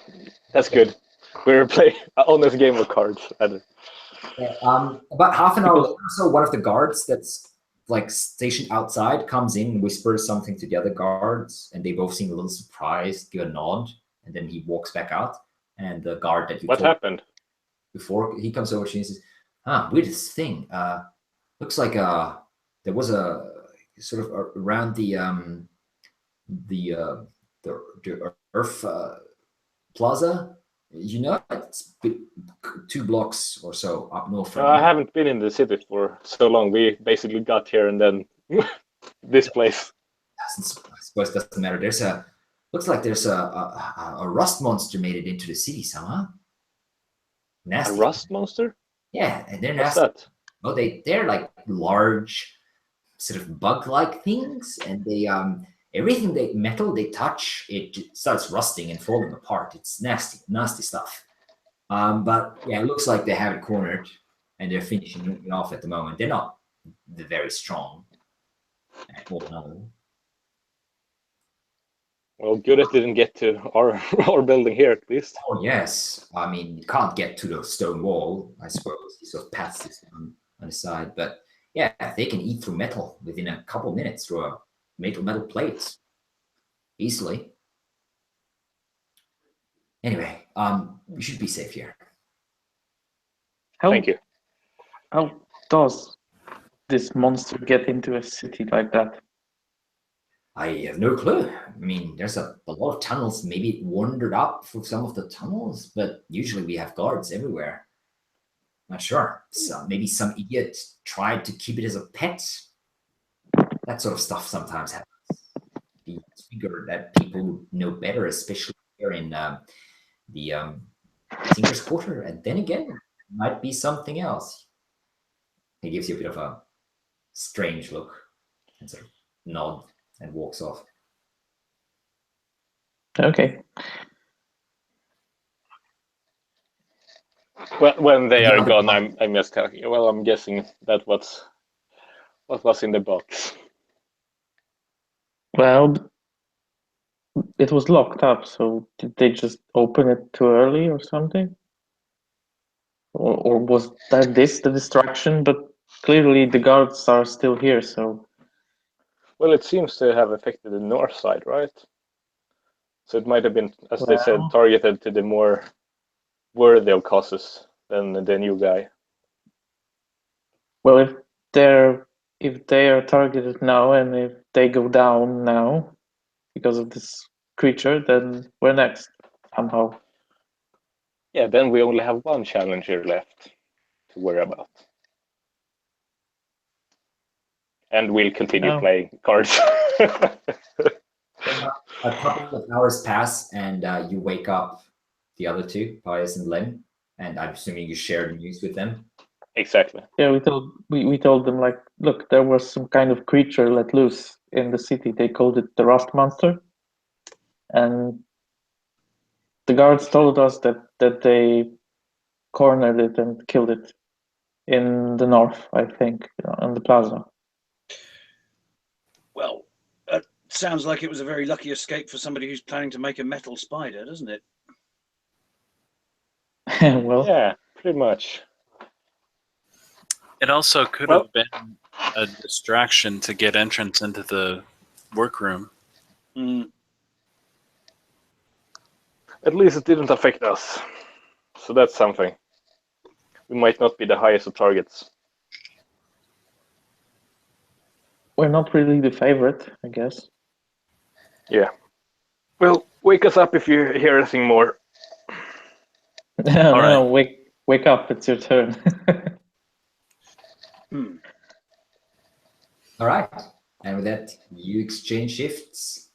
that's good. We're playing on this game of cards. About half an hour later, so one of the guards that's like stationed outside comes in and whispers something to the other guards, and they both seem a little surprised, give a nod, and then he walks back out. And the guard that you What told happened? before, he comes over to you and says, weirdest thing. Looks like there was a sort of around the Earth Plaza. You know, it's 2 blocks or so up north from I here. haven't been in the city for so long. We basically got here and then this place. I suppose it doesn't matter. Looks like there's a rust monster made it into the city somehow. A Nasty. rust monster? Yeah, and they're What's nasty. that? Oh, they're like large, sort of bug-like things, and they everything metal they touch, it starts rusting and falling apart. It's nasty stuff. But yeah, it looks like they have it cornered, and they're finishing it off at the moment. They're not very strong. No. Well, good it didn't get to our building here at least. Oh yes, I mean you can't get to the stone wall, I suppose. He sort of pats this on the side, but yeah, they can eat through metal within a couple of minutes through a metal plate easily. Anyway, we should be safe here. Thank you. How does this monster get into a city like that? I have no clue. I mean, there's a lot of tunnels. Maybe it wandered up through some of the tunnels, but usually we have guards everywhere. Not sure. So maybe some idiot tried to keep it as a pet. That sort of stuff sometimes happens. Be figure that people know better, especially here in the Tinker's Quarter. And then again, it might be something else. He gives you a bit of a strange look and sort of nod and walks off. Okay. Well, when they are gone, I'm just kind of, well, I'm guessing that what was in the box. Well, it was locked up, so did they just open it too early or something? Or was that the distraction? But clearly the guards are still here, so... Well, it seems to have affected the north side, right? So it might have been, as they said, targeted to the more worthy of causes than the new guy. Well, if they are targeted now, and if they go down now because of this creature, then we're next somehow. Yeah, then we only have one challenger left to worry about. And we'll continue playing cards. A couple of hours pass, and you wake up the other two, Pius and Len, and I'm assuming you share the news with them. Exactly. Yeah, we told them, like, look, there was some kind of creature let loose in the city. They called it the Rust Monster, and the guards told us that they cornered it and killed it in the north, I think, on the plaza. Well, that sounds like it was a very lucky escape for somebody who's planning to make a metal spider, doesn't it? Well, yeah, pretty much. It also could have been a distraction to get entrance into the workroom. Mm. At least it didn't affect us. So that's something. We might not be the highest of targets. we're not really the favorite, I guess. Yeah. Well, wake us up if you hear anything more. No, wake up, it's your turn. All right. And with that, you exchange shifts,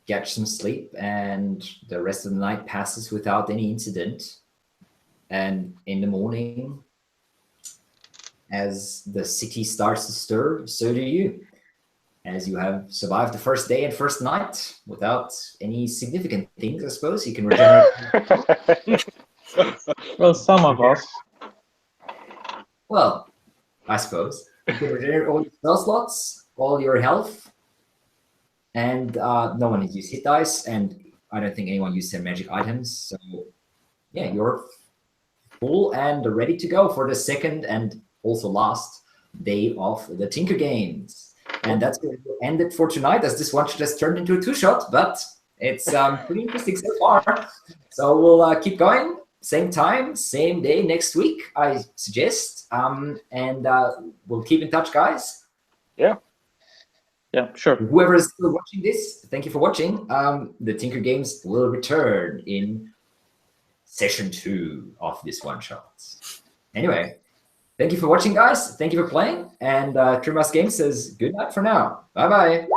catch some sleep, and the rest of the night passes without any incident. And in the morning, as the city starts to stir, so do you. As you have survived the first day and first night without any significant things, I suppose you can regenerate. Well, some of us. Well, I suppose. You can regenerate all your spell slots, all your health, and no one has used hit dice, and I don't think anyone used their magic items. So, yeah, you're full and ready to go for the second and also last day of the Tinker Games. And that's where we'll end it for tonight, as this one just turned into a two-shot, but it's pretty interesting so far. So we'll keep going. Same time, same day next week, I suggest. And we'll keep in touch, guys. Yeah, sure. Whoever is still watching this, thank you for watching. The Tinker Games will return in session 2 of this one-shot. Anyway, thank you for watching, guys. Thank you for playing. And True Mouse Games says good night for now. Bye-bye.